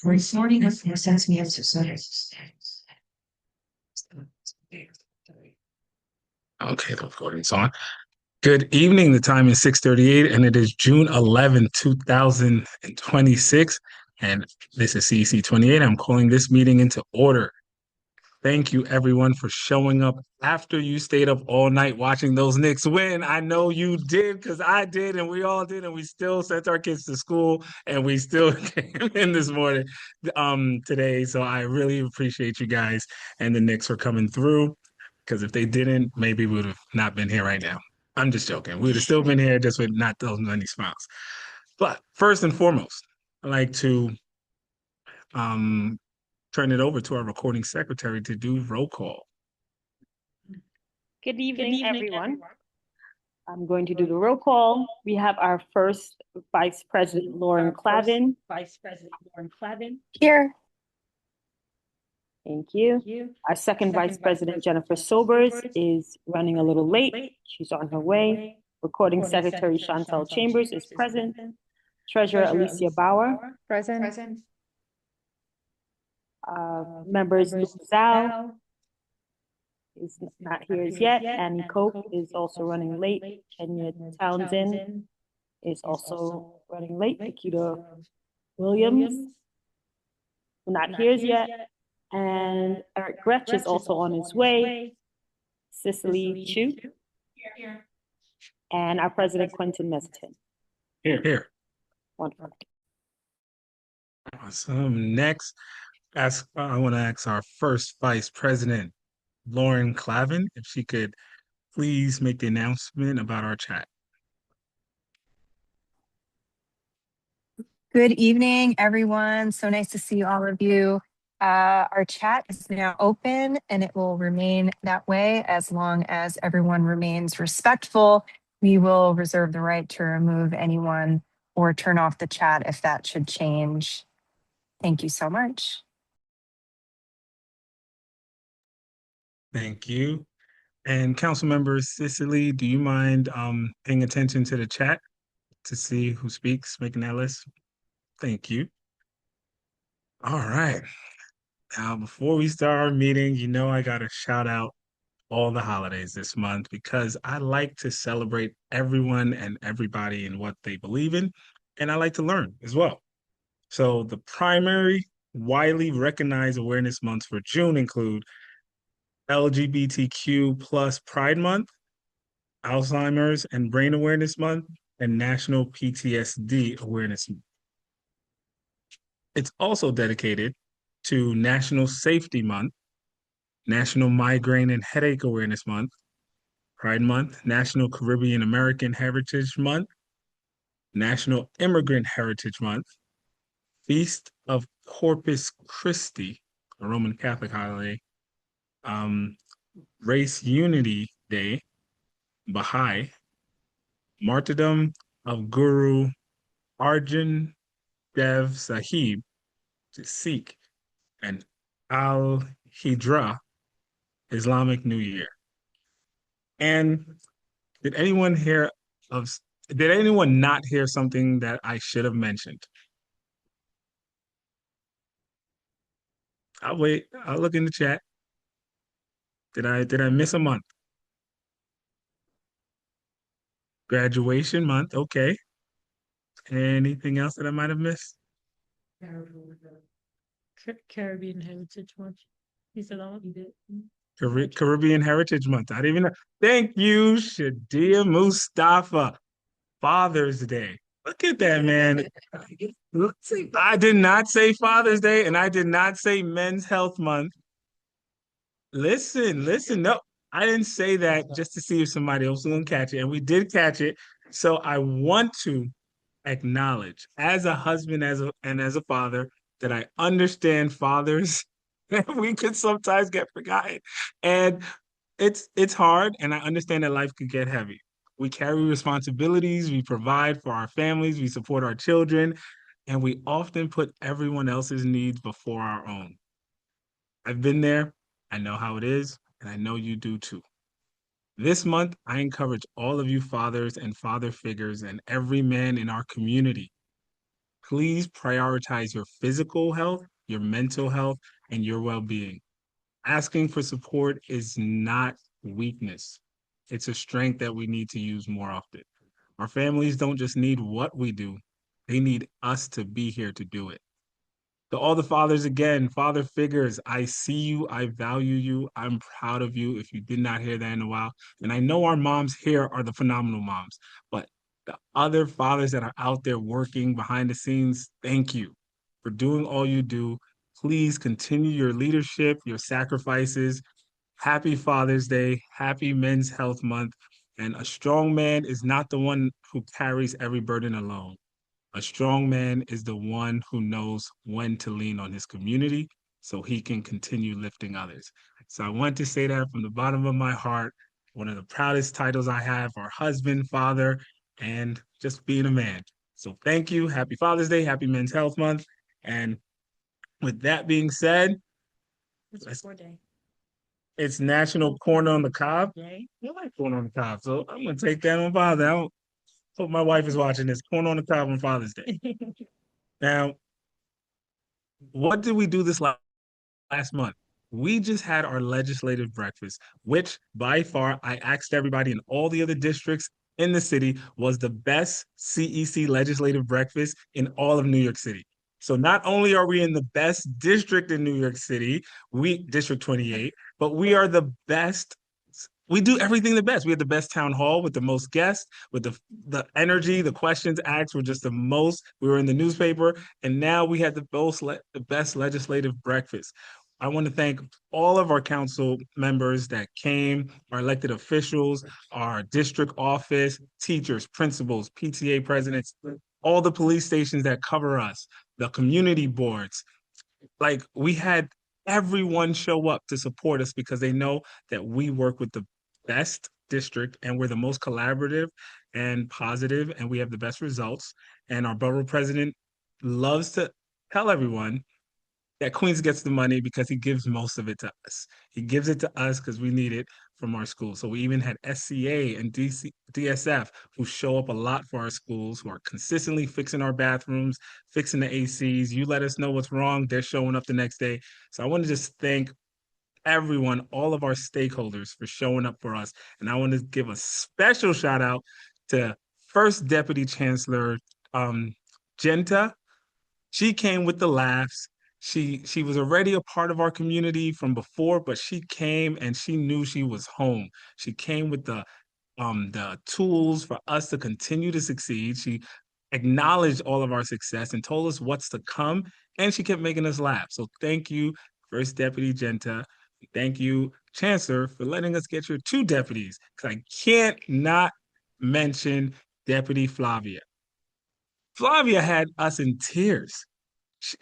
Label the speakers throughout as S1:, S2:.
S1: Recording of sends me to service. Okay, the recording's on. Good evening. The time is 6:38 and it is June 11, 2026. And this is CEC28. I'm calling this meeting into order. Thank you, everyone, for showing up after you stayed up all night watching those Knicks win. I know you did because I did, and we all did, and we still sent our kids to school, and we still came in this morning, today. So I really appreciate you guys and the Knicks for coming through. Because if they didn't, maybe we would have not been here right now. I'm just joking. We would have still been here, just with not those many smiles. But first and foremost, I'd like to um turn it over to our recording secretary to do roll call.
S2: Good evening, everyone. I'm going to do the roll call. We have our first Vice President, Lauren Clavin.
S3: Here.
S2: Thank you. Our second Vice President, Jennifer Sobers, is running a little late. She's on her way. Recording Secretary, Chantel Chambers, is present. Treasurer, Alicia Bauer.
S3: Present.
S2: Members, Zhao is not here as yet. Annie Cope is also running late. Kenya Townsend is also running late. Nikita Williams, not here as yet. And Eric Gretsch is also on his way. Cicely Chu. And our President, Quentin Meston.
S1: Here.
S2: Wonderful.
S1: Awesome. Next, I want to ask our first Vice President, Lauren Clavin, if she could please make the announcement about our chat.
S3: Good evening, everyone. So nice to see all of you. Our chat is now open and it will remain that way as long as everyone remains respectful. We will reserve the right to remove anyone or turn off the chat if that should change. Thank you so much.
S1: Thank you. And Councilmember Cicely, do you mind paying attention to the chat to see who speaks, making that list? Thank you. All right. Now, before we start our meeting, I got to shout out all the holidays this month because I like to celebrate everyone and everybody in what they believe in, and I like to learn as well. So the primary widely recognized awareness months for June include LGBTQ plus Pride Month, Alzheimer's and Brain Awareness Month, and National PTSD Awareness Month. It's also dedicated to National Safety Month, National Migraine and Headache Awareness Month, Pride Month, National Caribbean American Heritage Month, National Immigrant Heritage Month, Feast of Corpus Christi, a Roman Catholic holiday, Race Unity Day, Baha'i, Martyrdom of Guru Arjan Dev Sahib, Sikh, and Al-Hijra, Islamic New Year. And did anyone not hear something that I should have mentioned? I'll wait. I'll look in the chat. Did I miss a month? Graduation month. Okay. Anything else that I might have missed?
S4: Caribbean Heritage Month. You said that one? You did.
S1: Caribbean Heritage Month. I didn't even know. Thank you, Shadia Mustafa. Father's Day. Look at that, man. I did not say Father's Day, and I did not say Men's Health Month. Listen. No, I didn't say that just to see if somebody else was going to catch it, and we did catch it. So I want to acknowledge, as a husband, as a father, that I understand fathers. We could sometimes get forgotten, and it's hard, and I understand that life could get heavy. We carry responsibilities, we provide for our families, we support our children, and we often put everyone else's needs before our own. I've been there, I know how it is, and I know you do too. This month, I encourage all of you fathers and father figures and every man in our community. please prioritize your physical health, your mental health, and your well-being. Asking for support is not weakness. It's a strength that we need to use more often. Our families don't just need what we do, they need us to be here to do it. To all the fathers again, father figures, I see you, I value you, I'm proud of you if you did not hear that in a while. And I know our moms here are the phenomenal moms, but the other fathers that are out there working behind the scenes, thank you for doing all you do. Please continue your leadership, your sacrifices. Happy Father's Day, happy Men's Health Month. And a strong man is not the one who carries every burden alone. A strong man is the one who knows when to lean on his community so he can continue lifting others. So I want to say that from the bottom of my heart. One of the proudest titles I have are husband, father, and just being a man. So thank you. Happy Father's Day. Happy Men's Health Month. And with that being said,
S4: What's
S1: let's,
S4: your day?
S1: it's National Corn on the Cob.
S4: Day.
S1: I like corn on the cob. So I'm going to take that on Father. I hope my wife is watching this. Corn on the cob on Father's Day. Now, what did we do this last month? We just had our legislative breakfast, which by far I asked everybody in all the other districts in the city was the best CEC legislative breakfast in all of New York City. So not only are we in the best district in New York City, we District 28, but we are the best. We do everything the best. We had the best town hall with the most guests, with the energy, the questions asked were just the most. We were in the newspaper, and now we had the best legislative breakfast. I want to thank all of our council members that came, our elected officials, our district office, teachers, principals, PTA presidents, all the police stations that cover us, the community boards. Like we had everyone show up to support us because they know that we work with the best district and we're the most collaborative and positive and we have the best results. And our borough president loves to tell everyone that Queens gets the money because he gives most of it to us. He gives it to us because we need it from our schools. So we even had SCA and DSF who show up a lot for our schools, who are consistently fixing our bathrooms, fixing the ACs. You let us know what's wrong, they're showing up the next day. So I want to just thank everyone, all of our stakeholders for showing up for us. And I want to give a special shout out to First Deputy Chancellor Genta. She came with the laughs. She was already a part of our community from before, but she came and she knew she was home. She came with the tools for us to continue to succeed. She acknowledged all of our success and told us what's to come, and she kept making us laugh. So thank you, First Deputy Genta. Thank you, Chancellor, for letting us get your two deputies, because I can't not mention Deputy Flavia. Flavia had us in tears.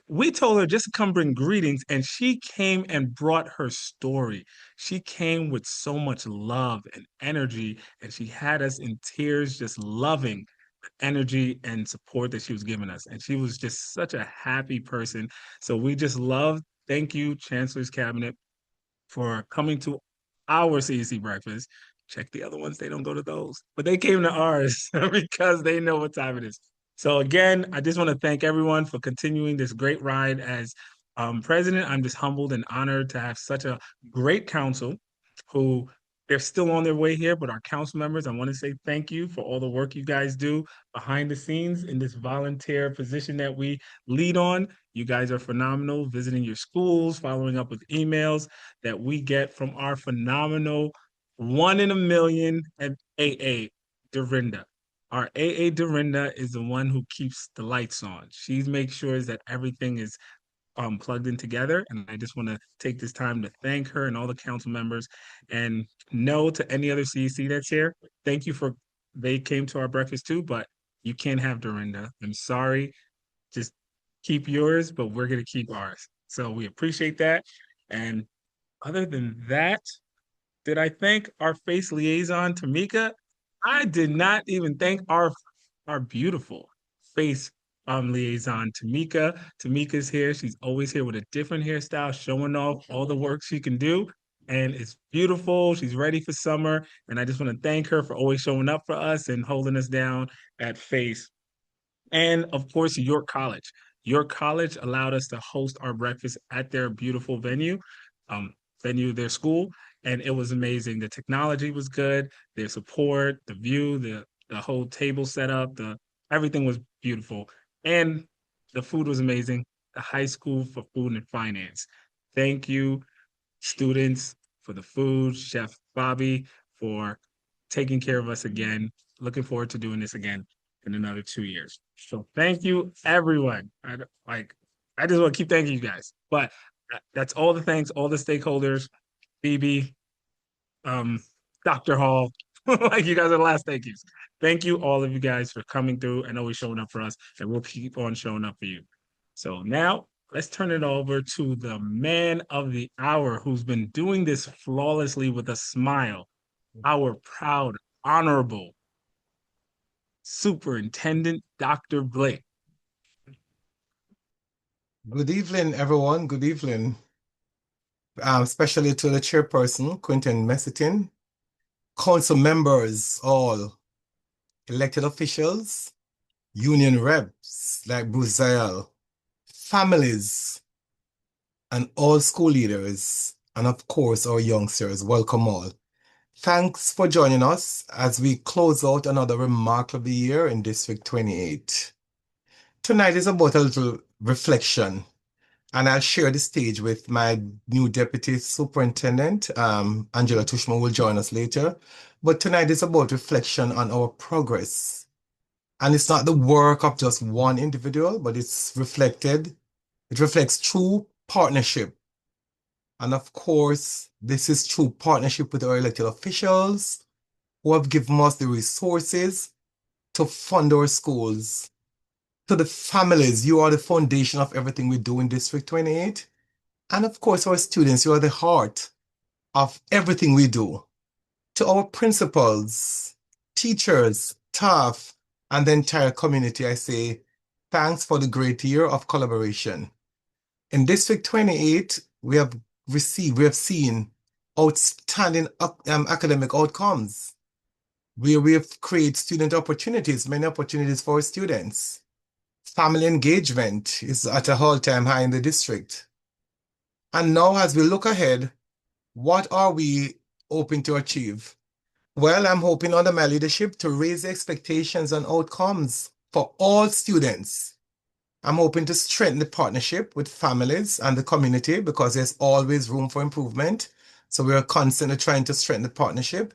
S1: We told her just to come bring greetings, and she came and brought her story. She came with so much love and energy, and she had us in tears, just loving the energy and support that she was giving us. And she was just such a happy person. So we just love, thank you, Chancellor's Cabinet, for coming to our CEC breakfast. Check the other ones, they don't go to those, but they came to ours because they know what time it is. So again, I just want to thank everyone for continuing this great ride as president. I'm just humbled and honored to have such a great council who they're still on their way here, but our council members, I want to say thank you for all the work you guys do behind the scenes in this volunteer position that we lead on. You guys are phenomenal, visiting your schools, following up with emails that we get from our phenomenal 1 in a million at AA, Dorinda. Our AA Dorinda is the one who keeps the lights on. She makes sure that everything is plugged in together. And I just want to take this time to thank her and all the council members and no to any other CEC that's here. Thank you for, they came to our breakfast too, but you can't have Dorinda. I'm sorry. Just keep yours, but we're going to keep ours. So we appreciate that. And other than that, did I thank our face liaison, Tamika? I did not even thank our beautiful face liaison, Tamika. Tamika's here. She's always here with a different hairstyle, showing off all the work she can do. And it's beautiful. She's ready for summer. And I just want to thank her for always showing up for us and holding us down at face. And of course, York College. York College allowed us to host our breakfast at their beautiful um, their school, and it was amazing. The technology was good, their support, the view, the whole table setup, the everything was beautiful, and the food was amazing. The high school for food and finance. Thank you, students, for the food. Chef Bobby for taking care of us again. Looking forward to doing this again in another 2 years. So thank you, everyone. I just want to keep thanking you guys. But that's all the thanks, all the stakeholders, Phoebe, um, Dr. Hall. Like you guys are the last thank yous. Thank you, all of you guys, for coming through and always showing up for us, and we'll keep on showing up for you. So now let's turn it over to the man of the hour who's been doing this flawlessly with a smile, our proud, honorable Superintendent Dr. Blake.
S5: Good evening, everyone. Good evening. Especially to the chairperson, Quentin Messitin, council members, all elected officials, union reps like Bruce Zayal, families, and all school leaders, and of course, our youngsters. Welcome all. Thanks for joining us as we close out another remarkable year in District 28. Tonight is about a little reflection, and I'll share the stage with my new deputy superintendent. Angela Tushman will join us later. But tonight is about reflection on our progress. And it's not the work of just one individual, but it reflects true partnership. And of course, this is true partnership with our elected officials who have given us the resources to fund our schools. To the families, you are the foundation of everything we do in District 28. And of course, our students, you are the heart of everything we do. To our principals, teachers, staff, and the entire community, I say, thanks for the great year of collaboration. In District 28, we have seen outstanding academic outcomes, where we have created student opportunities, many opportunities for our students. Family engagement is at an all-time high in the district. And now, as we look ahead, what are we hoping to achieve? Well, I'm hoping under my leadership to raise the expectations and outcomes for all students. I'm hoping to strengthen the partnership with families and the community because there's always room for improvement. So we are constantly trying to strengthen the partnership.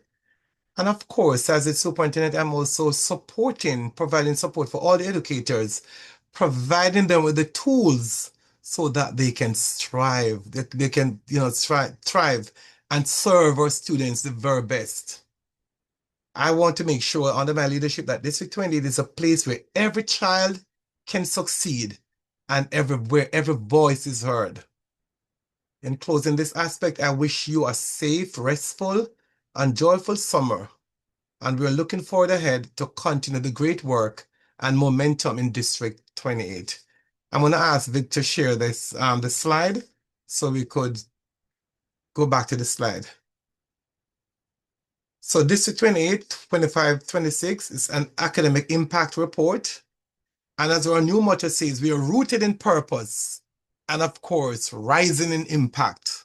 S5: And of course, as a superintendent, I'm also providing support for all the educators, providing them with the tools so that they can strive, that they can, thrive and serve our students the very best. I want to make sure under my leadership that District 28 is a place where every child can succeed and where every voice is heard. In closing this aspect, I wish you a safe, restful, and joyful summer. And we're looking forward ahead to continue the great work and momentum in District 28. I'm going to ask Vic to share the slide so we could go back to the slide. So District 28, 25, 26 is an academic impact report. And as our new motto says, we are rooted in purpose and of course, rising in impact.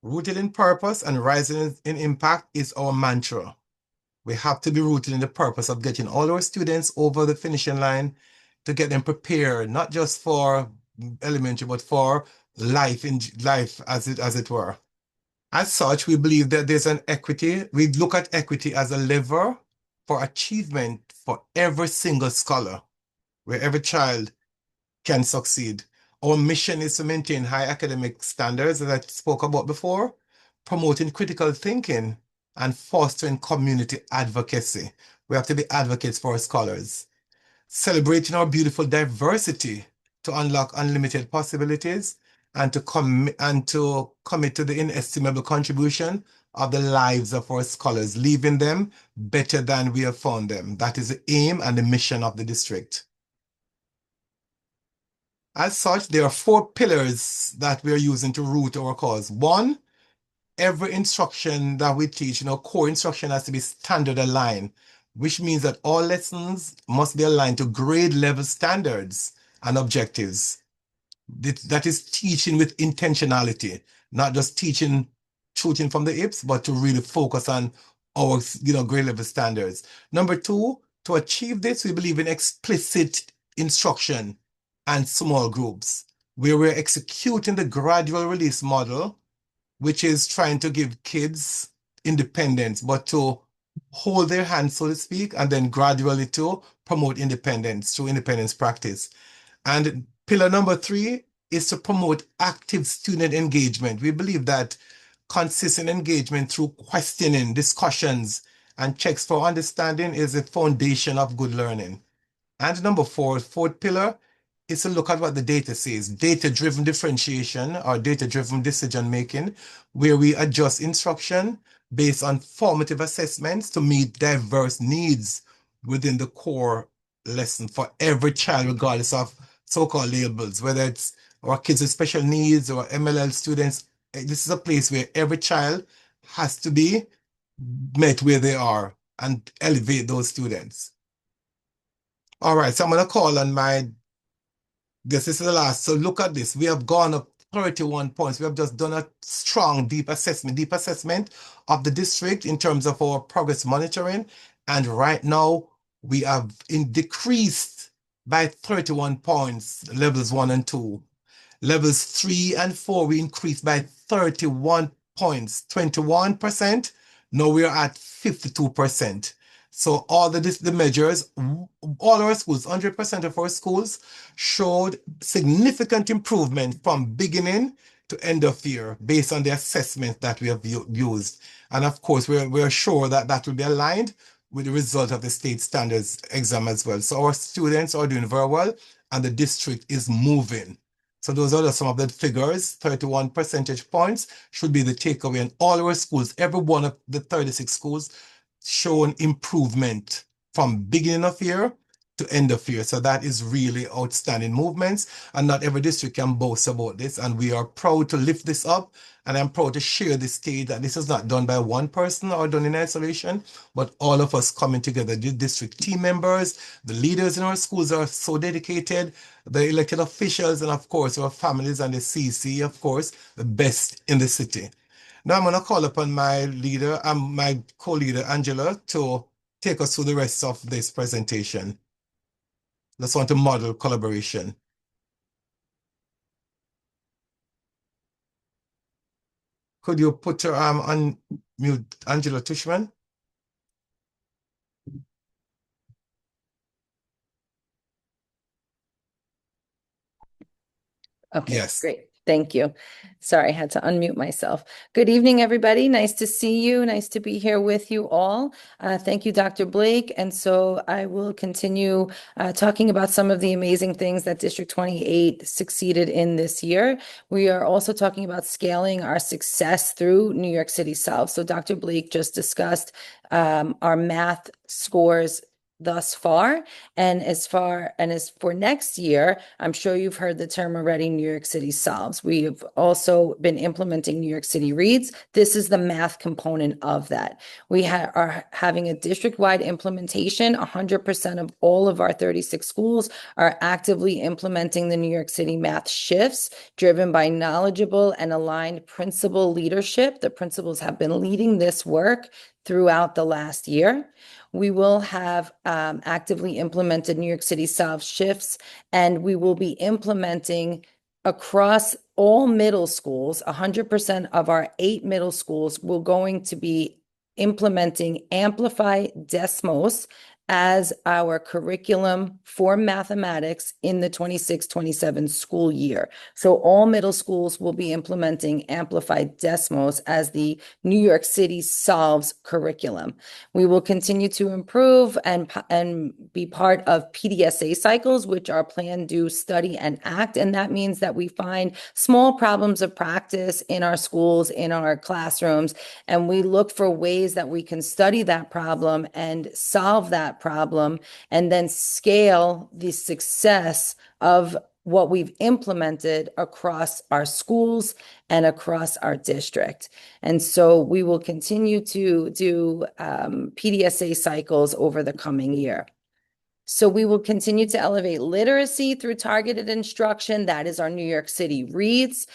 S5: Rooted in purpose and rising in impact is our mantra. We have to be rooted in the purpose of getting all our students over the finishing line to get them prepared, not just for elementary, but for life as it were. As such, we believe that there's an equity. We look at equity as a lever for achievement for every single scholar, where every child can succeed. Our mission is to maintain high academic standards, as I spoke about before, promoting critical thinking and fostering community advocacy. We have to be advocates for our scholars. Celebrating our beautiful diversity to unlock unlimited possibilities and to commit to the inestimable contribution of the lives of our scholars, leaving them better than we have found them. That is the aim and the mission of the district. As such, there are 4 pillars that we are using to root our cause. 1, every instruction that we teach, core instruction has to be standard aligned which means that all lessons must be aligned to grade level standards and objectives. That is teaching with intentionality, not just teaching, shooting from the hips, but to really focus on our, grade level standards. Number two, to achieve this, we believe in explicit instruction and small groups, where we're executing the gradual release model, which is trying to give kids independence, but to hold their hands, so to speak, and then gradually to promote independence through independence practice. And pillar number three is to promote active student engagement. We believe that consistent engagement through questioning, discussions, and checks for understanding is the foundation of good learning. And number four, fourth pillar, is to look at what the data says, data-driven differentiation or data-driven decision-making, where we adjust instruction based on formative assessments to meet diverse needs within the core lesson for every child, regardless of so-called labels, whether it's our kids with special needs or MLL students. This is a place where every child has to be met where they are and elevate those students. All right, so I'm going to call on this is the last. So look at this. We have gone up 31 points. We have just done a strong, deep assessment of the district in terms of our progress monitoring. And right now, we have decreased by 31 points, levels 1 and 2. Levels 3 and 4, we increased by 31 points, 21%. Now we are at 52%. So all the measures, all our schools, 100% of our schools showed significant improvement from beginning to end of year based on the assessment that we have used. And of course, we're sure that that will be aligned with the result of the state standards exam as well. So our students are doing very well and the district is moving. So those are some of the figures. 31 percentage points should be the takeaway in all our schools. Every one of the 36 schools shown improvement from beginning of year to end of year. So that is really outstanding movements, and not every district can boast about this. And we are proud to lift this up. And I'm proud to share this stage that this is not done by one person or done in isolation, but all of us coming together, the district team members, the leaders in our schools are so dedicated, the elected officials, and of course, our families and the CEC, of course, the best in the city. Now I'm going to call upon my leader and my co-leader, Angela, to take us through the rest of this presentation. Just want to model collaboration. Could you put your arm on mute, Angela Tushman?
S6: Okay,
S5: Yes.
S6: great. Thank you. Sorry, I had to unmute myself. Good evening, everybody. Nice to see you. Nice to be here with you all. Thank you, Dr. Blake. And so I will continue talking about some of the amazing things that District 28 succeeded in this year. We are also talking about scaling our success through New York City South. So Dr. Blake just discussed our math scores thus far. And as for next year, I'm sure you've heard the term already, New York City Solves. We've also been implementing New York City Reads. This is the math component of that. We are having a district-wide implementation. 100% of all of our 36 schools are actively implementing the New York City math shifts, driven by knowledgeable and aligned principal leadership. The principals have been leading this work throughout the last year. We will have actively implemented New York City South shifts, and we will be implementing across all middle schools. 100% of our 8 middle schools will going to be implementing Amplify Desmos as our curriculum for mathematics in the 26-27 school year. So all middle schools will be implementing Amplify Desmos as the New York City Solves curriculum. We will continue to improve and be part of PDSA cycles, which are plan, do, study, and act. And that means that we find small problems of practice in our schools, in our classrooms, and we look for ways that we can study that problem and solve that problem, and then scale the success of what we've implemented across our schools and across our district. And so we will continue to do PDSA cycles over the coming year. So we will continue to elevate literacy through targeted instruction. That is our New York City Reads.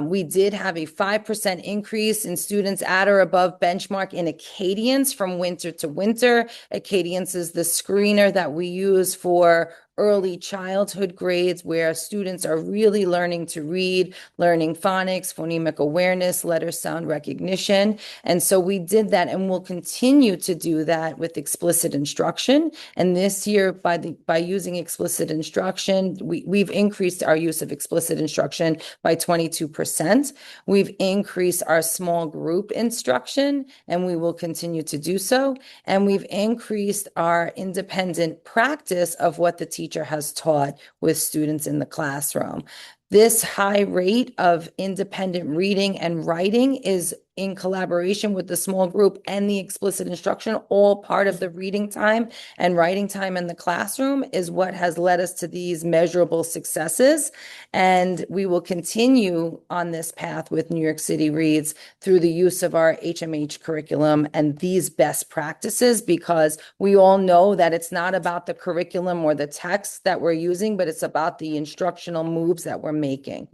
S6: We did have a 5% increase in students at or above benchmark in Acadience from winter to winter. Acadience is the screener that we use for early childhood grades where students are really learning to read, learning phonics, phonemic awareness, letter sound recognition. And so we did that, and we'll continue to do that with explicit instruction. And this year, by using explicit instruction, we've increased our use of explicit instruction by 22%. We've increased our small group instruction, and we will continue to do so. And we've increased our independent practice of what the teacher has taught with students in the classroom. This high rate of independent reading and writing is in collaboration with the small group and the explicit instruction, all part of the reading time and writing time in the classroom is what has led us to these measurable successes. And we will continue on this path with New York City Reads through the use of our HMH curriculum and these best practices, because we all know that it's not about the curriculum or the text that we're using, but it's about the instructional moves that we're making.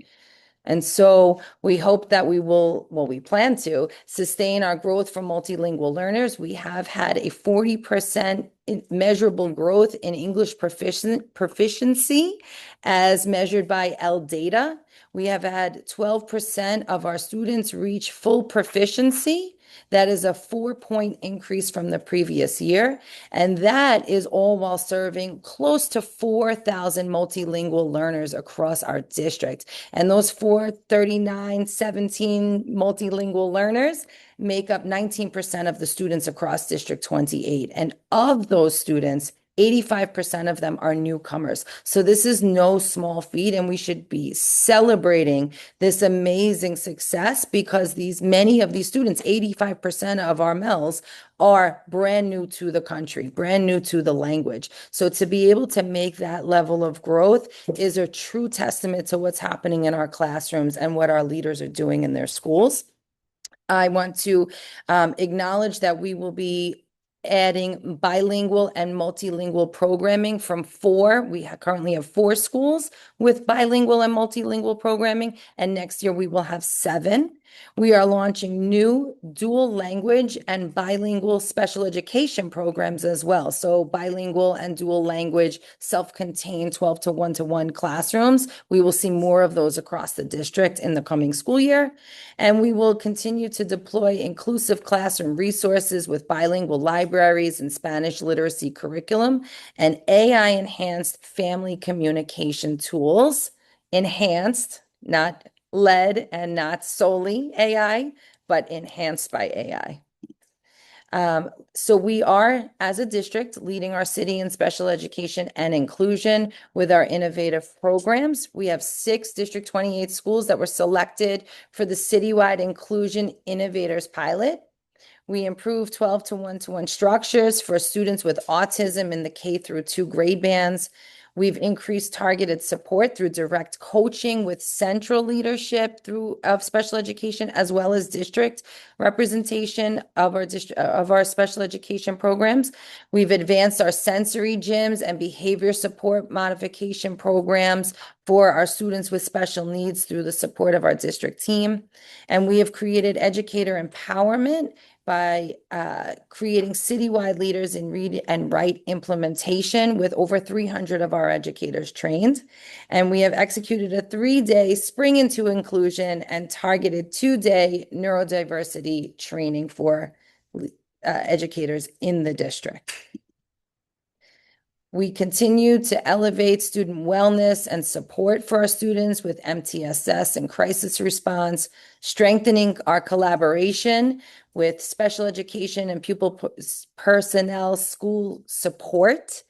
S6: And so we hope that we plan to sustain our growth for multilingual learners. We have had a 40% measurable growth in English proficiency as measured by LData. We have had 12% of our students reach full proficiency. That is a 4-point increase from the previous year. And that is all while serving close to 4,000 multilingual learners across our district. And those 43917 multilingual learners make up 19% of the students across District 28. And of those students, 85% of them are newcomers. So this is no small feat, and we should be celebrating this amazing success because many of these students, 85% of our MELs, are brand new to the country, brand new to the language. So to be able to make that level of growth is a true testament to what's happening in our classrooms and what our leaders are doing in their schools. I want to acknowledge that we will be adding bilingual and multilingual programming from 4. We currently have 4 schools with bilingual and multilingual programming, and next year we will have 7. We are launching new dual language and bilingual special education programs as well. So bilingual and dual language self-contained 12 to 1-to-1 classrooms. We will see more of those across the district in the coming school year. And we will continue to deploy inclusive classroom resources with bilingual libraries and Spanish literacy curriculum and AI-enhanced family communication tools. Enhanced, not led and not solely AI, but enhanced by AI. So we are, as a district, leading our city in special education and inclusion with our innovative programs. We have 6 District 28 schools that were selected for the Citywide Inclusion Innovators Pilot. We improved 12 to 1-to-1 structures for students with autism in the K-2 grade bands. We've increased targeted support through direct coaching with central leadership of special education, as well as district representation of our special education programs. We've advanced our sensory gyms and behavior support modification programs for our students with special needs through the support of our district team. And we have created educator empowerment by creating citywide leaders in read and write implementation with over 300 of our educators trained. And we have executed a 3-day Spring into Inclusion and targeted 2-day neurodiversity training for educators in the district. We continue to elevate student wellness and support for our students with MTSS and crisis response, strengthening our collaboration with special education and pupil personnel school support.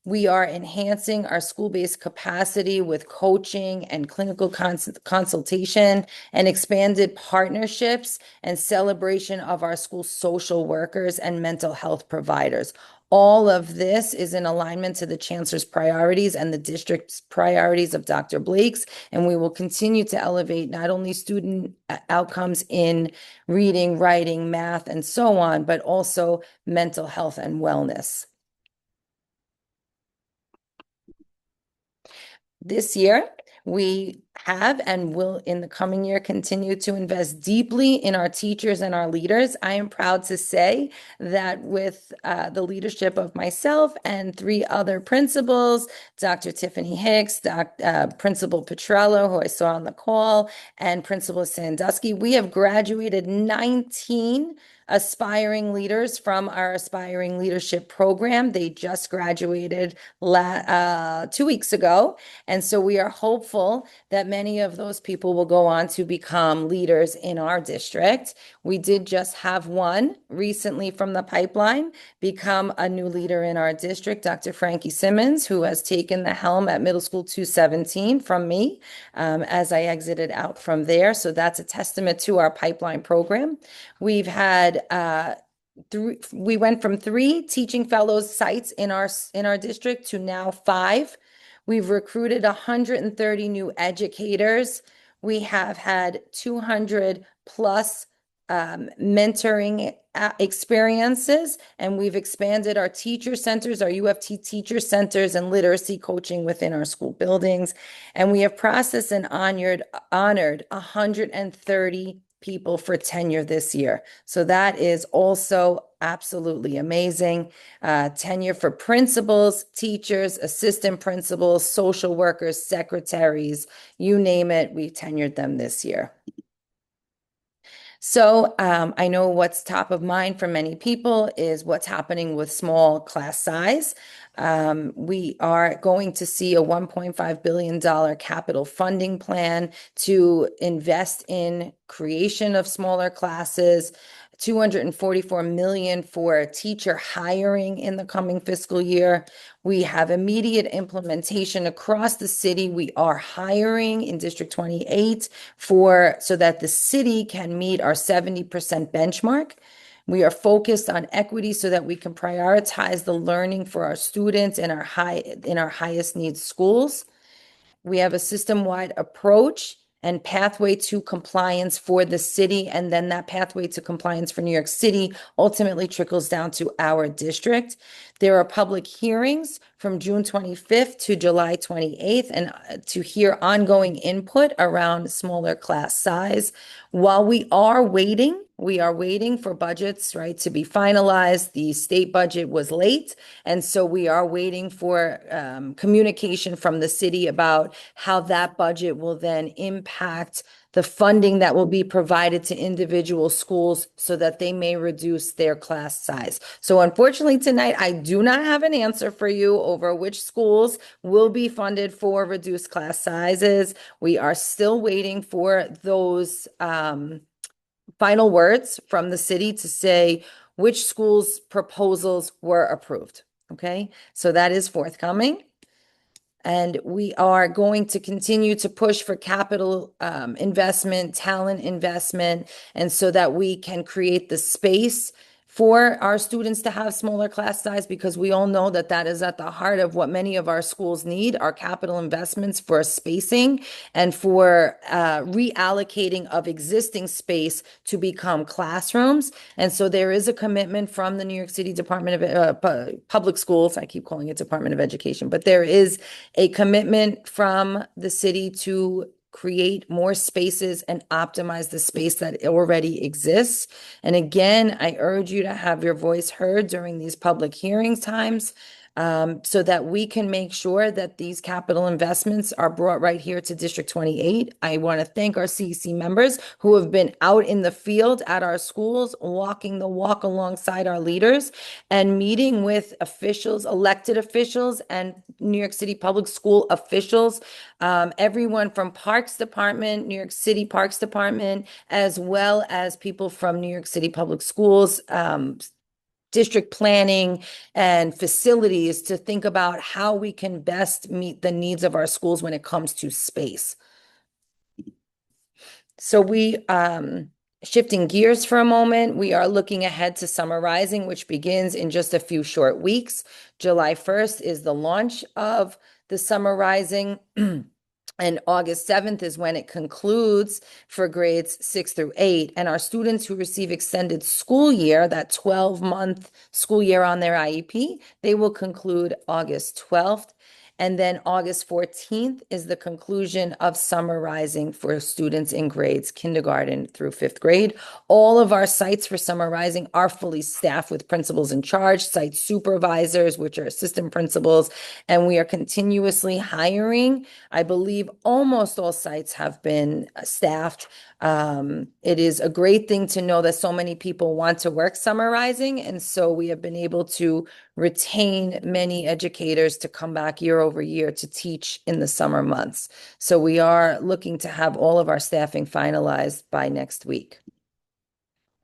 S6: We are enhancing our school-based capacity with coaching and clinical consultation and expanded partnerships and celebration of our school social workers and mental health providers. All of this is in alignment to the chancellor's priorities and the district's priorities of Dr. Blake's, and we will continue to elevate not only student outcomes in reading, writing, math, and so on, but also mental health and wellness. This year, we have and will in the coming year continue to invest deeply in our teachers and our leaders. I am proud to say that with the leadership of myself and 3 other principals, Dr. Tiffany Hicks, Principal Petrello, who I saw on the call, and Principal Sandusky, we have graduated 19 aspiring leaders from our Aspiring Leadership Program. They just graduated 2 weeks ago. And so we are hopeful that many of those people will go on to become leaders in our district. We did just have one recently from the pipeline become a new leader in our district, Dr. Frankie Simmons, who has taken the helm at Middle School 217 from me as I exited out from there. So that's a testament to our pipeline program. We've had we went from 3 teaching fellows sites in our district to now 5. We've recruited 130 new educators. We have had 200 plus mentoring experiences, and we've expanded our teacher centers, our UFT teacher centers, and literacy coaching within our school buildings. And we have processed and honored 130 people for tenure this year. So that is also absolutely amazing. Tenure for principals, teachers, assistant principals, social workers, secretaries, you name it, we tenured them this year. So I know what's top of mind for many people is what's happening with small class size. We are going to see a $1.5 billion capital funding plan to invest in creation of smaller classes, $244 million for teacher hiring in the coming fiscal year. We have immediate implementation across the city. We are hiring in District 28 so that the city can meet our 70% benchmark. We are focused on equity so that we can prioritize the learning for our students in our highest needs schools. We have a system-wide approach and pathway to compliance for the city, and then that pathway to compliance for New York City ultimately trickles down to our district. There are public hearings from June 25th to July 28th and to hear ongoing input around smaller class size. While we are waiting for budgets, right, to be finalized. The state budget was late, and so we are waiting for communication from the city about how that budget will then impact the funding that will be provided to individual schools so that they may reduce their class size. So unfortunately tonight, I do not have an answer for you over which schools will be funded for reduced class sizes. We are still waiting for those final words from the city to say which schools' proposals were approved. Okay, so that is forthcoming. And we are going to continue to push for capital investment, talent investment, and so that we can create the space for our students to have smaller class size, because we all know that that is at the heart of what many of our schools need, our capital investments for spacing and for reallocating of existing space to become classrooms. And so there is a commitment from the New York City Department of Public Schools, I keep calling it Department of Education, but there is a commitment from the city to create more spaces and optimize the space that already exists. And again, I urge you to have your voice heard during these public hearings times, so that we can make sure that these capital investments are brought right here to District 28. I want to thank our CEC members who have been out in the field at our schools, walking the walk alongside our leaders and meeting with officials, elected officials, and New York City Public School officials, everyone from Parks Department, New York City Parks Department, as well as people from New York City Public Schools, district planning and facilities, to think about how we can best meet the needs of our schools when it comes to space. So we Shifting gears for a moment, we are looking ahead to Summer Rising, which begins in just a few short weeks. July 1st is the launch of the Summer Rising. And August 7th is when it concludes for grades 6 through 8. And our students who receive extended school year, that 12-month school year on their IEP, they will conclude August 12th. And then August 14th is the conclusion of Summer Rising for students in grades kindergarten through 5th grade. All of our sites for Summer Rising are fully staffed with principals in charge, site supervisors, which are assistant principals, and we are continuously hiring. I believe almost all sites have been staffed. It is a great thing to know that so many people want to work Summer Rising, and so we have been able to retain many educators to come back year over year to teach in the summer months. So we are looking to have all of our staffing finalized by next week.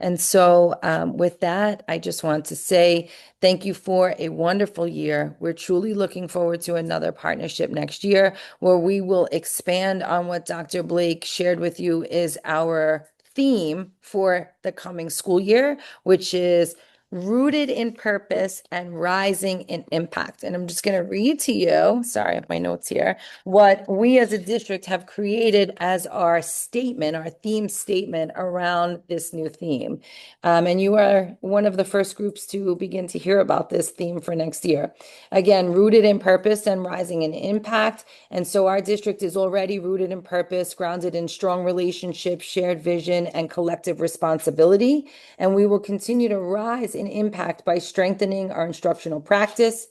S6: And so with that, I just want to say thank you for a wonderful year. We're truly looking forward to another partnership next year where we will expand on what Dr. Blake shared with you is our theme for the coming school year, which is rooted in purpose and rising in impact. And I'm just going to read to you, sorry, I have my notes here, what we as a district have created as our statement, our theme statement around this new theme. And you are one of the first groups to begin to hear about this theme for next year. Again, rooted in purpose and rising in impact. And so our district is already rooted in purpose, grounded in strong relationships, shared vision, and collective responsibility. And we will continue to rise in impact by strengthening our instructional practice,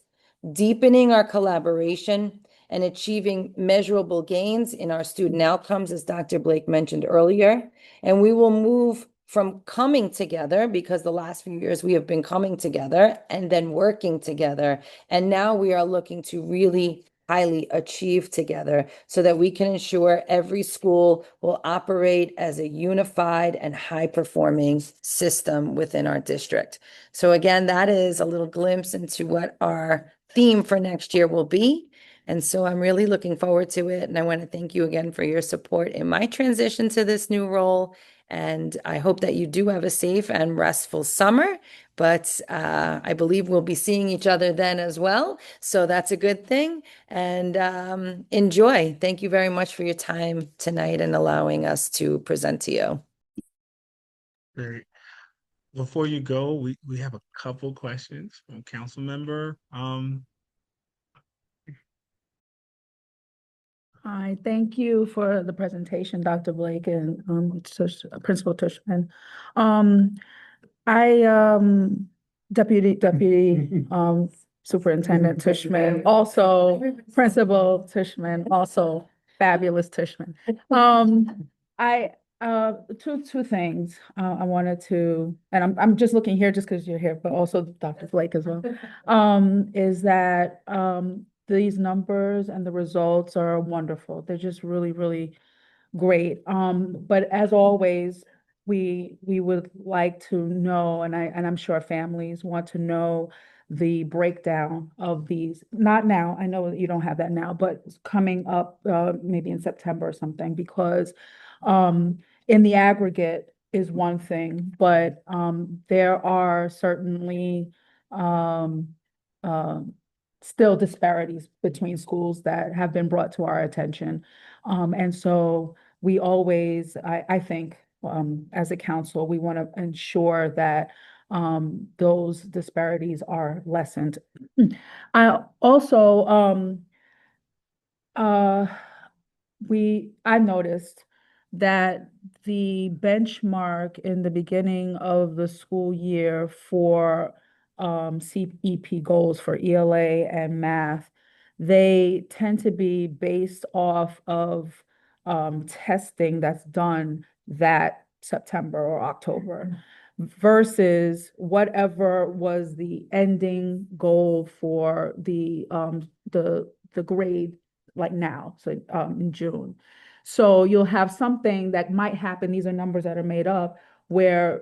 S6: deepening our collaboration, and achieving measurable gains in our student outcomes, as Dr. Blake mentioned earlier. And we will move from coming together, because the last few years we have been coming together and then working together. And now we are looking to really highly achieve together so that we can ensure every school will operate as a unified and high-performing system within our district. So again, that is a little glimpse into what our theme for next year will be. And so I'm really looking forward to it. And I want to thank you again for your support in my transition to this new role. And I hope that you do have a safe and restful summer. But I believe we'll be seeing each other then as well. So that's a good thing. And enjoy. Thank you very much for your time tonight and allowing us to present to you.
S1: Great. Before you go, we have a couple questions from council member.
S7: Hi, thank you for the presentation, Dr. Blake and Principal Tushman. Deputy Superintendent Tushman, also Principal Tushman, also fabulous Tushman. Two things I wanted to, and I'm just looking here just because you're here, but also Dr. Blake as well. Is that these numbers and the results are wonderful. They're just really, really great. But as always, we would like to know, and I'm sure families want to know the breakdown of these. Not now, I know you don't have that now, but coming up maybe in September or something, because in the aggregate is one thing, but there are certainly still disparities between schools that have been brought to our attention. And so we always, I think, as a council, we want to ensure that those disparities are lessened. I also, I noticed that the benchmark in the beginning of the school year for CEP goals for ELA and math, they tend to be based off of testing that's done that September or October versus whatever was the ending goal for the grade like now, so in June. So you'll have something that might happen. These are numbers that are made up where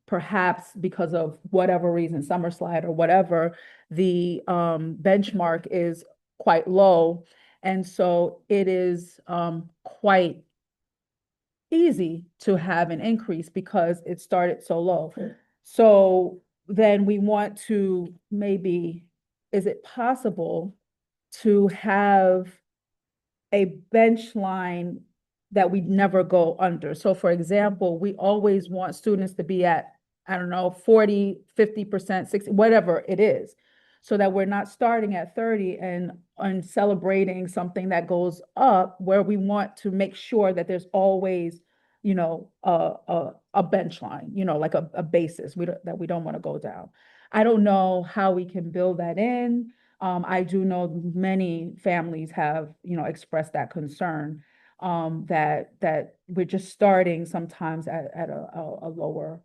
S7: perhaps because of whatever reason, summer slide or whatever, the benchmark is quite low. And so it is quite easy to have an increase because it started so low. So then we want to maybe, is it possible to have a bench line that we never go under? So for example, we always want students to be at, I don't know, 40, 50%, 60, whatever it is, so that we're not starting at 30 and celebrating something that goes up, where we want to make sure that there's always, you know, a bench line, you know, like a basis that we don't want to go down. I don't know how we can build that in. I do know many families have, you know, expressed that concern, that we're just starting sometimes at a lower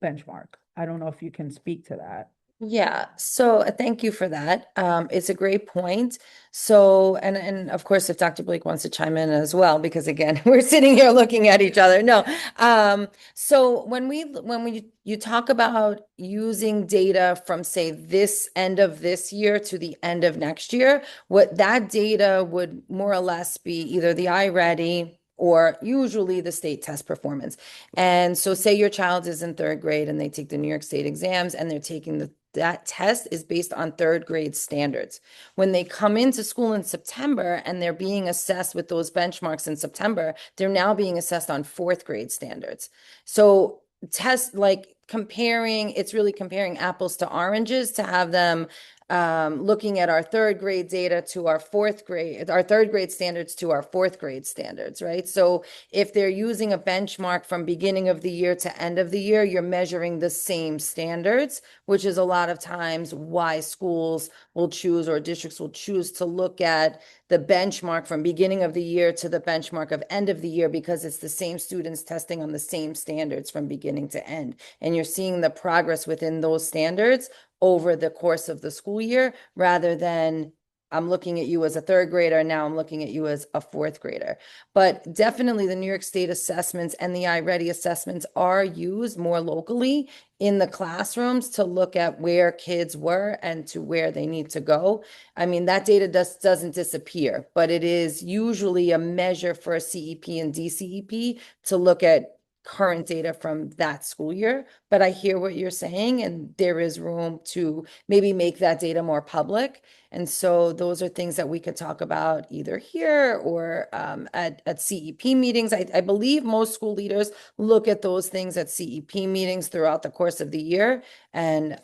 S7: benchmark. I don't know if you can speak to that.
S6: Yeah, so thank you for that. It's a great point. So, and of course, if Dr. Blake wants to chime in as well, because again, we're sitting here looking at each other. No, so when you talk about using data from say this end of this year to the end of next year, what that data would more or less be either the iReady or usually the state test performance. And so say your child is in third grade and they take the New York State exams and they're taking that test is based on third grade standards. When they come into school in September and they're being assessed with those benchmarks in September, they're now being assessed on fourth grade standards. So test like comparing, it's really comparing apples to oranges to have them looking at our third grade data to our third grade standards to our fourth grade standards, right? So if they're using a benchmark from beginning of the year to end of the year, you're measuring the same standards, which is a lot of times why schools will choose or districts will choose to look at the benchmark from beginning of the year to the benchmark of end of the year, because it's the same students testing on the same standards from beginning to end. And you're seeing the progress within those standards over the course of the school year, rather than I'm looking at you as a third grader, now I'm looking at you as a fourth grader. But definitely the New York State assessments and the iReady assessments are used more locally in the classrooms to look at where kids were and to where they need to go. I mean, that data doesn't disappear, but it is usually a measure for a CEP and DCEP to look at current data from that school year. But I hear what you're saying, and there is room to maybe make that data more public. And so those are things that we could talk about either here or at CEP meetings. I believe most school leaders look at those things at CEP meetings throughout the course of the year. And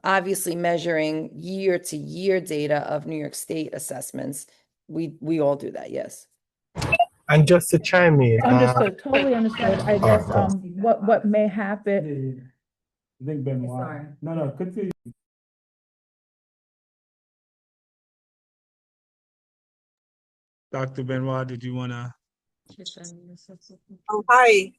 S6: obviously measuring year to year data of New York State assessments. We all do that, yes.
S5: And just to chime in,
S7: Understood, totally understood. I guess
S5: cool.
S7: what may happen.
S1: I think Benoit. No, continue. Dr. Benoit, did you want to?
S8: Oh, hi.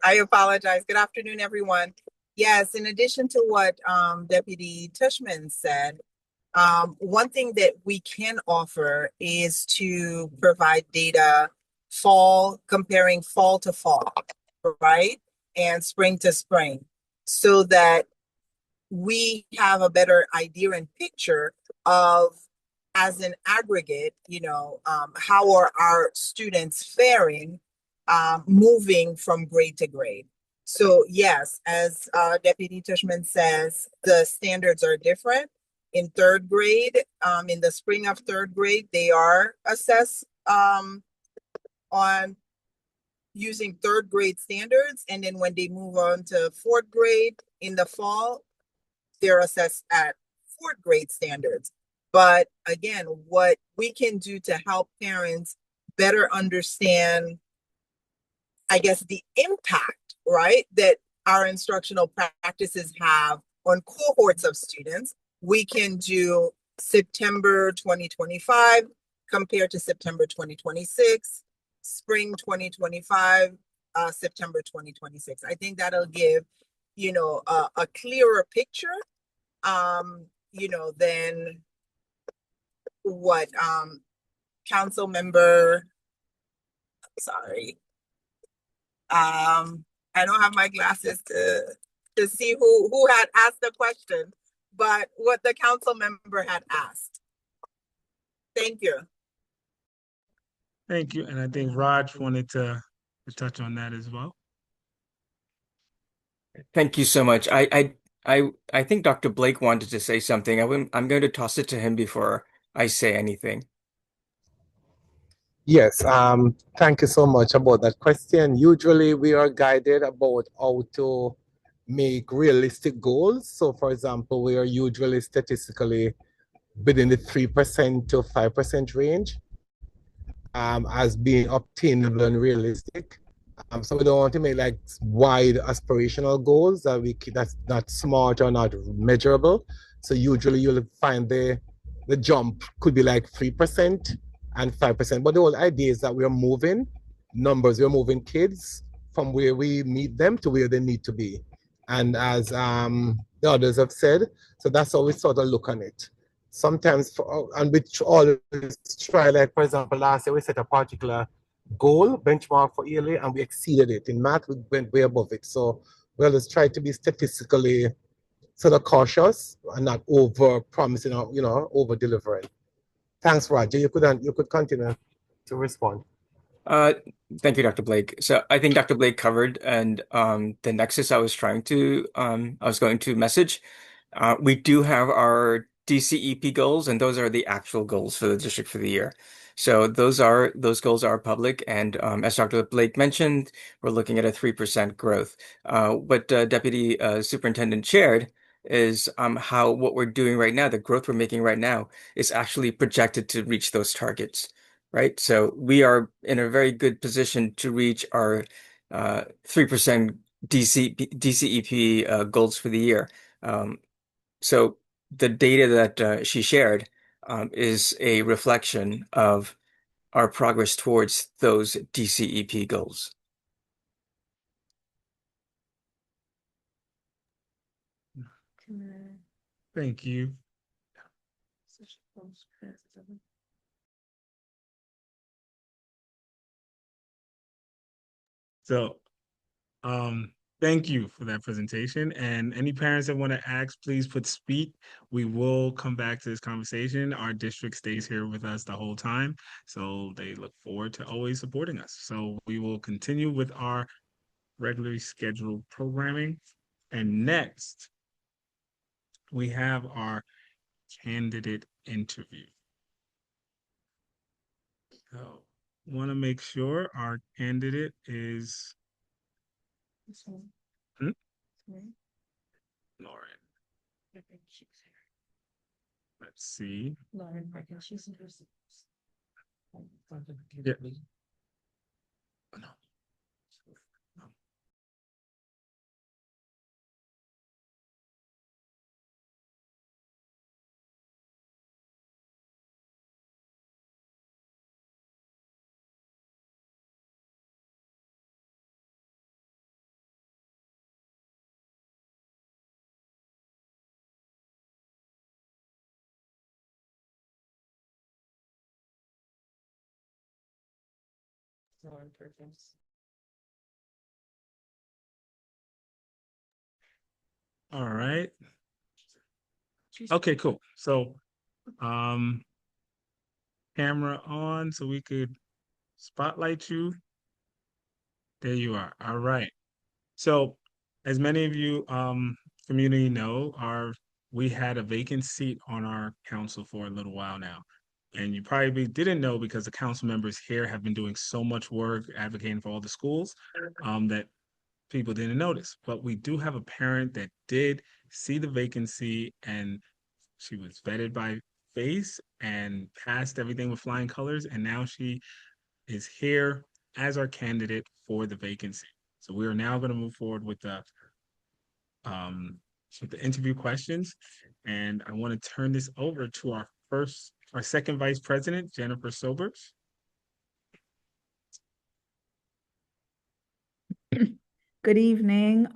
S8: I apologize. Good afternoon, everyone. Yes, in addition to what Deputy Tushman said, one thing that we can offer is to provide data comparing fall to fall, right? And spring to spring, so that we have a better idea and picture of, as an aggregate, how are our students faring, moving from grade to grade. So yes, as Deputy Tushman says, the standards are different. In third grade, in the spring of third grade, they are assessed on using third grade standards. And then when they move on to fourth grade in the fall, they're assessed at fourth grade standards. But again, what we can do to help parents better understand, I guess, the impact, right, that our instructional practices have on cohorts of students, we can do September 2025 compared to September 2026, spring 2025, September 2026. I think that'll give, a clearer picture, than what council member, sorry, I don't have my glasses to see who had asked the question, but what the council member had asked. Thank you.
S1: Thank you. And I think Raj wanted to to touch on that as well.
S9: Thank you so much. I think Dr. Blake wanted to say something. I'm going to toss it to him before I say anything.
S5: Yes, thank you so much about that question. Usually we are guided about how to make realistic goals. So for example, we are usually statistically within the 3% to 5% range as being obtainable and realistic. So we don't want to make like wide aspirational goals that's not smart or not measurable. So usually you'll find the jump could be like 3% and 5%. But the whole idea is that we're moving kids from where we meet them to where they need to be. And as the others have said, so that's how we sort of look on it. Sometimes, and we always try, like for example, last year we set a particular goal benchmark for ELA and we exceeded it. In math, we went way above it. So we always try to be statistically sort of cautious and not over promising or over delivering. Thanks, Roger. You could continue to respond.
S9: Thank you, Dr. Blake. So I think Dr. Blake covered and the nexus I was going to message. We do have our DCEP goals, and those are the actual goals for the district for the year. So those goals are public, and as Dr. Blake mentioned, we're looking at a 3% growth. What Deputy Superintendent shared is how what we're doing right now, the growth we're making right now, is actually projected to reach those targets. Right, so we are in a very good position to reach our 3% DCEP goals for the year. So the data that she shared is a reflection of our progress towards those DCEP goals.
S1: Thank you. So, thank you for that presentation. And any parents that want to ask, please put speak. We will come back to this conversation. Our district stays here with us the whole time, so they look forward to always supporting us. So we will continue with our regularly scheduled programming. And next, we have our candidate interview. So, want to make sure our candidate is Lauren. Let's see.
S4: Lauren, she's in her.
S1: Yeah. Oh, no.
S4: Lauren Perkins.
S1: All right. Okay, cool. So, camera on so we could spotlight you. There you are. All right. So, as many of you community know, we had a vacant seat on our council for a little while now. And you probably didn't know because the council members here have been doing so much work advocating for all the schools that people didn't notice. But we do have a parent that did see the vacancy and she was vetted by face and passed everything with flying colors. And now she is here as our candidate for the vacancy. So we are now going to move forward with the interview questions. And I want to turn this over to our second vice president, Jennifer Sobers.
S7: Good evening.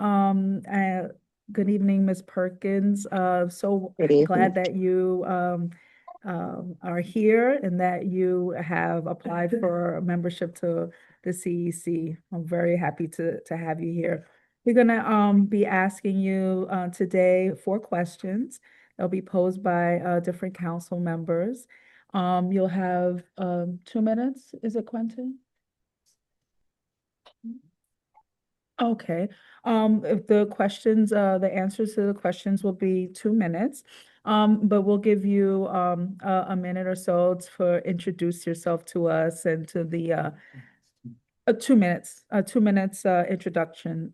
S7: Good evening, Ms. Perkins. So glad that you are here and that you have applied for membership to the CEC. I'm very happy to have you here. We're gonna be asking you today 4 questions. They'll be posed by different council members. You'll have 2 minutes. Is it Quentin? Okay. If the questions, the answers to the questions will be 2 minutes. But we'll give you a minute or so for introduce yourself to us and to the 2 minutes, 2 minutes introduction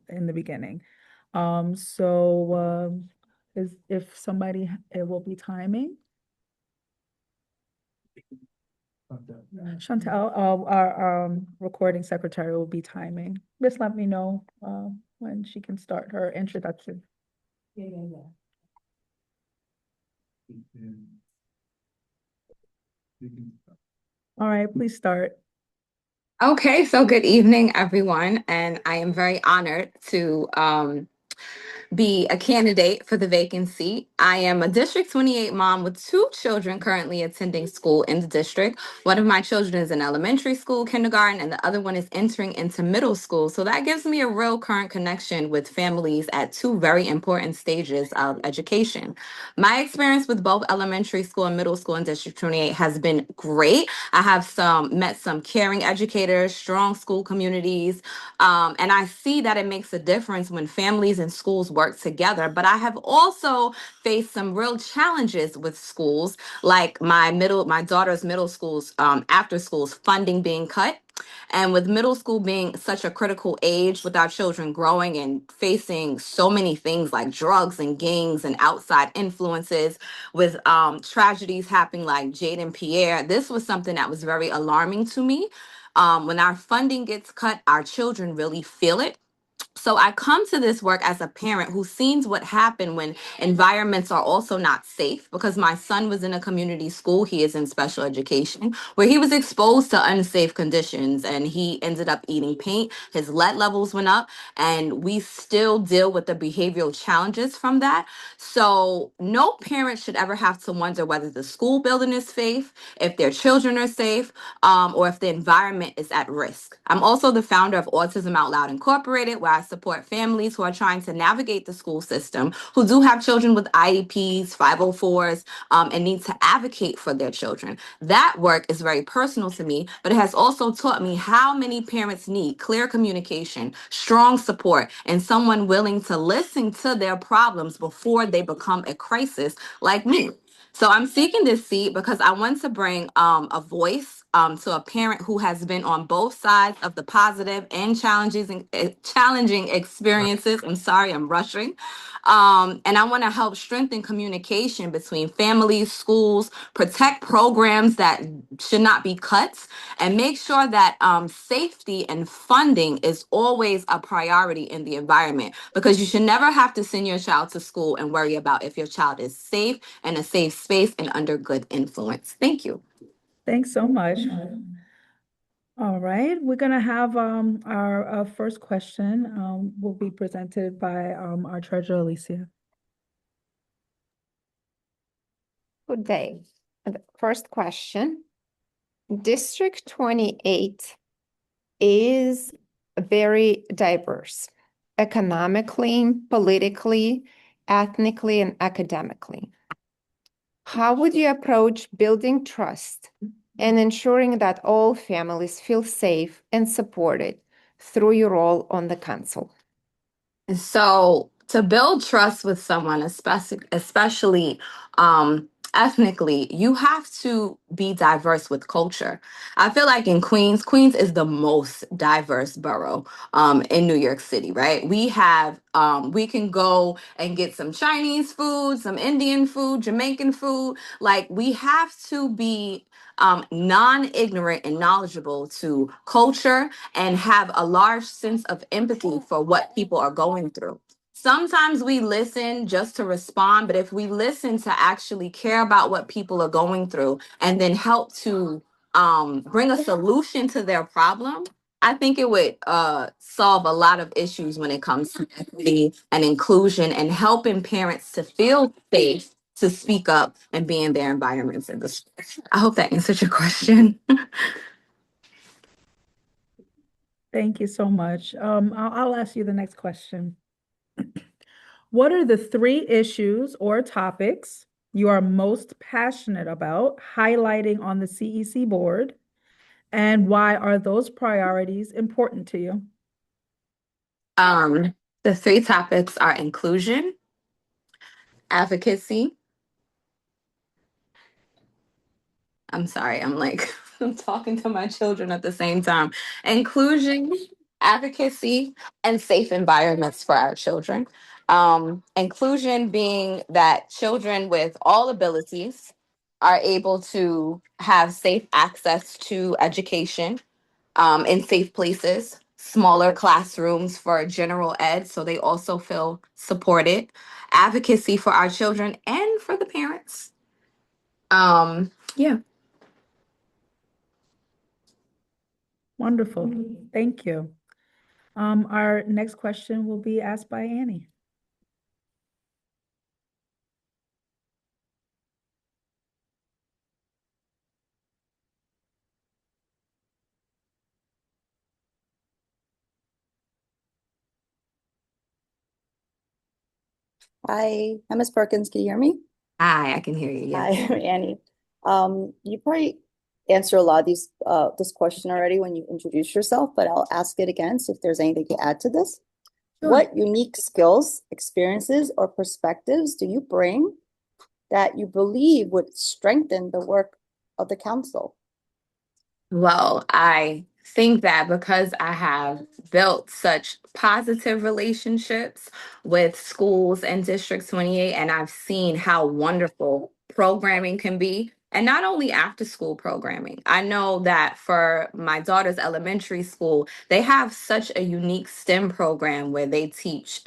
S7: in the beginning. Is if somebody it will be timing. Chantel, our recording secretary will be timing. Just let me know when she can start her introduction. All right, please start.
S10: Okay, so good evening, everyone, and I am very honored to be a candidate for the vacant seat. I am a District 28 mom with 2 children currently attending school in the district. One of my children is in elementary school, kindergarten, and the other one is entering into middle school. So that gives me a real current connection with families at 2 very important stages of education. My experience with both elementary school and middle school in District 28 has been great. I have met some caring educators, strong school communities, and I see that it makes a difference when families and schools work together. But I have also faced some real challenges with schools, like my daughter's middle school's after schools funding being cut. And with middle school being such a critical age with our children growing and facing so many things like drugs and gangs and outside influences, with tragedies happening like Jade and Pierre, this was something that was very alarming to me. When our funding gets cut, our children really feel it. So I come to this work as a parent who sees what happened when environments are also not safe, because my son was in a community school. He is in special education where he was exposed to unsafe conditions and he ended up eating paint. His lead levels went up and we still deal with the behavioral challenges from that. So no parent should ever have to wonder whether the school building is safe, if their children are safe, or if the environment is at risk. I'm also the founder of Autism Out Loud Incorporated, where I support families who are trying to navigate the school system, who do have children with IEPs, 504s, and need to advocate for their children. That work is very personal to me, but it has also taught me how many parents need clear communication, strong support, and someone willing to listen to their problems before they become a crisis, like me. So I'm seeking this seat because I want to bring a voice to a parent who has been on both sides of the positive and challenging experiences. I'm sorry, I'm rushing. And I want to help strengthen communication between families, schools, protect programs that should not be cut, and make sure that safety and funding is always a priority in the environment, because you should never have to send your child to school and worry about if your child is safe and a safe space and under good influence. Thank you.
S7: Thanks so much. All right, we're gonna have our first question will be presented by our treasurer, Alicia.
S11: Good day. The first question. District 28 is very diverse, economically, politically, ethnically, and academically. How would you approach building trust and ensuring that all families feel safe and supported through your role on the council?
S10: So to build trust with someone, especially ethnically, you have to be diverse with culture. I feel like in Queens is the most diverse borough in New York City, right? We can go and get some Chinese food, some Indian food, Jamaican food. Like, we have to be non-ignorant and knowledgeable to culture and have a large sense of empathy for what people are going through. Sometimes we listen just to respond, but if we listen to actually care about what people are going through and then help to bring a solution to their problem, I think it would solve a lot of issues when it comes to equity and inclusion and helping parents to feel safe to speak up and be in their environments in the school. I hope that answered your question.
S7: Thank you so much. I'll ask you the next question. What are the 3 issues or topics you are most passionate about highlighting on the CEC board? And why are those priorities important to you?
S10: The three topics are inclusion, advocacy. I'm sorry, I'm like, I'm talking to my children at the same time. Inclusion, advocacy, and safe environments for our children. Inclusion being that children with all abilities are able to have safe access to education in safe places, smaller classrooms for general ed, so they also feel supported, advocacy for our children and for the parents. Yeah.
S7: Wonderful. Thank you. Our next question will be asked by Annie.
S12: Hi, Ms. Perkins, can you hear me?
S10: Hi, I can hear you. Yes.
S12: Hi, Annie. You probably answered a lot of this question already when you introduced yourself, but I'll ask it again. So if there's anything to add to this,
S7: Sure.
S12: what unique skills, experiences, or perspectives do you bring that you believe would strengthen the work of the council?
S10: Well, I think that because I have built such positive relationships with schools and District 28, and I've seen how wonderful programming can be. And not only after school programming, I know that for my daughter's elementary school, they have such a unique STEM program where they teach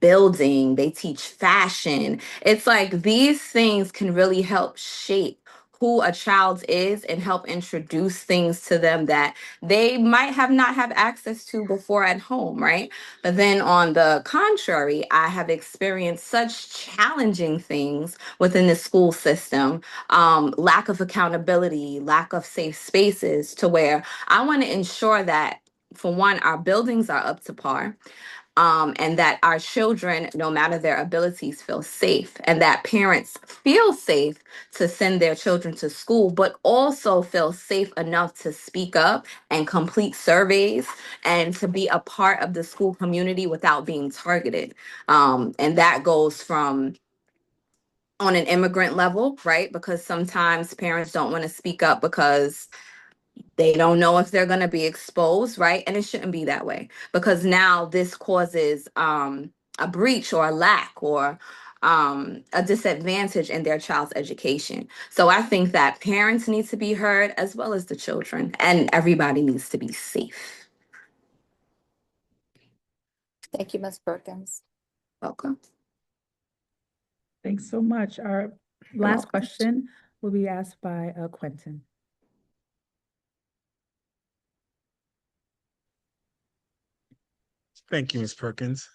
S10: building, they teach fashion. It's like these things can really help shape who a child is and help introduce things to them that they might have not have access to before at home, right? But then on the contrary, I have experienced such challenging things within the school system, lack of accountability, lack of safe spaces, to where I want to ensure that, for one, our buildings are up to par, and that our children, no matter their abilities, feel safe, and that parents feel safe to send their children to school, but also feel safe enough to speak up and complete surveys and to be a part of the school community without being targeted. And that goes from on an immigrant level, right? Because sometimes parents don't want to speak up because they don't know if they're going to be exposed, right? And it shouldn't be that way, because now this causes a breach or a lack or a disadvantage in their child's education. So I think that parents need to be heard as well as the children, and everybody needs to be safe.
S12: Thank you, Ms. Perkins.
S10: Welcome.
S7: Thanks so much. Our last
S10: welcome.
S7: question will be asked by Quentin.
S1: Thank you, Ms. Perkins.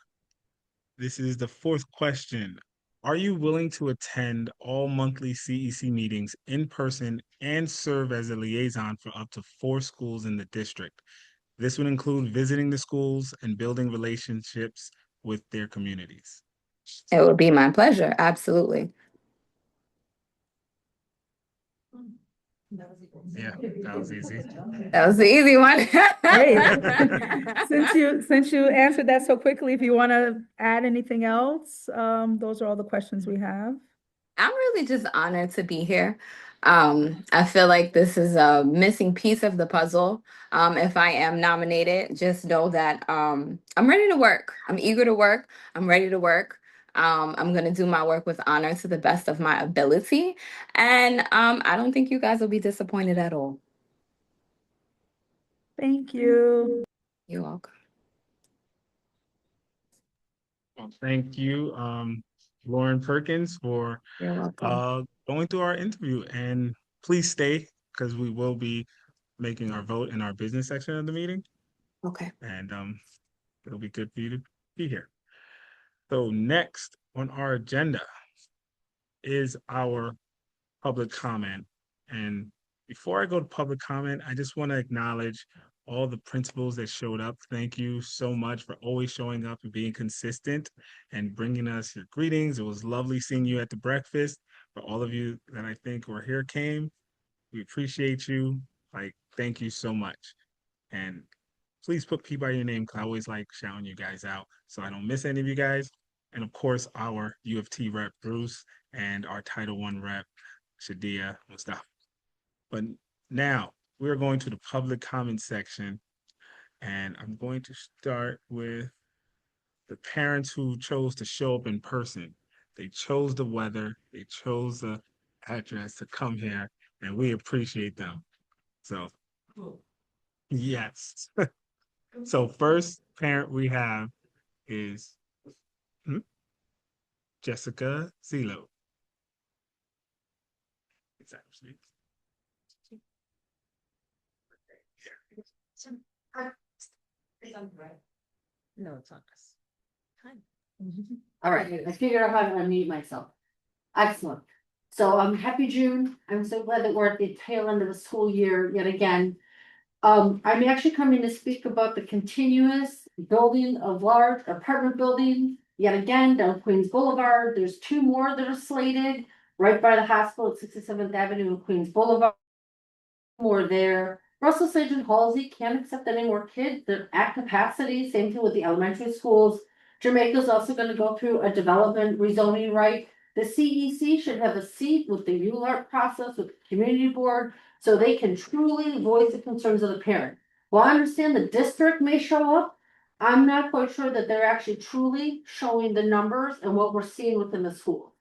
S1: This is the fourth question. Are you willing to attend all monthly CEC meetings in person and serve as a liaison for up to 4 schools in the district? This would include visiting the schools and building relationships with their communities.
S10: It would be my pleasure. Absolutely.
S1: Yeah, that was easy.
S10: That was the easy one.
S7: Great. Since you answered that so quickly, if you want to add anything else, those are all the questions we have.
S10: I'm really just honored to be here. I feel like this is a missing piece of the puzzle. If I am nominated, just know that I'm ready to work. I'm eager to work. I'm ready to work. I'm going to do my work with honor to the best of my ability. And I don't think you guys will be disappointed at all.
S7: Thank you.
S10: You're welcome.
S1: Well, thank you, Lauren Perkins, for
S10: You're welcome.
S1: going through our interview. And please stay, because we will be making our vote in our business section of the meeting.
S10: Okay.
S1: And it'll be good for you to be here. So next on our agenda is our public comment. And before I go to public comment, I just want to acknowledge all the principals that showed up. Thank you so much for always showing up and being consistent and bringing us your greetings. It was lovely seeing you at the breakfast. For all of you that I think were here came, we appreciate you. Like, thank you so much. And please put P by your name because I always like shouting you guys out so I don't miss any of you guys. And of course, our U of T rep, Bruce, and our Title I rep, Shadia Mustafa. But now we're going to the public comment section, and I'm going to start with the parents who chose to show up in person. They chose the weather, they chose the address to come here, and we appreciate them. So, yes. So, first parent we have is Jessica Zelo. Is that
S4: No, it's on us.
S13: All right, I figured out how to unmute myself. Excellent. So happy June. I'm so glad that we're at the tail end of the school year yet again. I'm actually coming to speak about the continuous building of large apartment buildings yet again down Queens Boulevard. There's two more that are slated right by the hospital at 67th Avenue and Queens Boulevard. More there. Russell Sage and Halsey can't accept any more kids. They're at capacity. Same thing with the elementary schools. Jamaica's also going to go through a development rezoning right. The CEC should have a seat with the ULARP process with the community board so they can truly voice the concerns of the parent. While I understand the district may show up, I'm not quite sure that they're actually truly showing the numbers and what we're seeing within the school.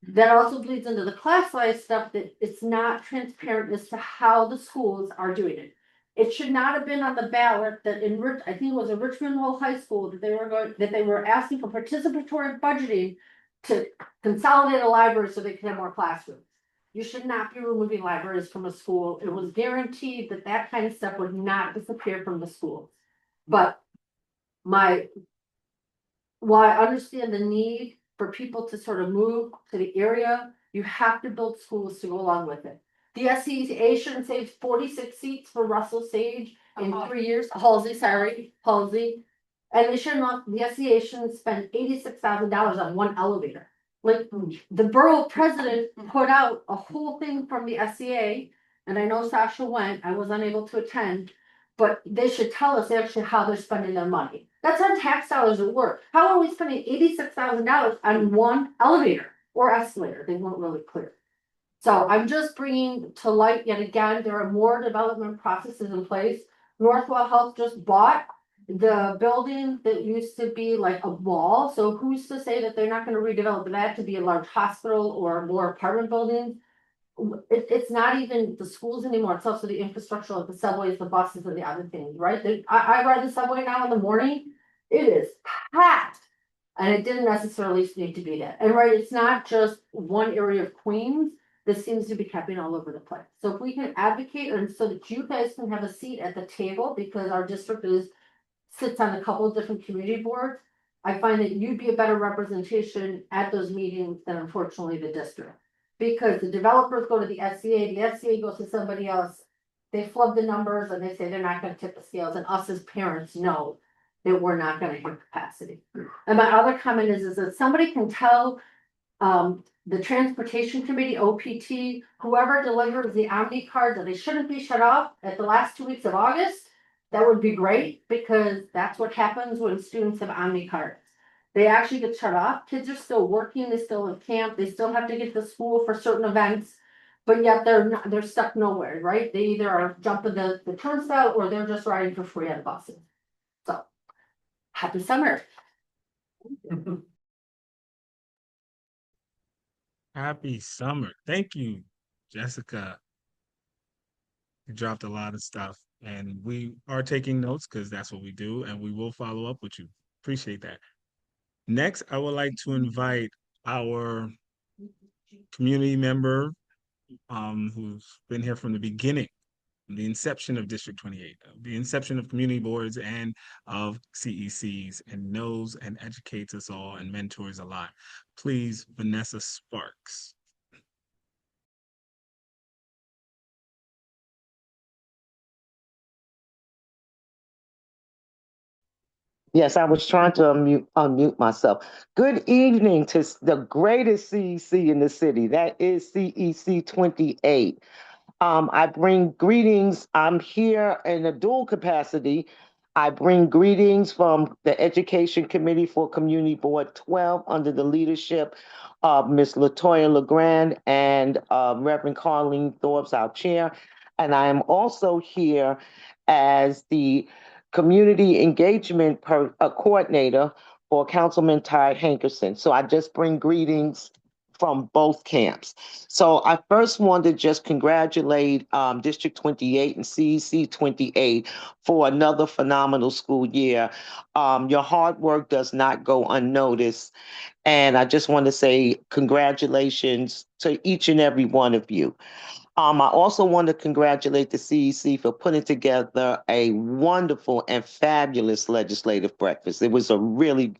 S13: That also bleeds into the class size stuff that it's not transparent as to how the schools are doing it. It should not have been on the ballot that I think it was in Richmond Hill High School that they were asking for participatory budgeting to consolidate a library so they could have more classrooms. You should not be removing libraries from a school. It was guaranteed that that kind of stuff would not disappear from the schools. But while I understand the need for people to sort of move to the area, you have to build schools to go along with it. The Association saves 46 seats for Russell Sage in 3 years. Halsey. And they should not, the Association spent $86,000 on one elevator. Like the borough president put out a whole thing from the SCA, and I know Sasha went, I was unable to attend, but they should tell us actually how they're spending their money. That's our tax dollars at work. How are we spending $86,000 on one elevator or escalator? They weren't really clear. So I'm just bringing to light yet again, there are more development processes in place. Northwell Health just bought the building that used to be like a mall. So who's to say that they're not going to redevelop that to be a large hospital or more apartment buildings? It's not even the schools anymore. It's also the infrastructure, like the subways, the buses, and the other things, right? I ride the subway now in the morning. It is packed, and it didn't necessarily need to be that. And right, it's not just one area of Queens. This seems to be happening all over the place. So if we can advocate, and so that you guys can have a seat at the table, because our district sits on a couple of different community boards, I find that you'd be a better representation at those meetings than unfortunately the district. Because the developers go to the SCA goes to somebody else, they flub the numbers and they say they're not gonna tip the scales, and us as parents know that we're not gonna hit capacity. And my other comment is that somebody can tell the transportation committee, OPT, whoever delivers the Omni card that they shouldn't be shut off at the last 2 weeks of August, that would be great, because that's what happens when students have Omni cards. They actually get shut off. Kids are still working, they still have camp, they still have to get to school for certain events, but yet they're stuck nowhere, right? They either are jumping the turnstile or they're just riding for free on buses. So happy summer.
S1: Happy summer. Thank you, Jessica. You dropped a lot of stuff, and we are taking notes because that's what we do, and we will follow up with you. Appreciate that. Next, I would like to invite our community member who's been here from the beginning, the inception of District 28, the inception of community boards and of CECs, and knows and educates us all and mentors a lot. Please, Vanessa Sparks.
S14: Yes, I was trying to unmute myself. Good evening to the greatest CEC in the city. That is CEC 28. I bring greetings. I'm here in a dual capacity. I bring greetings from the Education Committee for Community Board 12 under the leadership of Ms. Latoya LeGrand and Reverend Carlene Thorpe, our chair. And I am also here as the community engagement coordinator for Councilman Ty Hankerson. So I just bring greetings from both camps. So I first want to just congratulate District 28 and CEC28 for another phenomenal school year. Your hard work does not go unnoticed. And I just want to say congratulations to each and every one of you. I also want to congratulate the CEC for putting together a wonderful and fabulous legislative breakfast. It was a really,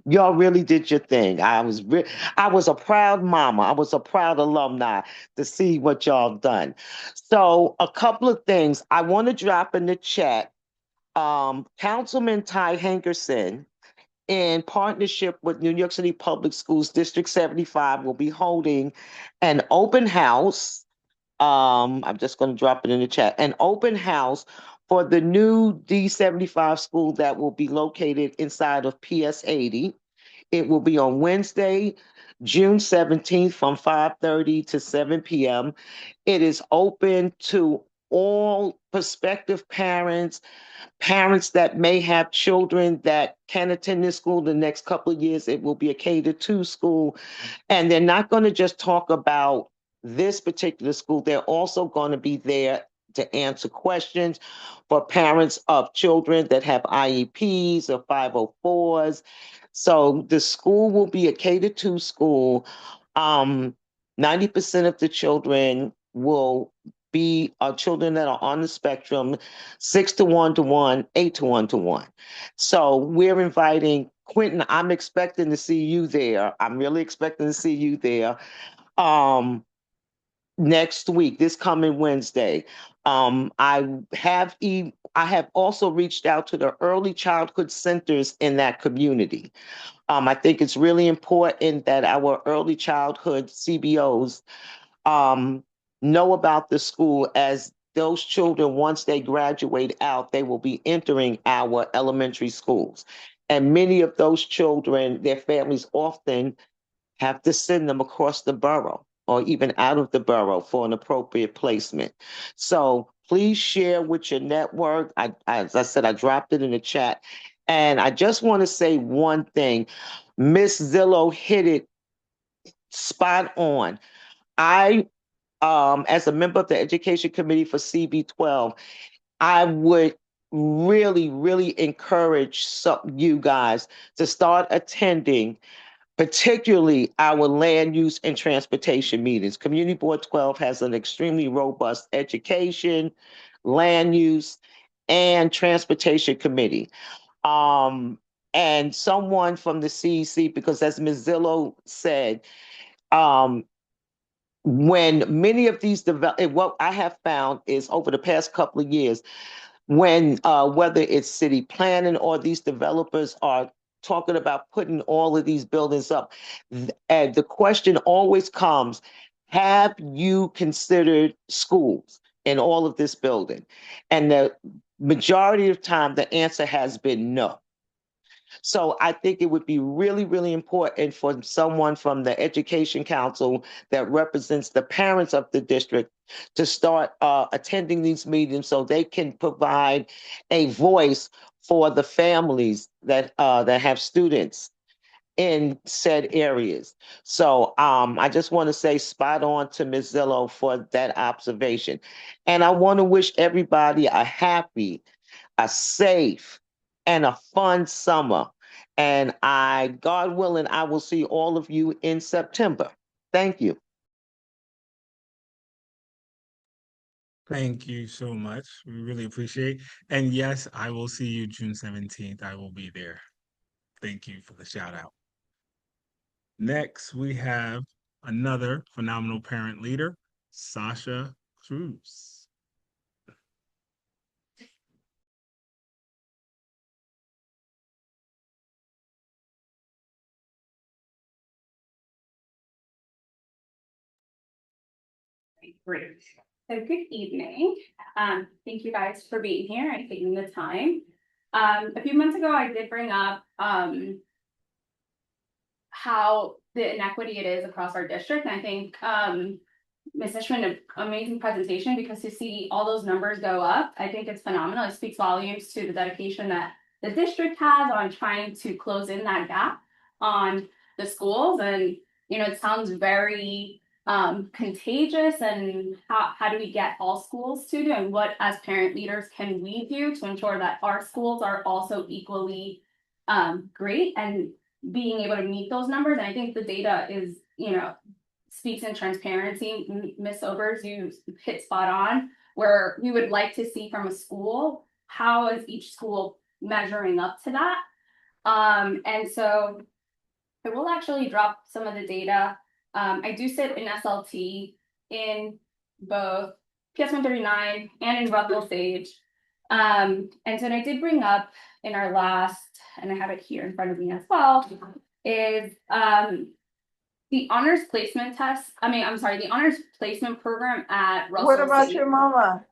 S14: y'all really did your thing. I was a proud mama. I was a proud alumni to see what y'all done. A couple of things I want to drop in the chat. Councilman Ty Hankerson, in partnership with New York City Public Schools District 75, will be holding an open house. I'm just going to drop it in the chat. An open house for the new D75 school that will be located inside of PS 80. It will be on Wednesday, June 17th from 5:30 to 7 p.m. It is open to all prospective parents, parents that may have children that can attend this school the next couple of years. It will be a K-2 school. And they're not going to just talk about this particular school. They're also going to be there to answer questions for parents of children that have IEPs or 504s. So the school will be a K-2 school. 90% of the children will be children that are on the spectrum, 6 to 1 to 1, 8 to 1 to 1. So we're inviting Quentin. I'm expecting to see you there. I'm really expecting to see you there next week, this coming Wednesday. I have also reached out to the early childhood centers in that community. I think it's really important that our early childhood CBOs know about the school, as those children, once they graduate out, they will be entering our elementary schools. And many of those children, their families often have to send them across the borough or even out of the borough for an appropriate placement. So please share with your network. As I said, I dropped it in the chat. And I just want to say one thing. Miss Zillow hit it spot on. I, as a member of the Education Committee for CB12, I would really, really encourage you guys to start attending, particularly our land use and transportation meetings. Community Board 12 has an extremely robust education, land use, and transportation committee. And someone from the CEC, because as Ms. Zillow said, when many of these what I have found is over the past couple of years, when whether it's city planning or these developers are talking about putting all of these buildings up, and the question always comes, have you considered schools in all of this building? And the majority of time, the answer has been no. So I think it would be really, really important for someone from the Education Council that represents the parents of the district to start attending these meetings so they can provide a voice for the families that have students in said areas. So I just want to say spot on to Ms. Zillow for that observation. And I want to wish everybody a happy, a safe, and a fun summer. And God willing, I will see all of you in September. Thank you.
S1: Thank you so much. We really appreciate. And yes, I will see you June 17th. I will be there. Thank you for the shout out. Next, we have another phenomenal parent leader, Sasha Cruz.
S15: Great. So good evening. Thank you guys for being here and taking the time. A few months ago, I did bring up how the inequity it is across our district. And I think Ms. Ishman, an amazing presentation, because to see all those numbers go up, I think it's phenomenal. It speaks volumes to the dedication that the district has on trying to close in that gap on the schools. And, you know, it sounds very contagious, and how do we get all schools to do, and what as parent leaders can we do to ensure that our schools are also equally great and being able to meet those numbers. And I think the data is, you know, speaks in transparency. Ms. Obers, you hit spot on, where we would like to see from a school, how is each school measuring up to that? And so I will actually drop some of the data. I do sit in SLT in both PS 139 and in Russell Sage. And so I did bring up in our last, and I have it here in front of me as well, is the honors placement test. I'm sorry, the honors placement program at Russell
S11: What about
S15: Sage.
S11: your mama?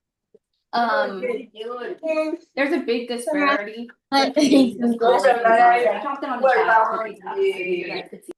S15: There's a big disparity between the schools. I dropped it on the chat for people so you guys could see.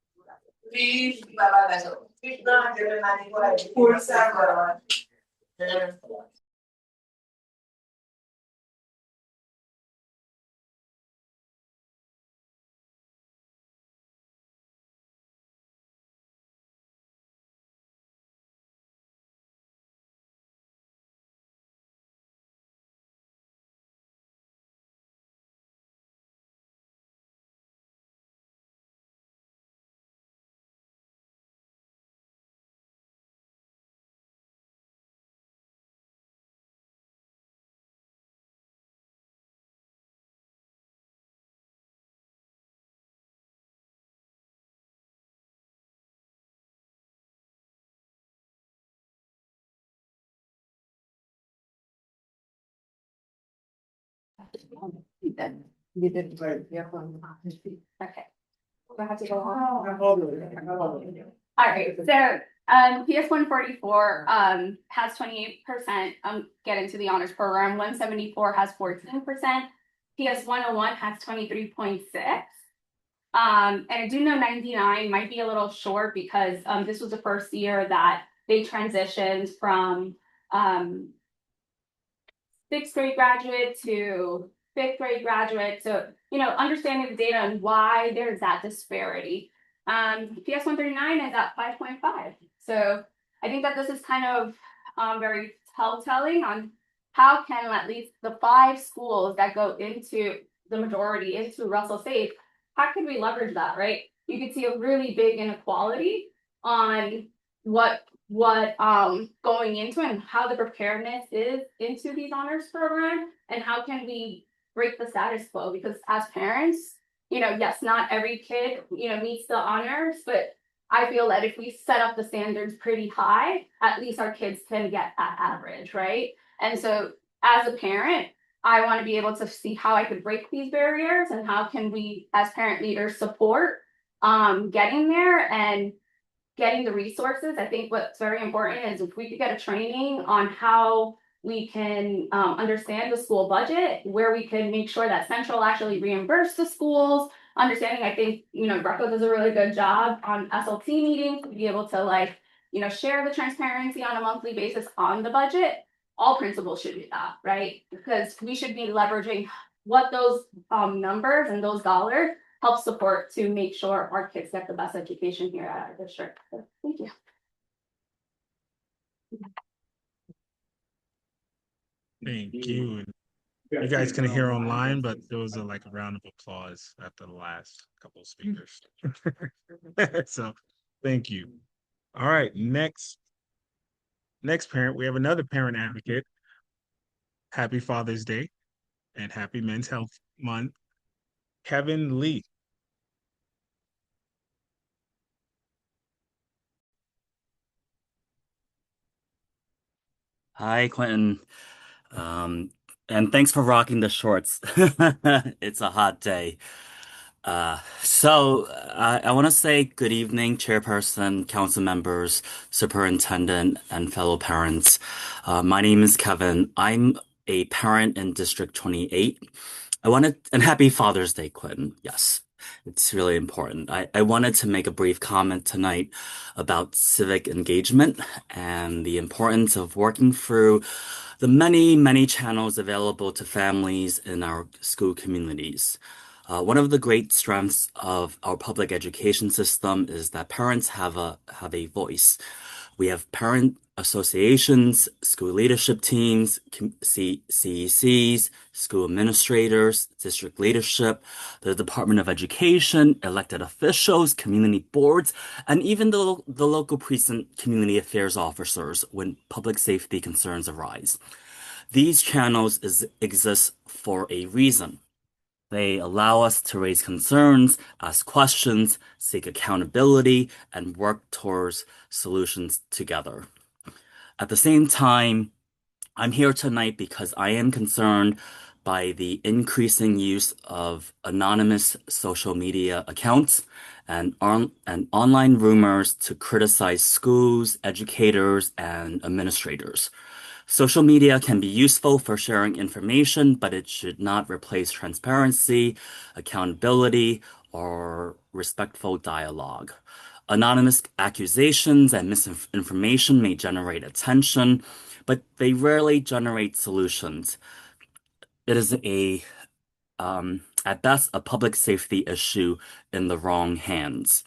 S15: You did great. Okay. We'll have to go home. All right, so PS 144 has 28% get into the honors program, 174 has 14%, PS 101 has 23.6. And I do know 99 might be a little short because this was the first year that they transitioned from sixth grade graduate to fifth grade graduate. So, you know, understanding the data and why there's that disparity. PS 139 is at 5.5. So I think that this is kind of very telltale on how can at least the 5 schools that go into the majority into Russell Sage, how can we leverage that, right? You can see a really big inequality on what going into and how the preparedness is into these honors program, and how can we break the status quo, because as parents, you know, yes, not every kid, you know, meets the honors, but I feel that if we set up the standards pretty high, at least our kids can get that average, right? And so as a parent, I want to be able to see how I could break these barriers, and how can we as parent leaders support getting there and getting the resources. I think what's very important is if we could get a training on how we can understand the school budget, where we can make sure that Central actually reimburse the schools. Understanding, I think, you know, Greco does a really good job on SLT meetings to be able to, like, you know, share the transparency on a monthly basis on the budget. All principals should do that, right? Because we should be leveraging what those numbers and those dollars help support to make sure our kids get the best education here at our district. So, thank you.
S1: Thank you. You guys can hear online, but there was like a round of applause after the last couple of speakers. So thank you. All right, next parent, we have another parent advocate. Happy Father's Day and happy Men's Health Month, Kevin Lee.
S16: Hi, Quentin. And thanks for rocking the shorts. It's a hot day. I want to say good evening, Chairperson, council members, superintendent, and fellow parents. My name is Kevin. I'm a parent in District 28. And happy Father's Day, Quinn. Yes, it's really important. I wanted to make a brief comment tonight about civic engagement and the importance of working through the many, many channels available to families in our school communities. One of the great strengths of our public education system is that parents have a voice. We have parent associations, school leadership teams, CECs, school administrators, district leadership, the Department of Education, elected officials, community boards, and even the local precinct community affairs officers when public safety concerns arise. These channels exist for a reason. They allow us to raise concerns, ask questions, seek accountability, and work towards solutions together. At the same time, I'm here tonight because I am concerned by the increasing use of anonymous social media accounts and online rumors to criticize schools, educators, and administrators. Social media can be useful for sharing information, but it should not replace transparency, accountability, or respectful dialogue. Anonymous accusations and misinformation may generate attention, but they rarely generate solutions. It is at best, a public safety issue in the wrong hands.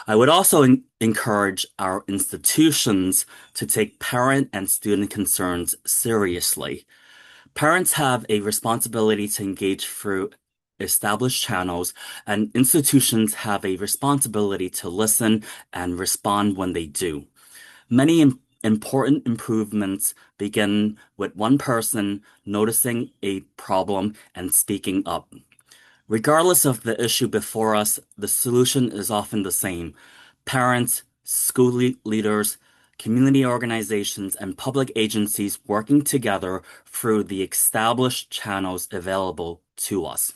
S16: I would also encourage our institutions to take parent and student concerns seriously. Parents have a responsibility to engage through established channels, and institutions have a responsibility to listen and respond when they do. Many important improvements begin with one person noticing a problem and speaking up. Regardless of the issue before us, the solution is often the same. Parents, school leaders, community organizations, and public agencies working together through the established channels available to us.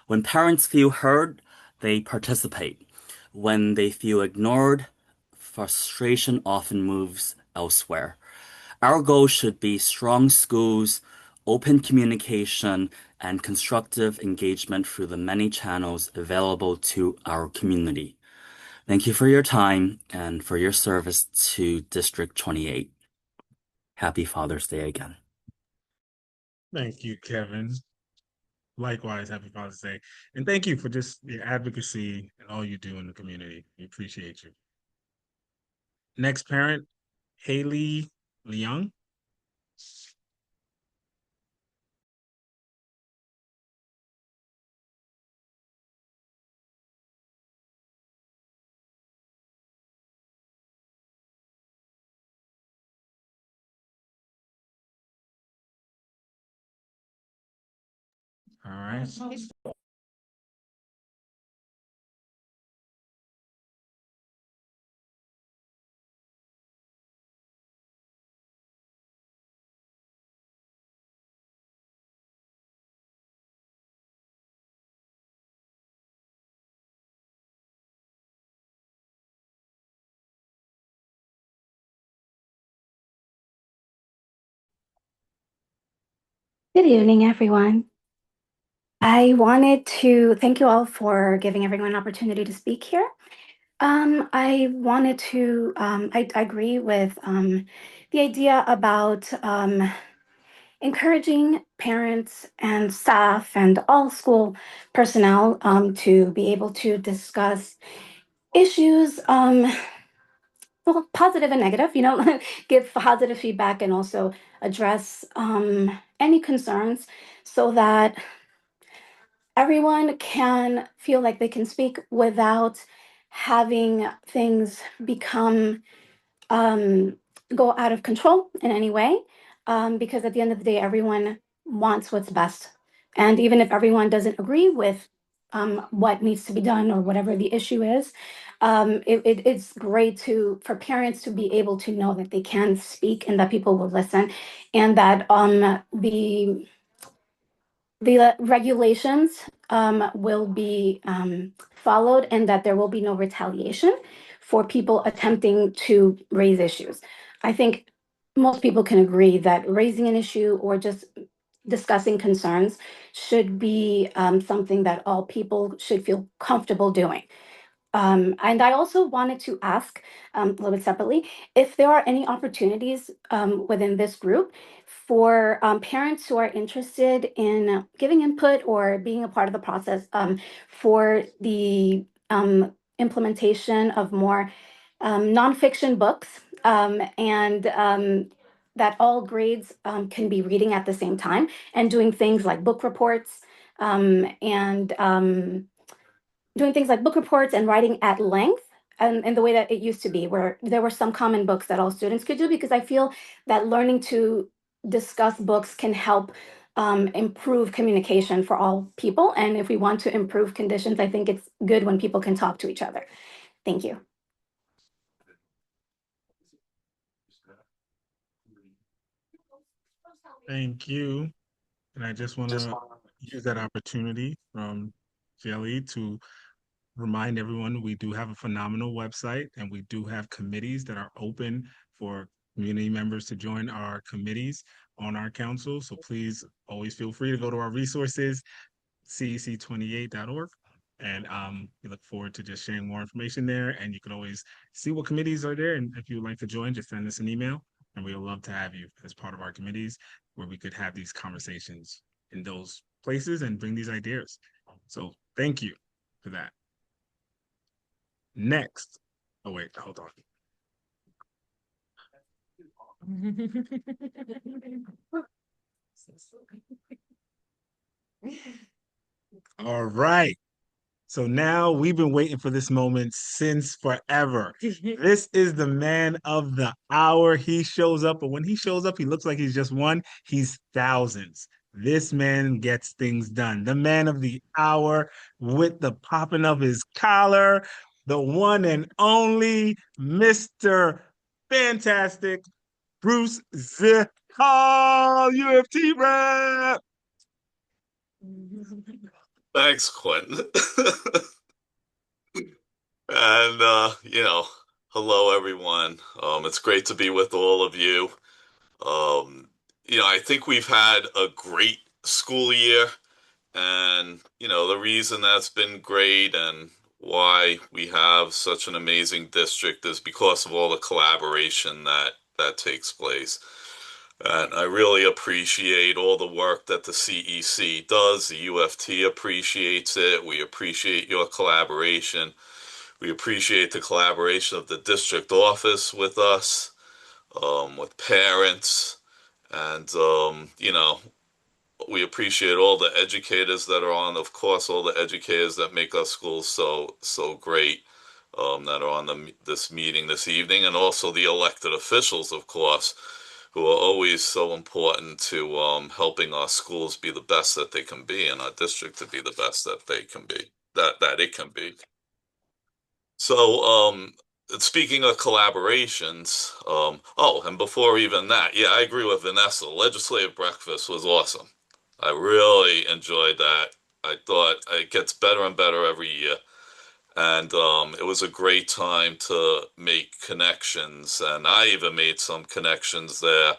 S16: When parents feel heard, they participate. When they feel ignored, frustration often moves elsewhere. Our goal should be strong schools, open communication, and constructive engagement through the many channels available to our community. Thank you for your time and for your service to District 28. Happy Father's Day again.
S1: Thank you, Kevin. Likewise, happy Father's Day. And thank you for just your advocacy and all you do in the community. We appreciate you. Next parent, Haley Leung. All right.
S17: Good evening, everyone. I wanted to thank you all for giving everyone an opportunity to speak here. I wanted to, I agree with the idea about encouraging parents and staff and all school personnel to be able to discuss issues, well, positive and negative, give positive feedback and also address any concerns so that everyone can feel like they can speak without having things become go out of control in any way. Because at the end of the day, everyone wants what's best. And even if everyone doesn't agree with what needs to be done or whatever the issue is, it's great for parents to be able to know that they can speak and that people will listen, and that the regulations will be followed and that there will be no retaliation for people attempting to raise issues. I think most people can agree that raising an issue or just discussing concerns should be something that all people should feel comfortable doing. And I also wanted to ask a little bit separately if there are any opportunities within this group for parents who are interested in giving input or being a part of the process for the implementation of more nonfiction books and that all grades can be reading at the same time and doing things like book reports and doing things like book reports and writing at length in the way that it used to be, where there were some common books that all students could do, because I feel that learning to discuss books can help improve communication for all people. And if we want to improve conditions, I think it's good when people can talk to each other. Thank you.
S1: Thank you. And I just want to use that opportunity from Jelly to remind everyone we do have a phenomenal website and we do have committees that are open for community members to join our committees on our council. So please always feel free to go to our resources, CEC28.org. And we look forward to just sharing more information there. And you can always see what committees are there. And if you would like to join, just send us an email. And we would love to have you as part of our committees where we could have these conversations in those places and bring these ideas. So thank you for that. Next. Oh, wait, hold on. All right. So now we've been waiting for this moment since forever. This is the man of the hour. He shows up, but when he shows up, he looks like he's just one. He's thousands. This man gets things done. The man of the hour with the popping of his collar, the one and only Mr. Fantastic Bruce Z. Hall, UFT rep.
S18: Thanks, Quentin. And hello everyone. It's great to be with all of you. I think we've had a great school year, and the reason that's been great and why we have such an amazing district is because of all the collaboration that takes place. And I really appreciate all the work that the CEC does. The UFT appreciates it. We appreciate your collaboration. We appreciate the collaboration of the district office with us, with parents, and we appreciate all the educators that are on, of course, all the educators that make our schools so great, that are on this meeting this evening, and also the elected officials, of course, who are always so important to helping our schools be the best that they can be, and our district to be the best that they can be, that it can be. So, speaking of collaborations, and before even that, yeah, I agree with Vanessa. Legislative breakfast was awesome. I really enjoyed that. I thought it gets better and better every year. And it was a great time to make connections. And I even made some connections there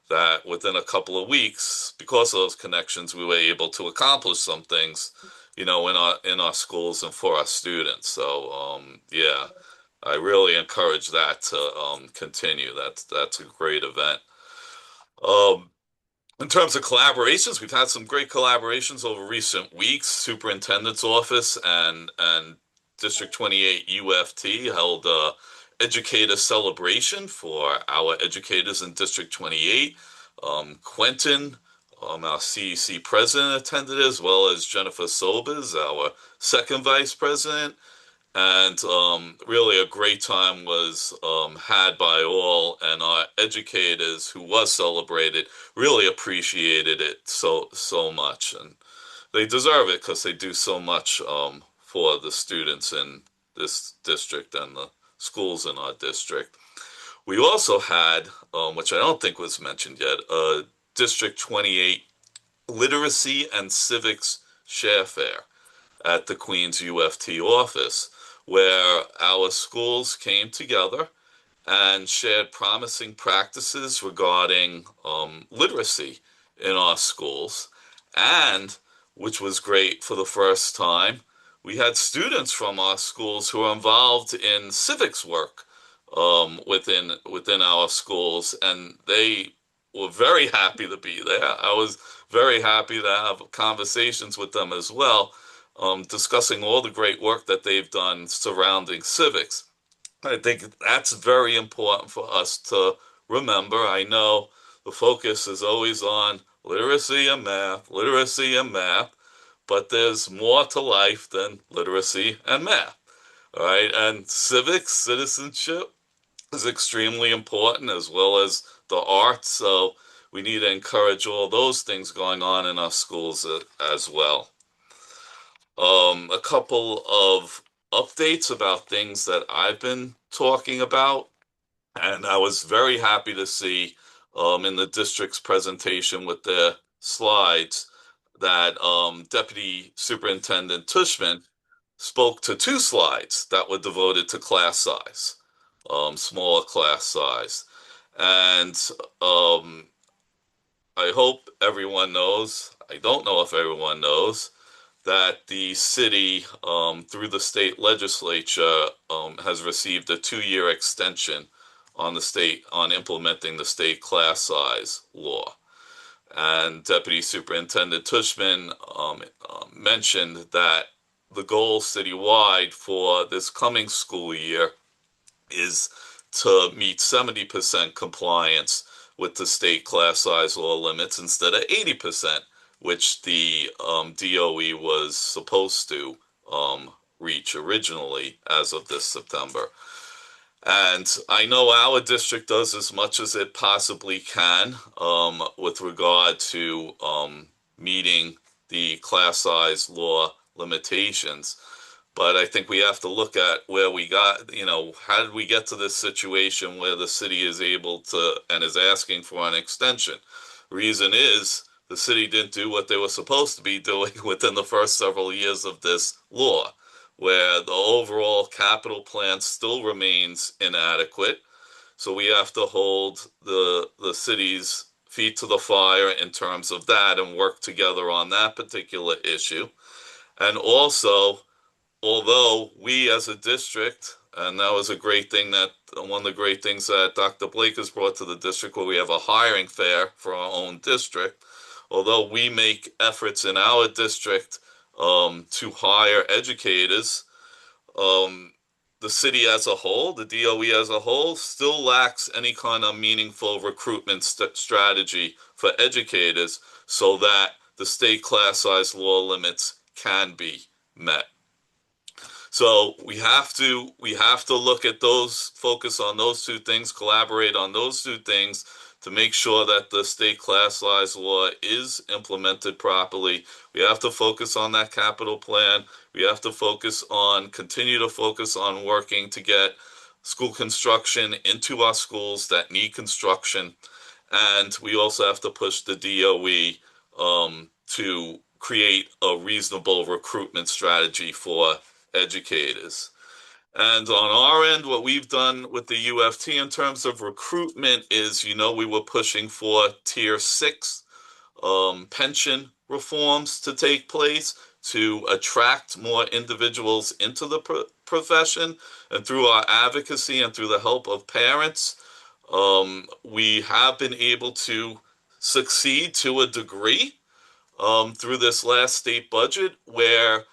S18: that within a couple of weeks, because of those connections, we were able to accomplish some things, in our schools and for our students. So yeah, I really encourage that to continue. That's a great event. Um, in terms of collaborations, we've had some great collaborations over recent weeks. Superintendent's office and District 28 UFT held a educator celebration for our educators in District 28. Quentin, our CEC president, attended, as well as Jennifer Sobers, our second vice president. And really a great time was had by all, and our educators who was celebrated really appreciated it so much, and they deserve it because they do so much for the students in this district and the schools in our district. We also had, which I don't think was mentioned yet, a District 28 literacy and civics share fair at the Queens UFT office, where our schools came together and shared promising practices regarding literacy in our schools. And, which was great for the first time, we had students from our schools who are involved in civics work within our schools, and they were very happy to be there. I was very happy to have conversations with them as well, discussing all the great work that they've done surrounding civics. I think that's very important for us to remember. I know the focus is always on literacy and math, but there's more to life than literacy and math. All right, and civics, citizenship is extremely important, as well as the arts. So we need to encourage all those things going on in our schools as well. A couple of updates about things that I've been talking about, and I was very happy to see in the district's presentation with their slides that Deputy Superintendent Tushman spoke to two slides that were devoted to class size, smaller class size. And I hope everyone knows, I don't know if everyone knows, that the city, through the state legislature, has received a 2-year extension on implementing the state class size law. And Deputy Superintendent Tushman mentioned that the goal citywide for this coming school year is to meet 70% compliance with the state class size law limits instead of 80%, which the DOE was supposed to reach originally as of this September. And I know our district does as much as it possibly can with regard to meeting the class size law limitations. But I think we have to look at where we got, how did we get to this situation where the city is able to and is asking for an extension? Reason is the city didn't do what they were supposed to be doing within the first several years of this law, where the overall capital plan still remains inadequate. So we have to hold the city's feet to the fire in terms of that and work together on that particular issue. And also, although we as a district, and that was a great thing that one of the great things that Dr. Blake has brought to the district, where we have a hiring fair for our own district, although we make efforts in our district to hire educators, the city as a whole, the DOE as a whole, still lacks any kind of meaningful recruitment strategy for educators so that the state class size law limits can be met. So we have to look at those, focus on those two things, collaborate on those two things to make sure that the state class size law is implemented properly. We have to focus on that capital plan. We have to continue to focus on working to get school construction into our schools that need construction. And we also have to push the DOE to create a reasonable recruitment strategy for educators. And on our end, what we've done with the UFT in terms of recruitment is, we were pushing for Tier 6 pension reforms to take place to attract more individuals into the profession. And through our advocacy and through the help of parents, we have been able to succeed to a degree through this last state budget, where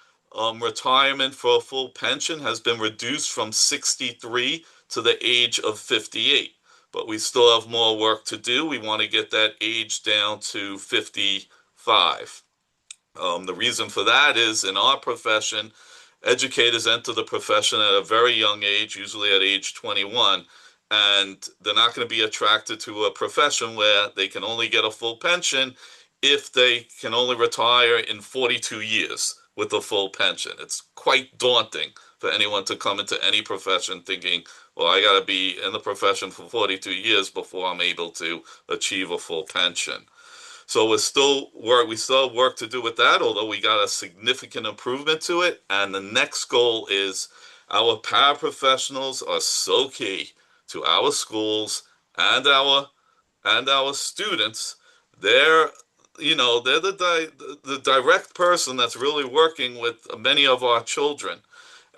S18: retirement for a full pension has been reduced from 63 to the age of 58. But we still have more work to do. We want to get that age down to 55. The reason for that is in our profession, educators enter the profession at a very young age, usually at age 21, and they're not going to be attracted to a profession where they can only get a full pension if they can only retire in 42 years with a full pension. It's quite daunting for anyone to come into any profession thinking, well, I got to be in the profession for 42 years before I'm able to achieve a full pension. So we still have work to do with that, although we got a significant improvement to it. And the next goal is our paraprofessionals are so key to our schools and our students. They're they're the direct person that's really working with many of our children.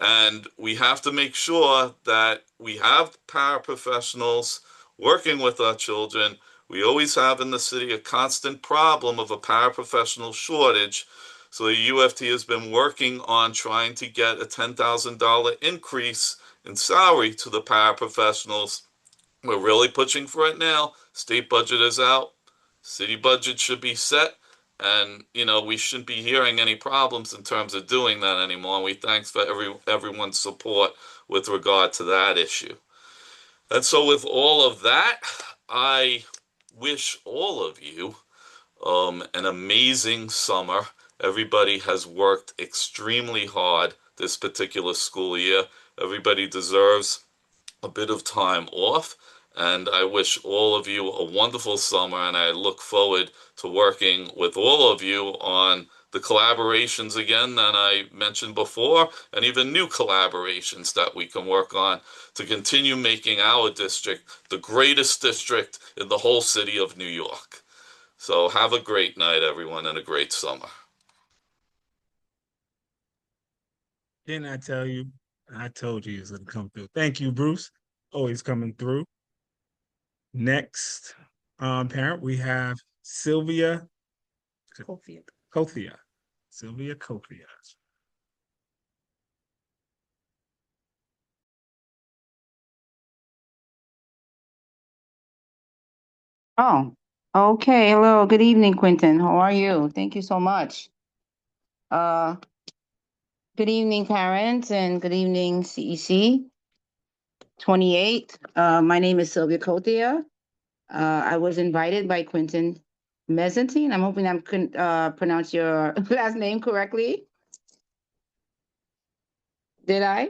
S18: And we have to make sure that we have paraprofessionals working with our children. We always have in the city a constant problem of a paraprofessional shortage. So the UFT has been working on trying to get a $10,000 increase in salary to the paraprofessionals. We're really pushing for it now. State budget is out. City budget should be set. And, we shouldn't be hearing any problems in terms of doing that anymore. And we thanks for everyone's support with regard to that issue. And so with all of that, I wish all of you an amazing summer. Everybody has worked extremely hard this particular school year. Everybody deserves a bit of time off. And I wish all of you a wonderful summer, and I look forward to working with all of you on the collaborations again that I mentioned before, and even new collaborations that we can work on to continue making our district the greatest district in the whole city of New York. So have a great night, everyone, and a great summer.
S1: Didn't I tell you? I told you he was going to come through. Thank you, Bruce. Always coming through. Next parent, we have Sylvia Kothia. Sylvia Kothia.
S19: Oh, okay. Hello. Good evening, Quentin. How are you? Thank you so much. Good evening, parents, and good evening, CEC 28. My name is Sylvia Kothia. I was invited by Quentin Mezzantine. I'm hoping I couldn't pronounce your last name correctly. Did I?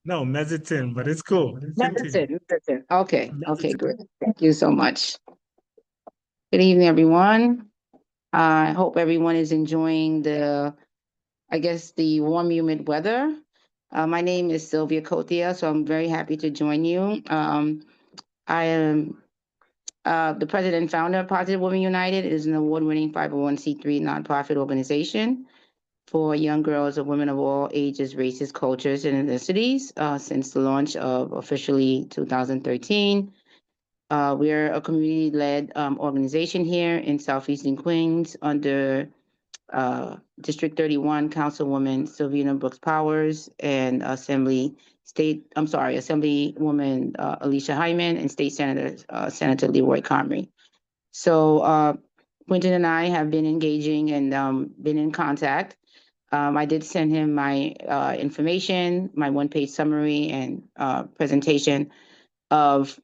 S1: No, Mezzantine, but it's cool.
S19: Mezzantine. Okay. Okay, great. Thank you so much. Good evening, everyone. I hope everyone is enjoying the warm, humid weather. My name is Sylvia Kothia, so I'm very happy to join you. I am the president and founder of Positive Women United. It is an award-winning 501c3 nonprofit organization for young girls and women of all ages, races, cultures, and ethnicities since the launch of officially 2013. We're a community-led organization here in Southeastern Queens under District 31 Councilwoman Sylvina Brooks Powers and Assemblywoman Alicia Hyman and State Senator Senator Leroy Comrie. So Quentin and I have been engaging and been in contact. I did send him my information, my one-page summary and presentation of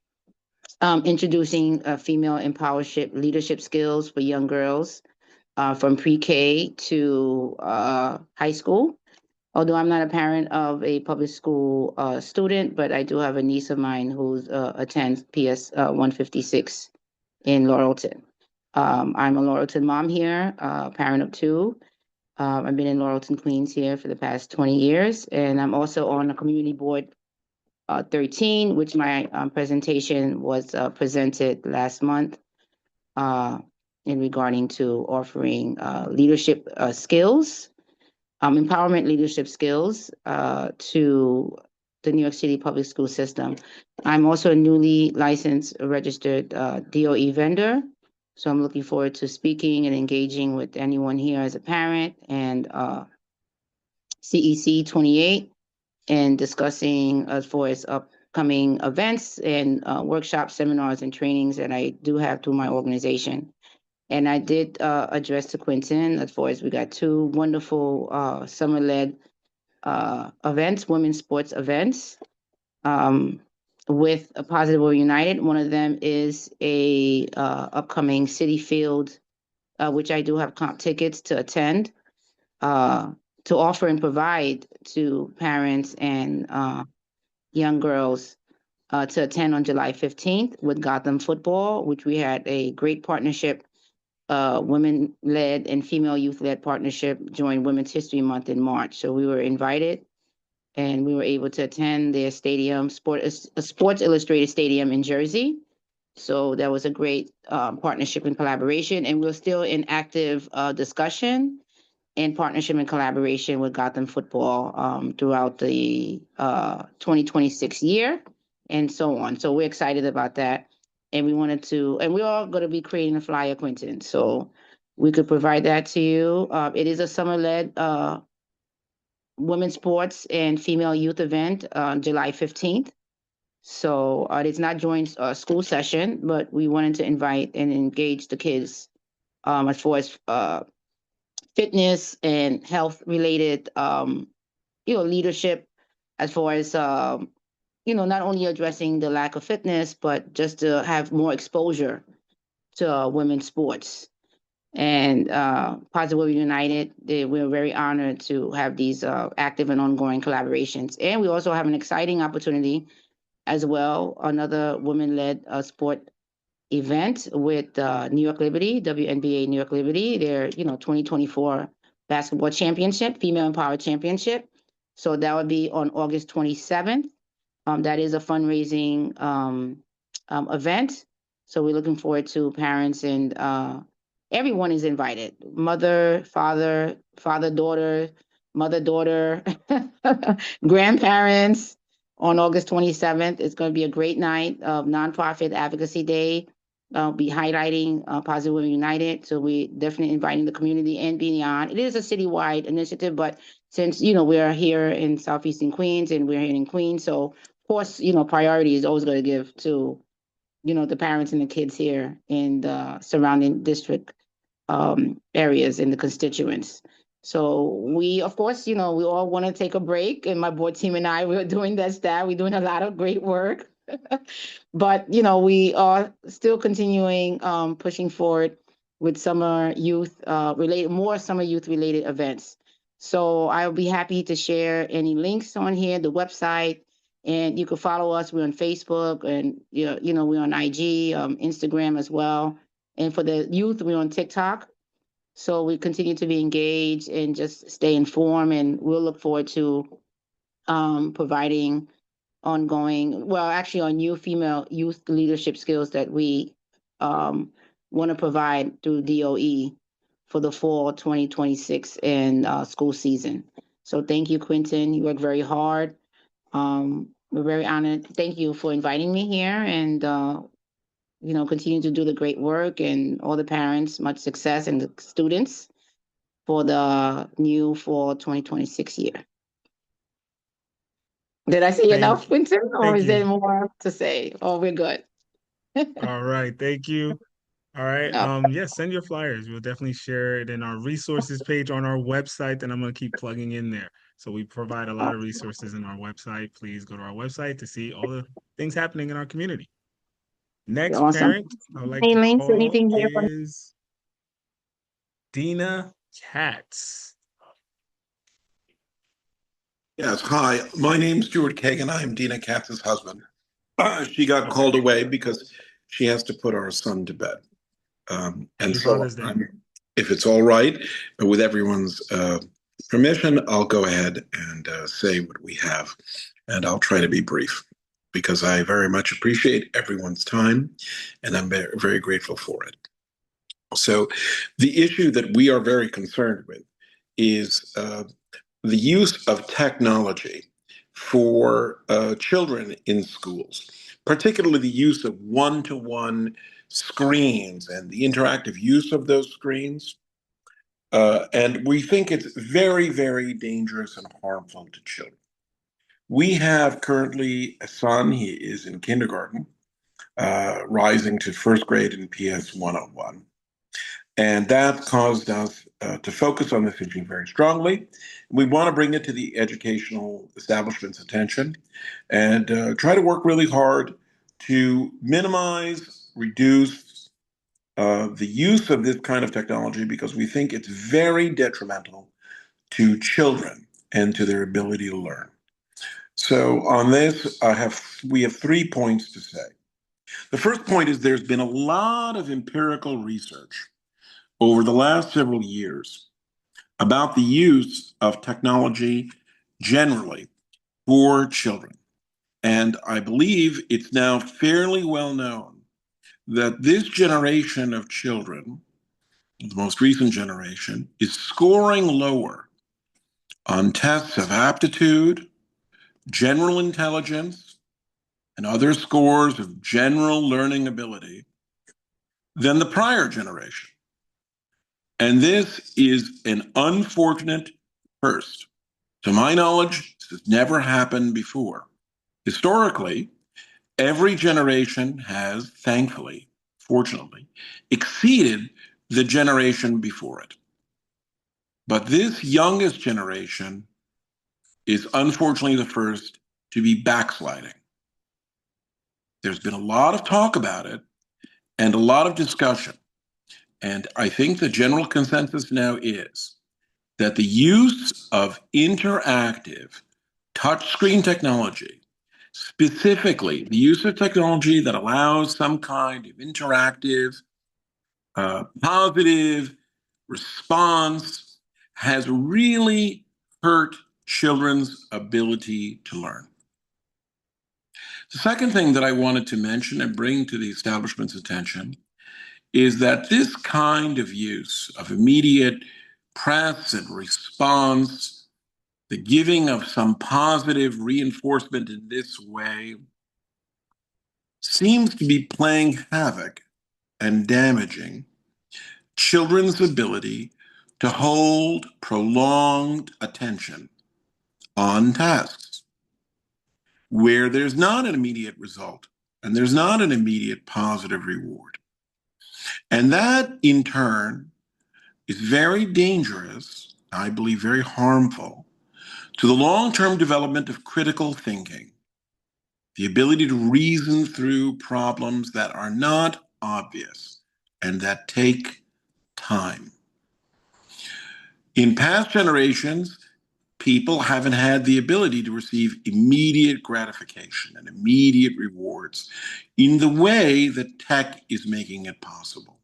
S19: introducing female empowership leadership skills for young girls from pre-K to high school. Although I'm not a parent of a public school student, but I do have a niece of mine who attends PS 156 in Laurelton. I'm a Laurelton mom here, parent of two. I've been in Laurelton, Queens here for the past 20 years, and I'm also on a community board 13, which my presentation was presented last month in regarding to offering leadership skills, empowerment leadership skills to the New York City public school system. I'm also a newly licensed registered DOE vendor. So I'm looking forward to speaking and engaging with anyone here as a parent and CEC28 and discussing as far as upcoming events and workshops, seminars, and trainings that I do have through my organization. And I did address to Quentin as far as we got two wonderful summer-led events, women's sports events with a Positive Women United. One of them is a upcoming City Field, which I do have comp tickets to attend, to offer and provide to parents and young girls to attend on July 15th with Gotham Football, which we had a great partnership women-led and female youth-led partnership during Women's History Month in March. So we were invited and we were able to attend their stadium, Sports Illustrated Stadium in Jersey. So that was a great partnership and collaboration. And we're still in active discussion and partnership and collaboration with Gotham Football throughout the 2026 year and so on. So we're excited about that. And we're all going to be creating a flyer, Quentin. So we could provide that to you. It is a summer-led women's sports and female youth event on July 15th. So it's not during school session, but we wanted to invite and engage the kids as far as fitness and health related, leadership, as far as, not only addressing the lack of fitness, but just to have more exposure to women's sports. And Positive Women United, we're very honored to have these active and ongoing collaborations. And we also have an exciting opportunity as well, another women-led sport event with New York Liberty, WNBA New York Liberty, their 2024 basketball championship, female empowered championship. So that would be on August 27th. That is a fundraising event. So we're looking forward to parents and everyone is invited. Mother, father, daughter, mother, daughter, grandparents on August 27th. It's going to be a great night of Nonprofit Advocacy Day. I'll be highlighting Positive Women United. So we're definitely inviting the community and beyond. It is a citywide initiative, but since, we are here in Southeastern Queens and we're here in Queens, so of course, priority is always going to give to, the parents and the kids here in the surrounding district areas and the constituents. So we, of course, we all want to take a break, and my board team and I, we're doing that. We're doing a lot of great work, but we are still continuing pushing forward with summer youth more summer youth related events. So I'll be happy to share any links on here, the website, and you can follow us. We're on Facebook, and we're on IG, Instagram as well. And for the youth, we're on TikTok. So we continue to be engaged and just stay informed, and we'll look forward to providing actually on new female youth leadership skills that we want to provide through DOE for the fall 2026 and school season. So thank you, Quentin. You work very hard. We're very honored. Thank you for inviting me here, and continue to do the great work, and all the parents, much success, and the students for the new fall 2026 year. Did I say enough, Quentin, or is there more to say? Oh, we're good.
S1: All right. Thank you. All right.
S19: No.
S1: Send your flyers. We'll definitely share it in our resources page on our website, and I'm going to keep plugging in there. So we provide a lot of resources in our website. Please go to our website to see all the things happening in our community. Next parent I would like to call is Dina Katz.
S20: Yes, hi. My name's Stuart Kagan. I'm Dina Katz's husband. She got called away because she has to put our son to bed. And so, if it's all right, with everyone's permission, I'll go ahead and say what we have. And I'll try to be brief because I very much appreciate everyone's time and I'm very, very grateful for it. So, the issue that we are very concerned with is the use of technology for children in schools, particularly the use of one-to-one screens and the interactive use of those screens. And we think it's very, very dangerous and harmful to children. We have currently a son, he is in kindergarten, rising to first grade in PS 101. And that caused us to focus on this issue very strongly. We want to bring it to the educational establishment's attention and try to work really hard to minimize, reduce the use of this kind of technology because we think it's very detrimental to children and to their ability to learn. So on this, we have 3 points to say. The first point is there's been a lot of empirical research over the last several years about the use of technology generally for children. And I believe it's now fairly well known that this generation of children, the most recent generation, is scoring lower on tests of aptitude, general intelligence, and other scores of general learning ability than the prior generation. And this is an unfortunate first. To my knowledge, this has never happened before. Historically, every generation has, thankfully, fortunately, exceeded the generation before it. But this youngest generation is unfortunately the first to be backsliding. There's been a lot of talk about it and a lot of discussion. And I think the general consensus now is that the use of interactive touchscreen technology, specifically the use of technology that allows some kind of interactive, positive response, has really hurt children's ability to learn. The second thing that I wanted to mention and bring to the establishment's attention is that this kind of use of immediate press and response, the giving of some positive reinforcement in this way, seems to be playing havoc and damaging children's ability to hold prolonged attention on tasks where there's not an immediate result and there's not an immediate positive reward. And that, in turn, is very dangerous, I believe very harmful, to the long-term development of critical thinking, the ability to reason through problems that are not obvious and that take time. In past generations, people haven't had the ability to receive immediate gratification and immediate rewards in the way that tech is making it possible.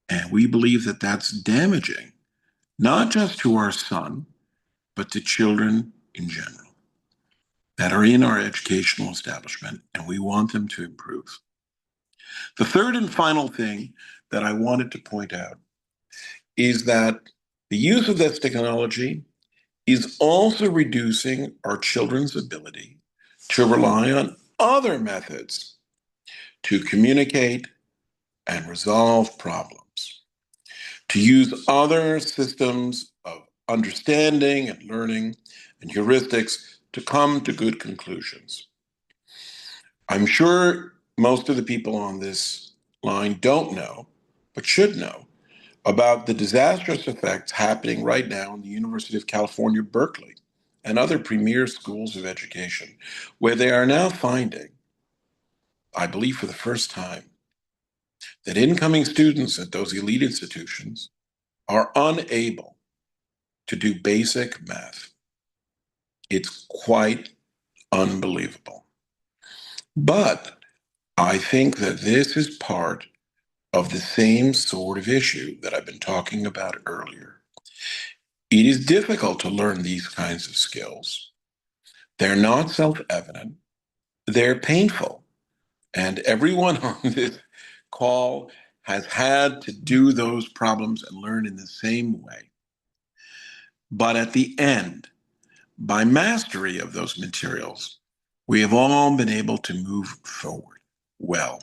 S20: And we believe that that's damaging, not just to our son, but to children in general that are in our educational establishment, and we want them to improve. The third and final thing that I wanted to point out is that the use of this technology is also reducing our children's ability to rely on other methods to communicate and resolve problems, to use other systems of understanding and learning and heuristics to come to good conclusions. I'm sure most of the people on this line don't know, but should know, about the disastrous effects happening right now in the University of California, Berkeley, and other premier schools of education, where they are now finding, I believe for the first time, that incoming students at those elite institutions are unable to do basic math. It's quite unbelievable. But I think that this is part of the same sort of issue that I've been talking about earlier. It is difficult to learn these kinds of skills. They're not self-evident. They're painful. And everyone on this call has had to do those problems and learn in the same way. But at the end, by mastery of those materials, we have all been able to move forward well.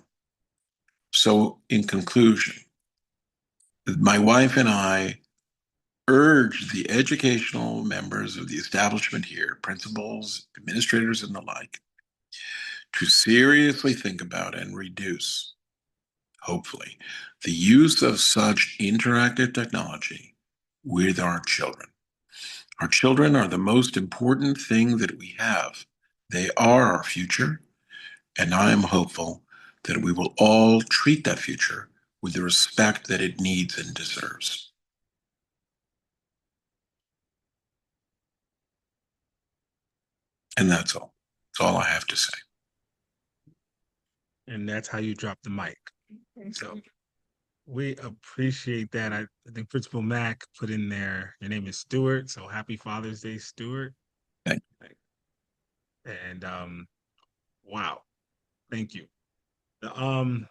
S20: So in conclusion, my wife and I urge the educational members of the establishment here, principals, administrators, and the like, to seriously think about and reduce, hopefully, the use of such interactive technology with our children. Our children are the most important thing that we have. They are our future, and I am hopeful that we will all treat that future with the respect that it needs and deserves. And that's all. That's all I have to say.
S1: And that's how you drop the mic. So We appreciate that. I think Principal Mac put in there, your name is Stuart, so happy Father's Day, Stuart.
S20: Thank
S1: And wow, thank you. The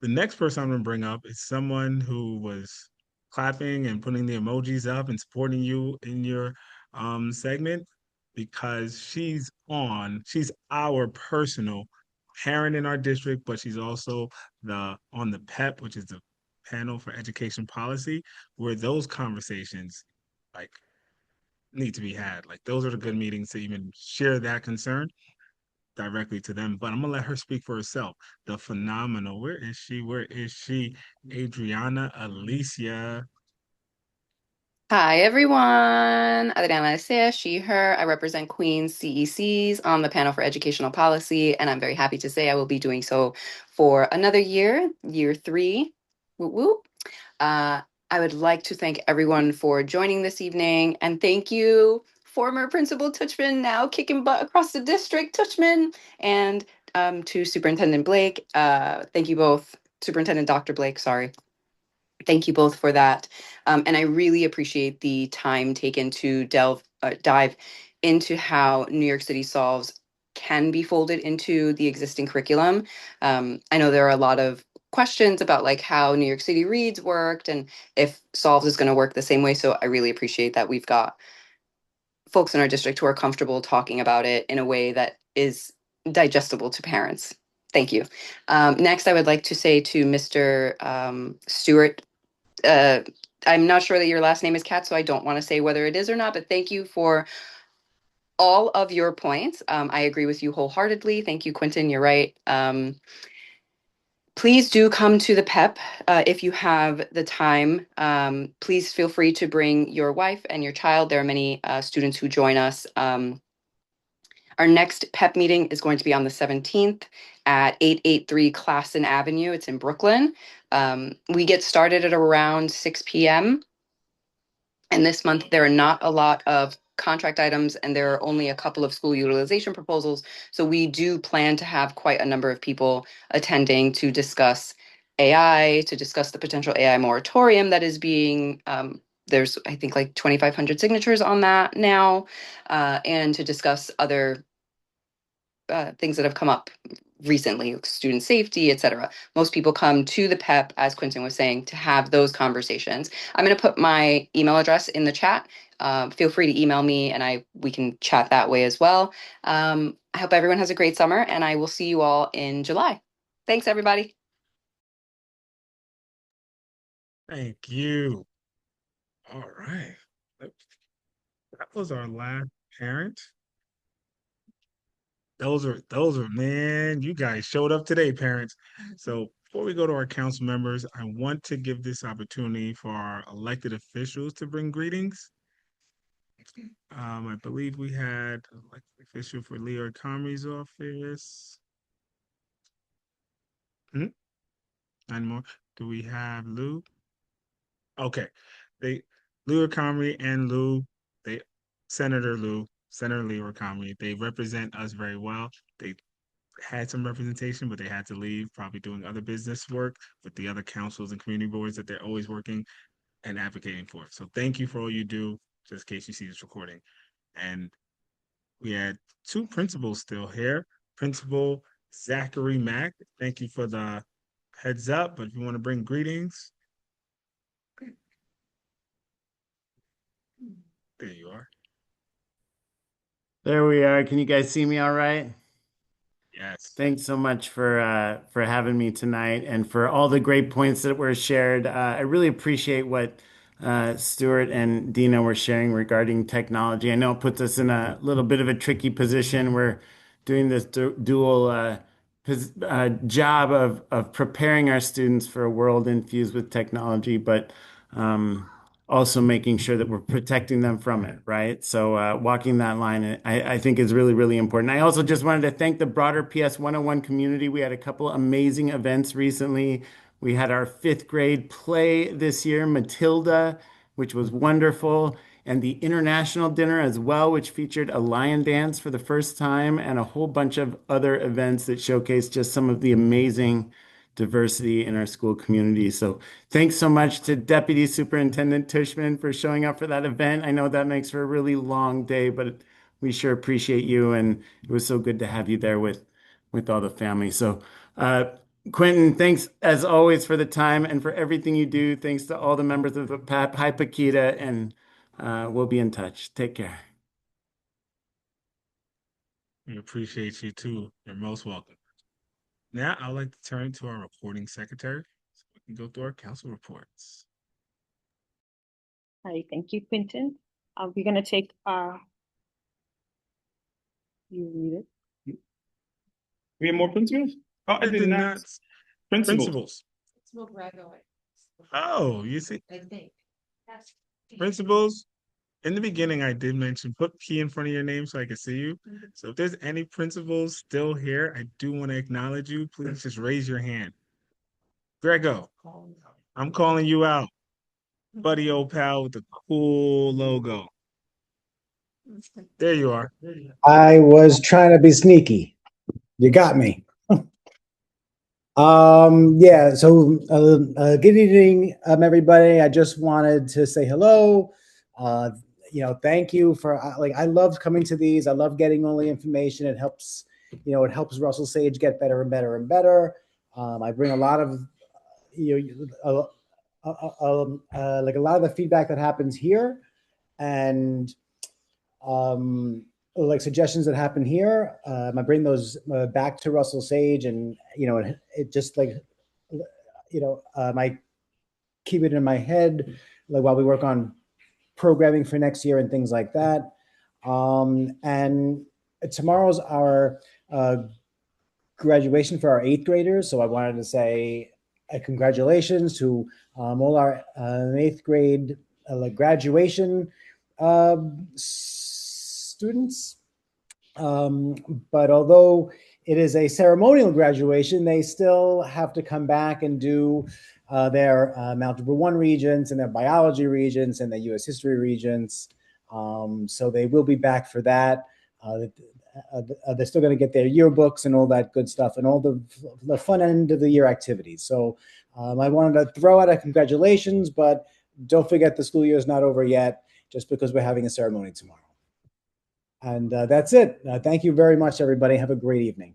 S1: the next person I'm gonna bring up is someone who was clapping and putting the emojis up and supporting you in your segment because she's our personal parent in our district, but she's also the on the PEP, which is the panel for education policy, where those conversations like need to be had. Like those are the good meetings to even share that concern directly to them. But I'm gonna let her speak for herself. The phenomenal. Where is she? Where is she? Adriana Alicia.
S21: Hi, everyone. Adriana Alessia, she, her. I represent Queens CECs on the panel for educational policy, and I'm very happy to say I will be doing so for another year, year 3. Woo woo. Uh, I would like to thank everyone for joining this evening, and thank you, former Principal Tuchman, now kicking butt across the district, Tuchman, and to Superintendent Blake. Thank you both, Superintendent Dr. Blake, sorry. Thank you both for that. And I really appreciate the time taken to dive into how New York City Solves can be folded into the existing curriculum. I know there are a lot of questions about like how New York City Reads worked and if Solves is going to work the same way. So I really appreciate that we've got folks in our district who are comfortable talking about it in a way that is digestible to parents. Thank you. Next, I would like to say to Mr. Stewart, uh, I'm not sure that your last name is Kat, so I don't want to say whether it is or not, but thank you for all of your points. I agree with you wholeheartedly. Thank you, Quentin. You're right. Please do come to the PEP if you have the time. Please feel free to bring your wife and your child. There are many students who join us. Our next PEP meeting is going to be on the 17th at 883 Classen Avenue. It's in Brooklyn. We get started at around 6 p.m. And this month, there are not a lot of contract items and there are only a couple of school utilization proposals. So we do plan to have quite a number of people attending to discuss AI, to discuss the potential AI moratorium that is being, there's, I think, like 2,500 signatures on that now, and to discuss other things that have come up recently, like student safety, et cetera. Most people come to the PEP, as Quentin was saying, to have those conversations. I'm going to put my email address in the chat. Feel free to email me and we can chat that way as well. I hope everyone has a great summer and I will see you all in July. Thanks, everybody.
S1: Thank you. All right. That was our last parent. Those are man, you guys showed up today, parents. So before we go to our council members, I want to give this opportunity for our elected officials to bring greetings. I believe we had elected official for Leo Comrie's office. Nine more. Do we have Lou? Okay. They Leo Comrie and Lou, they Senator Lou, Senator Leo Comrie, they represent us very well. They had some representation, but they had to leave, probably doing other business work with the other councils and community boards that they're always working and advocating for. So thank you for all you do, just in case you see this recording. And we had 2 principals still here. Principal Zachary Mack, thank you for the heads up, but if you want to bring greetings, there you are.
S22: There we are. Can you guys see me all right?
S1: Yes.
S22: Thanks so much for having me tonight and for all the great points that were shared. I really appreciate what Stuart and Dina were sharing regarding technology. I know it puts us in a little bit of a tricky position. We're doing this dual job of preparing our students for a world infused with technology, but also making sure that we're protecting them from it, right? So walking that line, I think is really, really important. I also just wanted to thank the broader PS 101 community. We had a couple amazing events recently. We had our 5th grade play this year, Matilda, which was wonderful, and the international dinner as well, which featured a lion dance for the first time and a whole bunch of other events that showcased just some of the amazing diversity in our school community. So thanks so much to Deputy Superintendent Tushman for showing up for that event. I know that makes for a really long day, but we sure appreciate you, and it was so good to have you there with all the family. So Quentin, thanks as always for the time and for everything you do. Thanks to all the members of the PAP. Hi, Paquita, and we'll be in touch. Take care.
S1: We appreciate you too. You're most welcome. Now I'd like to turn to our reporting secretary so we can go through our council reports.
S2: Hi, thank you, Quentin. We're going to take our. You read it.
S3: We have more principals? Oh, I did not. Principals.
S1: Oh, you see,
S4: I think.
S1: principals. In the beginning, I did mention put P in front of your name so I can see you. So if there's any principals still here, I do want to acknowledge you. Please just raise your hand. Grego, I'm calling you out. Buddy old pal with the cool logo. There you are.
S23: I was trying to be sneaky. You got me. Yeah, so good evening, everybody. I just wanted to say hello. Thank you for I love coming to these. I love getting all the information. It helps, it helps Russell Sage get better and better and better. I bring a lot of like a lot of the feedback that happens here, and like suggestions that happen here. I bring those back to Russell Sage, and it just like I keep it in my head like while we work on programming for next year and things like that. And tomorrow's our graduation for our 8th graders, so I wanted to say congratulations to all our 8th grade graduation students. But although it is a ceremonial graduation, they still have to come back and do their Algebra 1 regents and their biology regents and their US history regents. So they will be back for that. They're still going to get their yearbooks and all that good stuff and all the fun end of the year activities. So I wanted to throw out a congratulations, but don't forget the school year is not over yet just because we're having a ceremony tomorrow. And that's it. Thank you very much, everybody. Have a great evening.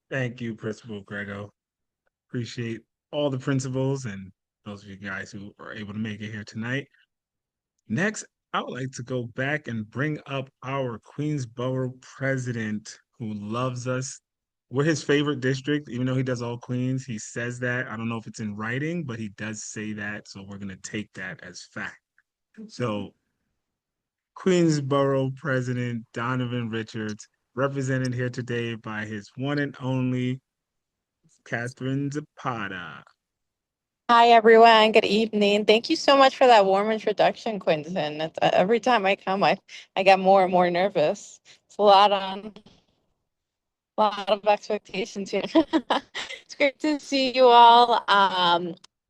S1: Thank you, Principal Grego. Appreciate all the principals and those of you guys who are able to make it here tonight. Next, I would like to go back and bring up our Queensboro president who loves us. We're his favorite district, even though he does all Queens. He says that. I don't know if it's in writing, but he does say that. So we're going to take that as fact. So Queensboro President Donovan Richards, represented here today by his one and only Catherine Zapata.
S24: Hi, everyone. Good evening. Thank you so much for that warm introduction, Quentin. Every time I come, I get more and more nervous. It's a lot of expectations here. It's great to see you all.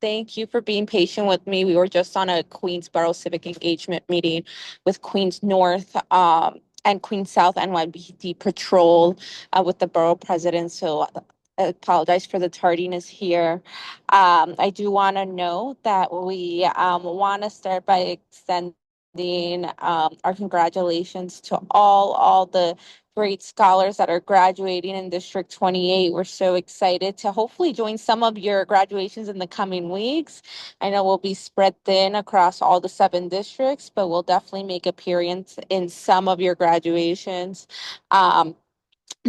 S24: Thank you for being patient with me. We were just on a Queensboro civic engagement meeting with Queens North and Queens South NYPD Patrol with the borough president. So I apologize for the tardiness here. I do want to note that we want to start by extending our congratulations to all the great scholars that are graduating in District 28. We're so excited to hopefully join some of your graduations in the coming weeks. I know we'll be spread thin across all the 7 districts, but we'll definitely make appearance in some of your graduations.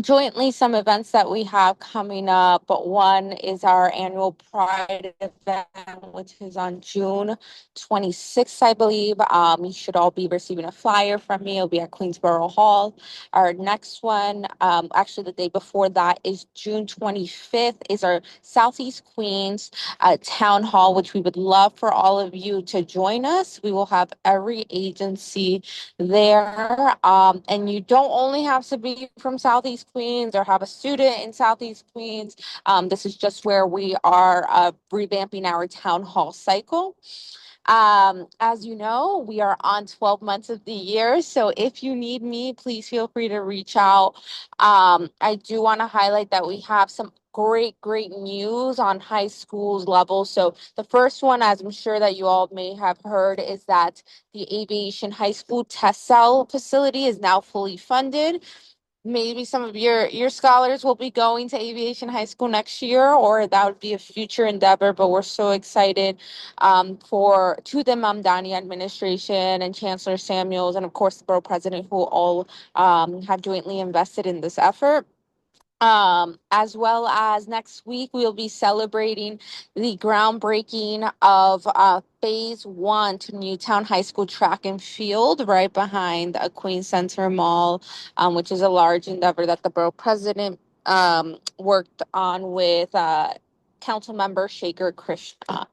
S24: Jointly, some events that we have coming up, but one is our annual Pride event, which is on June 26th, I believe. You should all be receiving a flyer from me. It'll be at Queensboro Hall. Our next one, actually the day before that, is June 25th, is our Southeast Queens Town Hall, which we would love for all of you to join us. We will have every agency there. And you don't only have to be from Southeast Queens or have a student in Southeast Queens. This is just where we are revamping our town hall cycle. As you know, we are on 12 months of the year. So if you need me, please feel free to reach out. I do want to highlight that we have some great news on high schools level. So the first one, as I'm sure that you all may have heard, is that the Aviation High School test cell facility is now fully funded. Maybe some of your scholars will be going to Aviation High School next year, or that would be a future endeavor. But we're so excited to the Mamdani administration and Chancellor Samuels, and of course the borough president, who all have jointly invested in this effort. As well as next week, we'll be celebrating the groundbreaking of phase 1 to Newtown High School track and field right behind Queen Center Mall, which is a large endeavor that the borough president worked on with council member Shaker Krishna.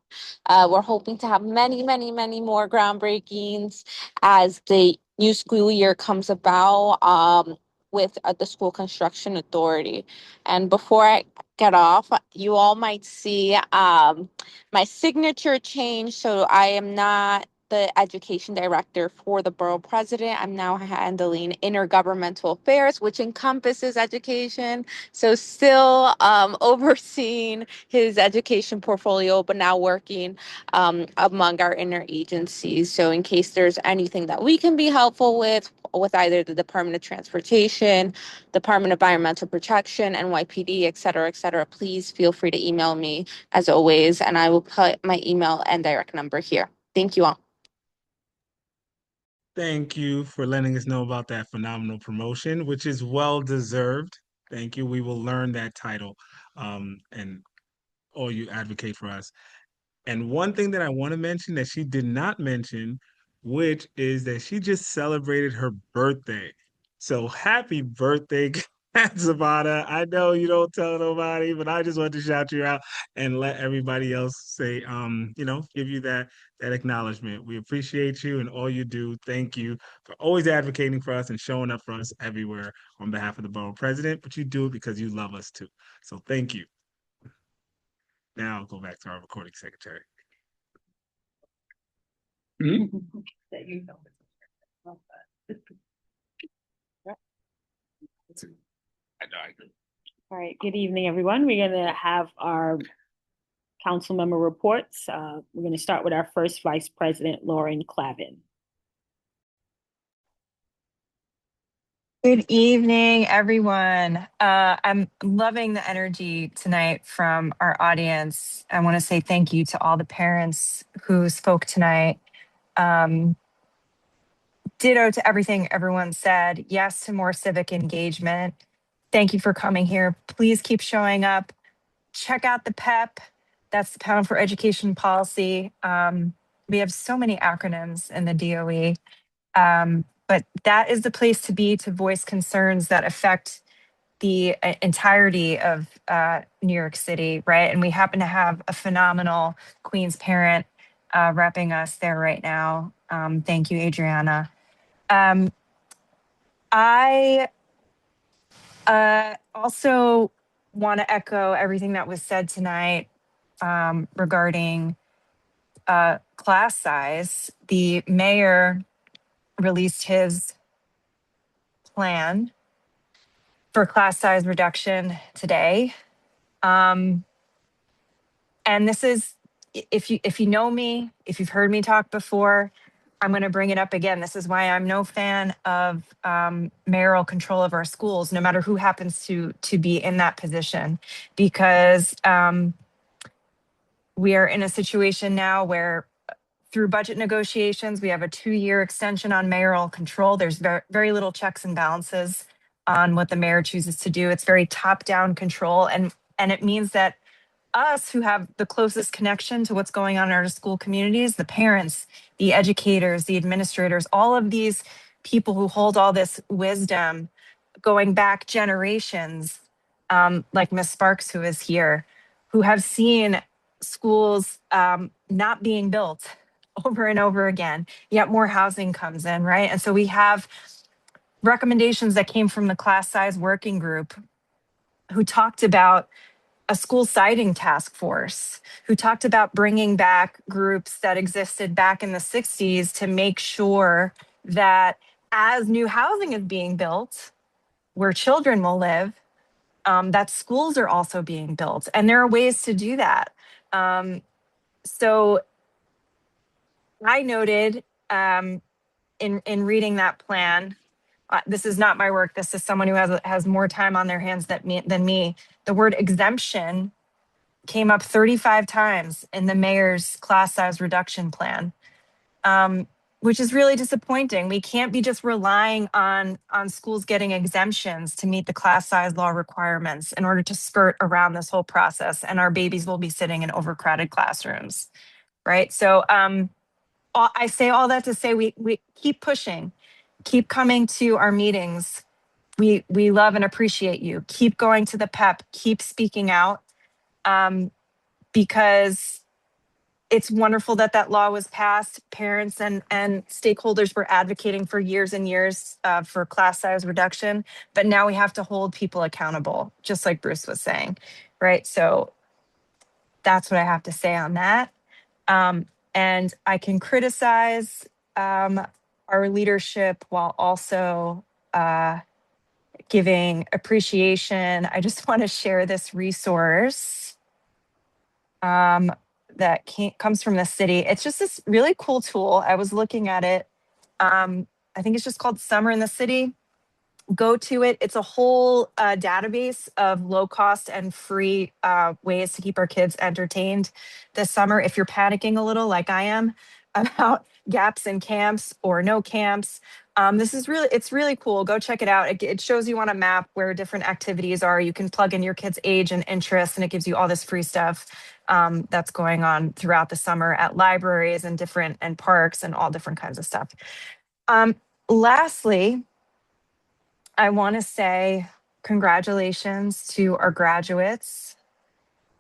S24: We're hoping to have many more groundbreakings as the new school year comes about. With the school construction authority. And before I get off, you all might see my signature change. So I am not the education director for the borough president. I'm now handling intergovernmental affairs, which encompasses education. So still overseeing his education portfolio, but now working among our interagencies. So in case there's anything that we can be helpful with either the Department of Transportation, Department of Environmental Protection, NYPD, et cetera, please feel free to email me as always, and I will put my email and direct number here. Thank you all.
S1: Thank you for letting us know about that phenomenal promotion, which is well deserved. Thank you. We will learn that title, and all you advocate for us. And one thing that I want to mention that she did not mention, which is that she just celebrated her birthday. So happy birthday, Zapata. I know you don't tell nobody, but I just want to shout you out and let everybody else say, give you that acknowledgement. We appreciate you and all you do. Thank you for always advocating for us and showing up for us everywhere on behalf of the borough president, but you do it because you love us too. So thank you. Now I'll go back to our recording secretary.
S2: That you know.
S1: I know, I agree.
S2: All right, good evening, everyone. We're gonna have our council member reports. We're gonna start with our first Vice President, Lauren Clavin.
S5: Good evening, everyone. I'm loving the energy tonight from our audience. I want to say thank you to all the parents who spoke tonight. Ditto to everything everyone said. Yes to more civic engagement. Thank you for coming here. Please keep showing up. Check out the PEP. That's the Panel for Education Policy. We have so many acronyms in the DOE. But that is the place to be to voice concerns that affect the entirety of New York City, right? And we happen to have a phenomenal Queens parent repping us there right now. Thank you, Adriana. I also want to echo everything that was said tonight regarding class size. The mayor released his plan for class size reduction today. And this is, if you know me, if you've heard me talk before, I'm going to bring it up again. This is why I'm no fan of mayoral control of our schools, no matter who happens to be in that position, because we are in a situation now where through budget negotiations, we have a 2-year extension on mayoral control. There's very little checks and balances on what the mayor chooses to do. It's very top-down control. And it means that us who have the closest connection to what's going on in our school communities, the parents, the educators, the administrators, all of these people who hold all this wisdom going back generations, like Miss Sparks, who is here, who have seen schools not being built over and over again, yet more housing comes in, right? And so we have recommendations that came from the class size working group who talked about a school siting task force, who talked about bringing back groups that existed back in the 60s to make sure that as new housing is being built, where children will live, that schools are also being built, and there are ways to do that. So I noted in reading that plan, this is not my work. This is someone who has more time on their hands than me. The word exemption came up 35 times in the mayor's class size reduction plan, which is really disappointing. We can't be just relying on schools getting exemptions to meet the class size law requirements in order to skirt around this whole process, and our babies will be sitting in overcrowded classrooms, right? So I say all that to say we keep pushing, keep coming to our meetings. We love and appreciate you. Keep going to the PEP, keep speaking out, because it's wonderful that that law was passed. Parents and stakeholders were advocating for years and years for class size reduction, but now we have to hold people accountable, just like Bruce was saying, right? So that's what I have to say on that. And I can criticize our leadership while also giving appreciation. I just want to share this resource that comes from the city. It's just this really cool tool. I was looking at it. I think it's just called Summer in the City. Go to it. It's a whole database of low cost and free ways to keep our kids entertained this summer. If you're panicking a little like I am about gaps in camps or no camps, it's really cool. Go check it out. It shows you on a map where different activities are. You can plug in your kid's age and interest, and it gives you all this free stuff that's going on throughout the summer at libraries and parks and all different kinds of stuff. Lastly, I want to say congratulations to our graduates.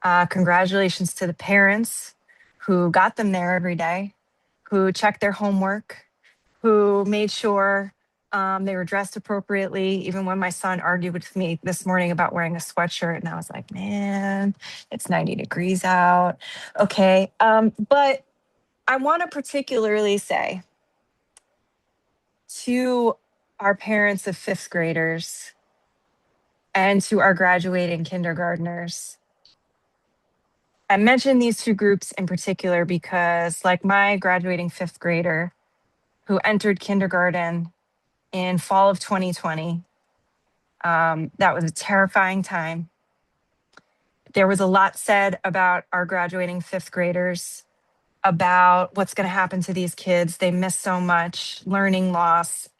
S5: Congratulations to the parents who got them there every day, who checked their homework, who made sure they were dressed appropriately, even when my son argued with me this morning about wearing a sweatshirt. And I was like, man, it's 90 degrees out. Okay. But I want to particularly say to our parents of fifth graders and to our graduating kindergartners. I mentioned these two groups in particular because, like my graduating fifth grader who entered kindergarten in fall of 2020, that was a terrifying time. There was a lot said about our graduating fifth graders, about what's going to happen to these kids. They miss so much, learning loss.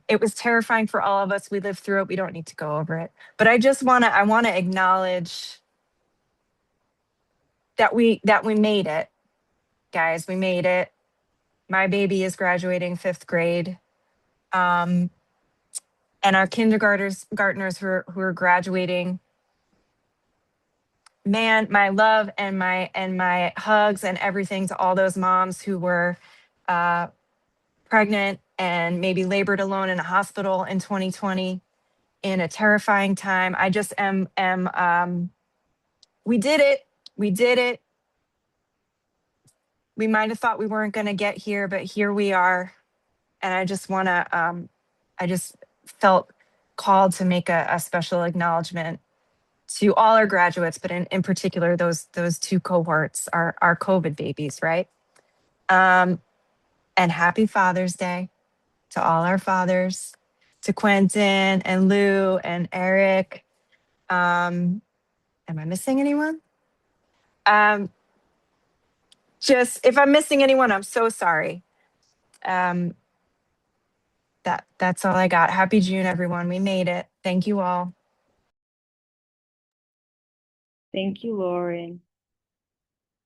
S5: It was terrifying for all of us. We lived through it. We don't need to go over it. But I want to acknowledge that we made it, guys. We made it. My baby is graduating fifth grade. And our kindergartners who are graduating, man, my love and my hugs and everything to all those moms who were pregnant and maybe labored alone in a hospital in 2020 in a terrifying time. I just am we did it. We did it. We might have thought we weren't going to get here, but here we are. And I just want to, I just felt called to make a special acknowledgement to all our graduates, but in particular, those two cohorts, our COVID babies, right? And happy Father's Day to all our fathers, to Quentin and Lou and Eric. Am I missing anyone? Just if I'm missing anyone, I'm so sorry. That's all I got. Happy June, everyone. We made it. Thank you all.
S2: Thank you, Lauren.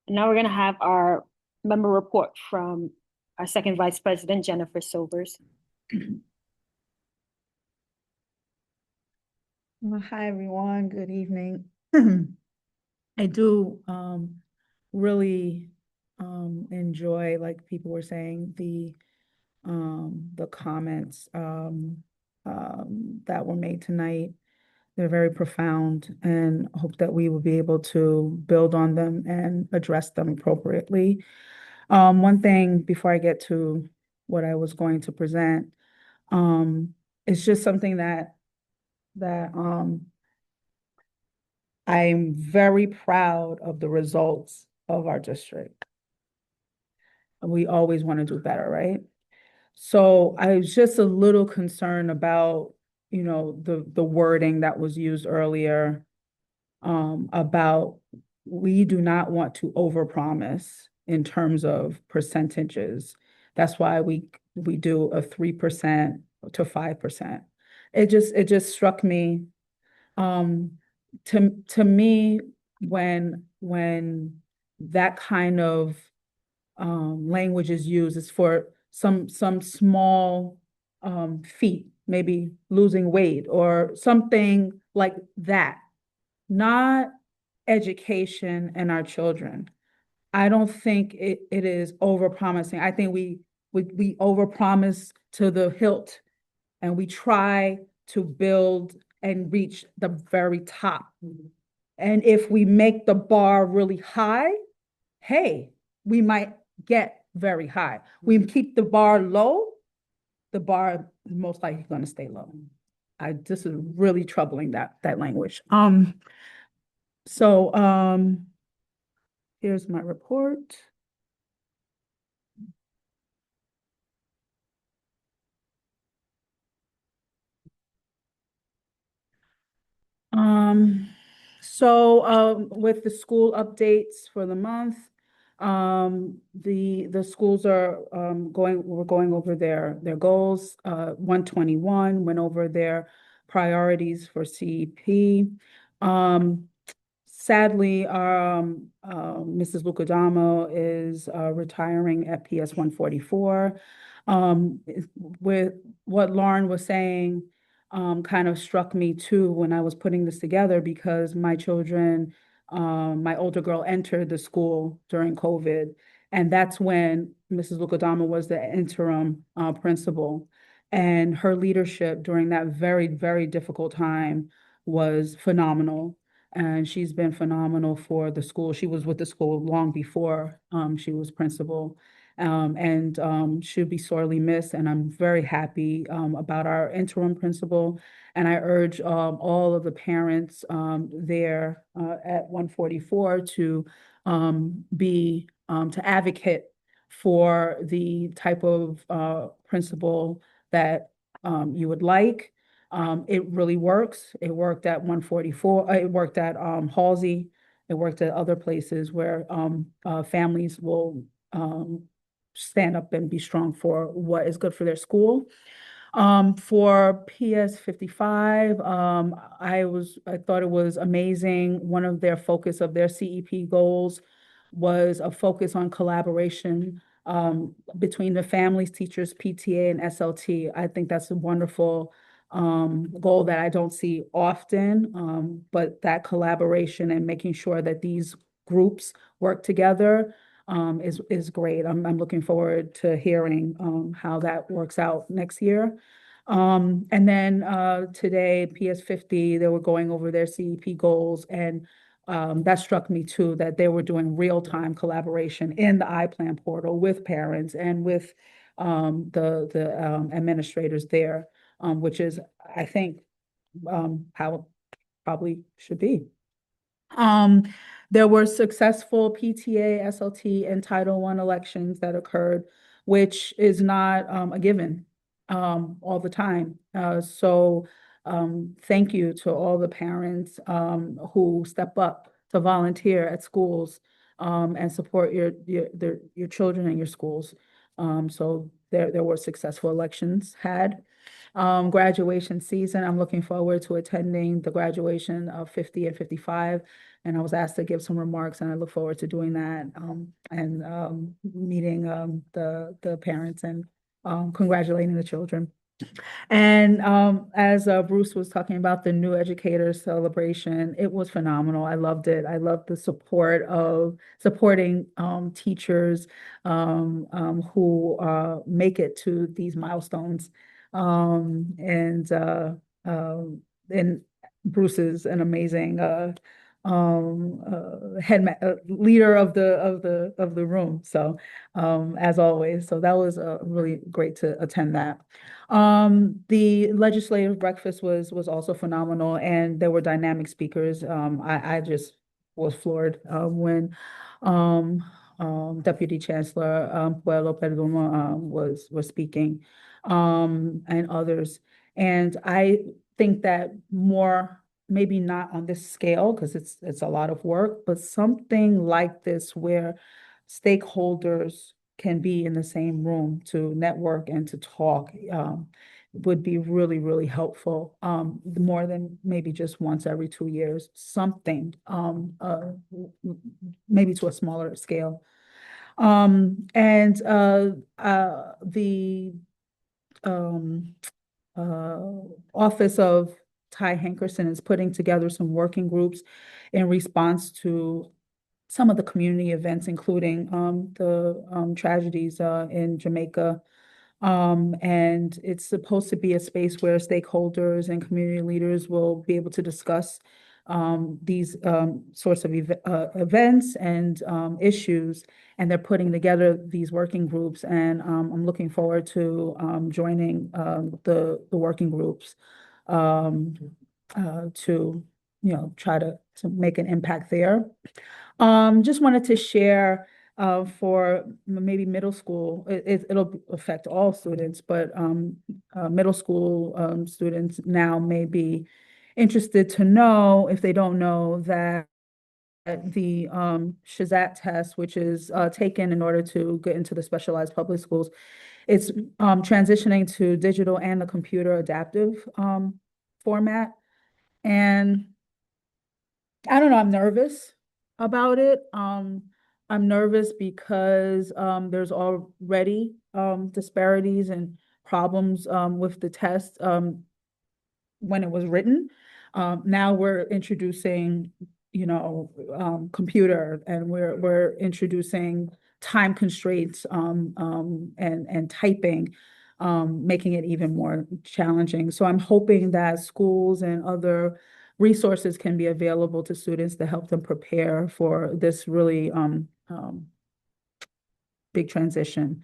S2: And now we're going to have our member report from our second Vice President, Jennifer Silvers.
S7: Well, hi, everyone. Good evening. I do really enjoy, like people were saying, the comments that were made tonight. They're very profound, and hope that we will be able to build on them and address them appropriately. One thing before I get to what I was going to present, it's just something that I'm very proud of the results of our district. We always want to do better, right? So I was just a little concerned about, the wording that was used earlier, about we do not want to overpromise in terms of percentages. That's why we do a 3% to 5%. It just struck me, um, to me, when that kind of language is used, is for some small feat, maybe losing weight or something like that, not education and our children. I don't think it is overpromising. I think we overpromise to the hilt, and we try to build and reach the very top. And if we make the bar really high, hey, we might get very high. We keep the bar low, the bar is most likely going to stay low. This is really troubling, that language. So here's my report. With the school updates for the month, the schools are we're going over their goals. 121 went over their priorities for CEP. Sadly, Mrs. Lucadamo is retiring at PS 144. With what Lauren was saying, kind of struck me too when I was putting this together, because my children, my older girl entered the school during COVID, and that's when Mrs. Lucadama was the interim principal. And her leadership during that very, very difficult time was phenomenal. And she's been phenomenal for the school. She was with the school long before she was principal. And she'll be sorely missed. And I'm very happy about our interim principal. And I urge all of the parents there at 144 to to advocate for the type of principal that you would like. It really works. It worked at 144. It worked at Halsey. It worked at other places where families will stand up and be strong for what is good for their school. For PS 55, I thought it was amazing. One of their focus of their CEP goals was a focus on collaboration between the families, teachers, PTA, and SLT. I think that's a wonderful goal that I don't see often, but that collaboration and making sure that these groups work together is great. I'm looking forward to hearing how that works out next year. And then today, PS 50, they were going over their CEP goals, and that struck me too, that they were doing real-time collaboration in the iPlan portal with parents and with the administrators there, which is, I think, how it probably should be. There were successful PTA, SLT, and Title I elections that occurred, which is not a given all the time. Thank you to all the parents who step up to volunteer at schools and support your children and your schools. So there were successful elections had. Graduation season, I'm looking forward to attending the graduation of 50 and 55. And I was asked to give some remarks, and I look forward to doing that and meeting the parents and congratulating the children. And as Bruce was talking about the new educator celebration, it was phenomenal. I loved it. I loved the support of supporting teachers who make it to these milestones. And Bruce is an amazing leader of the room. So as always, so that was really great to attend that. The legislative breakfast was also phenomenal, and there were dynamic speakers. I just was floored when Deputy Chancellor Puello Perdomo was speaking, and others. And I think that more, maybe not on this scale because it's a lot of work, but something like this where stakeholders can be in the same room to network and to talk would be really, really helpful. More than maybe just once every 2 years, something, maybe to a smaller scale. And the um, Office of Ty Hankerson is putting together some working groups in response to some of the community events, including the tragedies in Jamaica. And it's supposed to be a space where stakeholders and community leaders will be able to discuss these sorts of events and issues. And they're putting together these working groups. And I'm looking forward to joining the working groups to, try to make an impact there. Just wanted to share for maybe middle school, it'll affect all students, but middle school students now may be interested to know, if they don't know, that the Shazat test, which is taken in order to get into the specialized public schools, it's transitioning to digital and the computer adaptive format. And I don't know, I'm nervous about it. I'm nervous because there's already disparities and problems with the test when it was written. Now we're introducing, computer, and we're introducing time constraints and typing, making it even more challenging. So I'm hoping that schools and other resources can be available to students to help them prepare for this really big transition.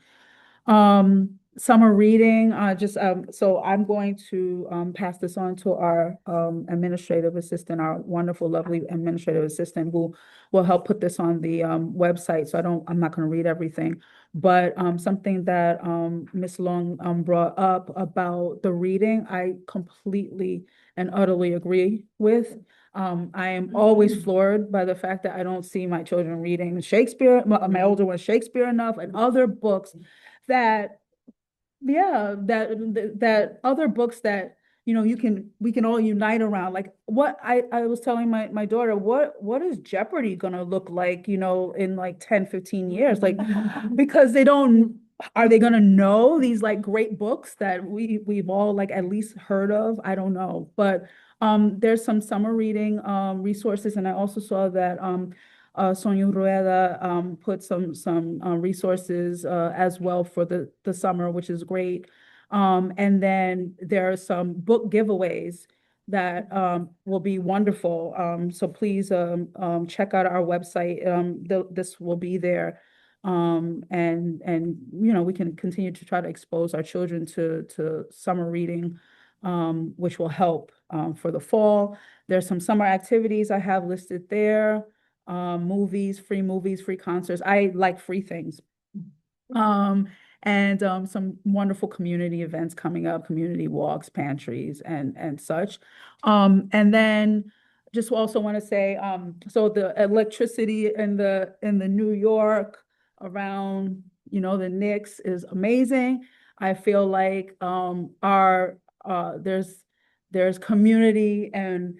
S7: Summer reading, so I'm going to pass this on to our administrative assistant, our wonderful, lovely administrative assistant, who will help put this on the website. So I'm not going to read everything, but something that Ms. Long brought up about the reading, I completely and utterly agree with. I am always floored by the fact that I don't see my children reading Shakespeare, my older one, Shakespeare enough, and other books that, that other books that, we can all unite around. Like what I was telling my daughter, what is Jeopardy gonna look like, in like 10, 15 years? Like, because are they gonna know these like great books that we've all like at least heard of? I don't know. But there's some summer reading resources, and I also saw that Sonia Rueda put some resources as well for the summer, which is great. And then there are some book giveaways that will be wonderful. So please check out our website. This will be there. And we can continue to try to expose our children to summer reading, which will help for the fall. There's some summer activities I have listed there. Movies, free concerts. I like free things. And some wonderful community events coming up, community walks, pantries, and such. And then just also want to say, so the electricity in the New York around, the Knicks is amazing. I feel like there's community and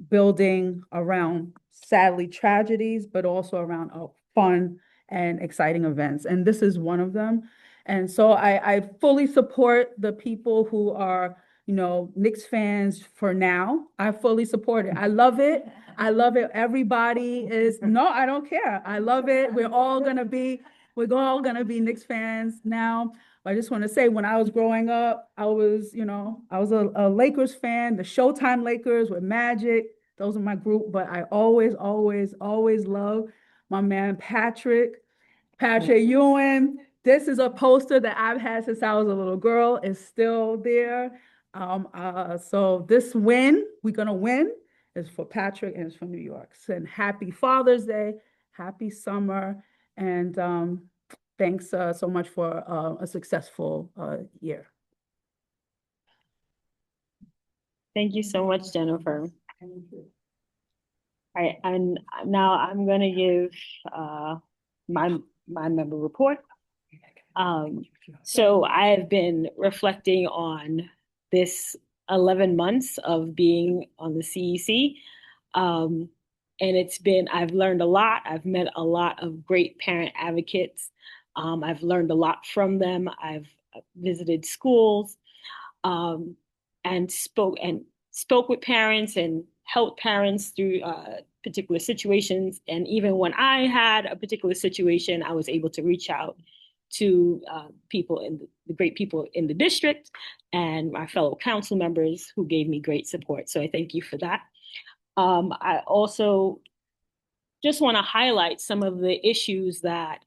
S7: building around, sadly, tragedies, but also around fun and exciting events. And this is one of them. And so I fully support the people who are, Knicks fans for now. I fully support it. I love it. I love it. Everybody is, no, I don't care. I love it. We're all gonna be Knicks fans now. I just want to say, when I was growing up, I was a Lakers fan, the Showtime Lakers with Magic, Those are my group, but I always, always, always love my man Patrick Ewan. This is a poster that I've had since I was a little girl. It's still there. So this win, we're gonna win, is for Patrick and it's for New York. And happy Father's Day, happy summer, and thanks so much for a successful year.
S2: Thank you so much, Jennifer. All right, and now I'm gonna give my member report. So I have been reflecting on this 11 months of being on the CEC. And I've learned a lot. I've met a lot of great parent advocates. I've learned a lot from them. I've visited schools and spoke with parents and helped parents through particular situations. And even when I had a particular situation, I was able to reach out to the great people in the district and my fellow council members who gave me great support. So I thank you for that. I also just want to highlight some of the issues that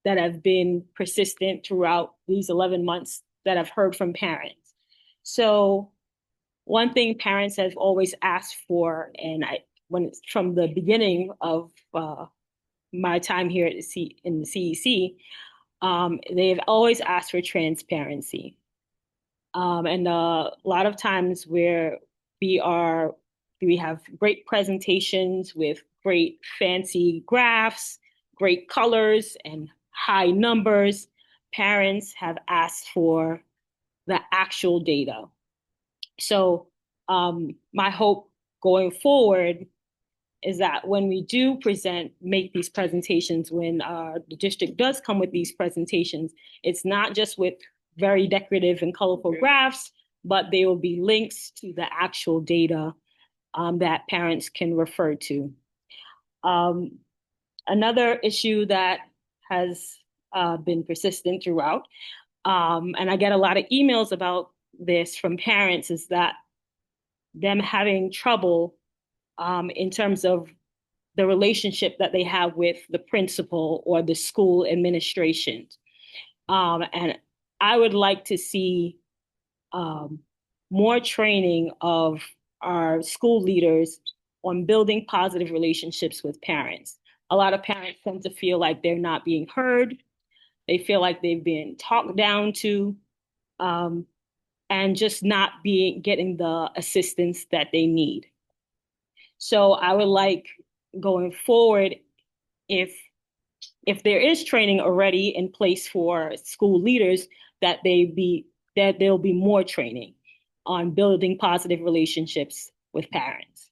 S2: have been persistent throughout these 11 months that I've heard from parents. So one thing parents have always asked for, and from the beginning of my time here at in the CEC, they've always asked for transparency. And a lot of times where we have great presentations with great fancy graphs, great colors, and high numbers, parents have asked for the actual data. So my hope going forward is that when we do make these presentations, when the district does come with these presentations, it's not just with very decorative and colorful graphs, but there will be links to the actual data that parents can refer to. Another issue that has been persistent throughout, and I get a lot of emails about this from parents, is that them having trouble in terms of the relationship that they have with the principal or the school administration. And I would like to see more training of our school leaders on building positive relationships with parents. A lot of parents tend to feel like they're not being heard. They feel like they've been talked down to, and just not getting the assistance that they need. So I would like going forward, if there is training already in place for school leaders, that there'll be more training on building positive relationships with parents.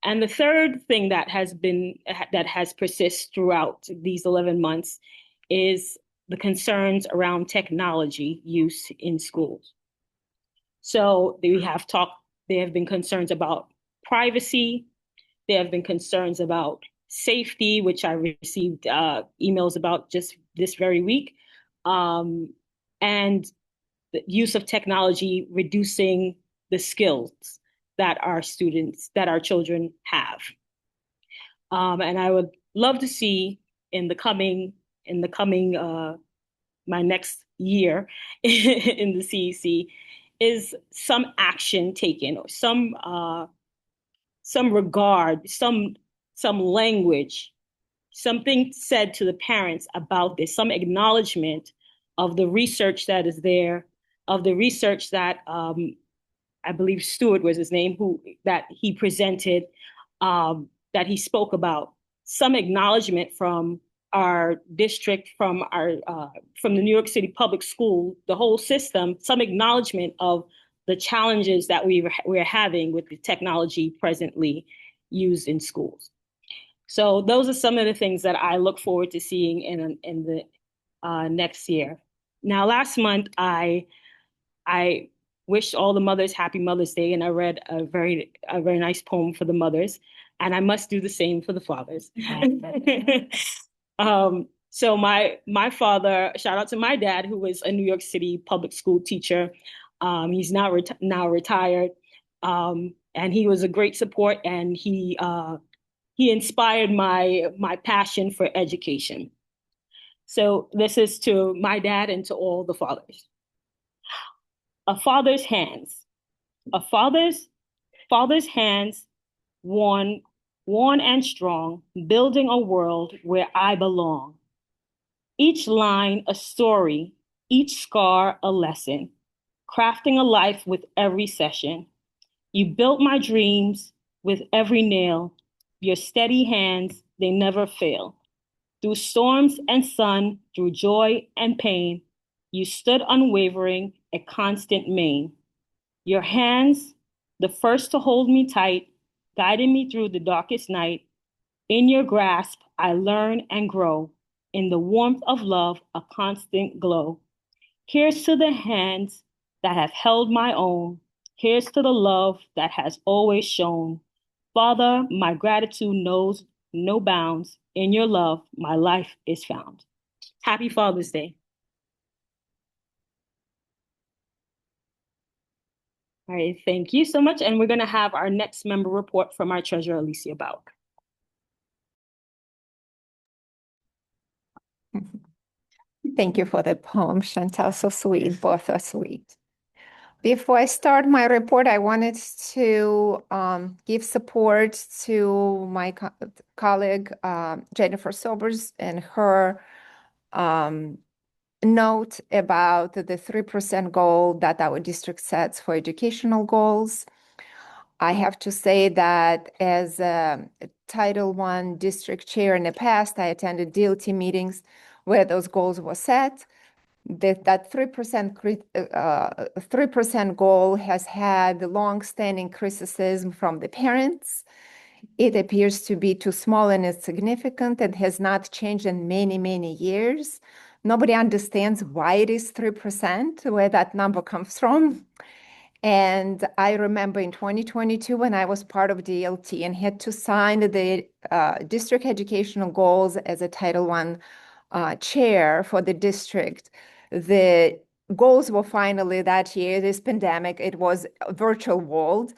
S2: And the third thing that has persisted throughout these 11 months is the concerns around technology use in schools. So there have been concerns about privacy. There have been concerns about safety, which I received emails about just this very week, and the use of technology reducing the skills that our children have. And I would love to see in the coming my next year in the CEC is some action taken, or some regard, some language, something said to the parents about this, some acknowledgement of the research that is there, of the research that I believe Stuart was his name, that he presented, that he spoke about, some acknowledgement from our district, from the New York City Public School, the whole system, some acknowledgement of the challenges that we're having with the technology presently used in schools. So those are some of the things that I look forward to seeing in the next year. Now, last month, I wished all the mothers Happy Mother's Day, and I read a very nice poem for the mothers, and I must do the same for the fathers. So my father, shout out to my dad, who was a New York City public school teacher. He's now retired. and he was a great support, and he inspired my passion for education. So this is to my dad and to all the fathers. A father's hands. A father's hands, worn and strong, building a world where I belong. Each line a story, each scar a lesson, crafting a life with every session. You built my dreams with every nail. Your steady hands, they never fail. Through storms and sun, through joy and pain, you stood unwavering, a constant main. Your hands, the first to hold me tight, guiding me through the darkest night. In your grasp, I learn and grow. In the warmth of love, a constant glow. Here's to the hands that have held my own. Here's to the love that has always shown. Father, my gratitude knows no bounds. In your love, my life is found. Happy Father's Day. All right, thank you so much. And we're going to have our next member report from our treasurer, Alicia Bauk.
S11: Thank you for the poem, Chantal. So sweet, both are sweet. Before I start my report, I wanted to give support to my colleague, Jennifer Sobers, and her note about the 3% goal that our district sets for educational goals. I have to say that as a Title I district chair in the past, I attended DLT meetings where those goals were set. That 3% goal has had long-standing criticism from the parents. It appears to be too small and insignificant and has not changed in many, many years. Nobody understands why it is 3%, where that number comes from. And I remember in 2022, when I was part of DLT and had to sign the district educational goals as a Title I chair for the district, the goals were finally that year, this pandemic, it was a virtual world,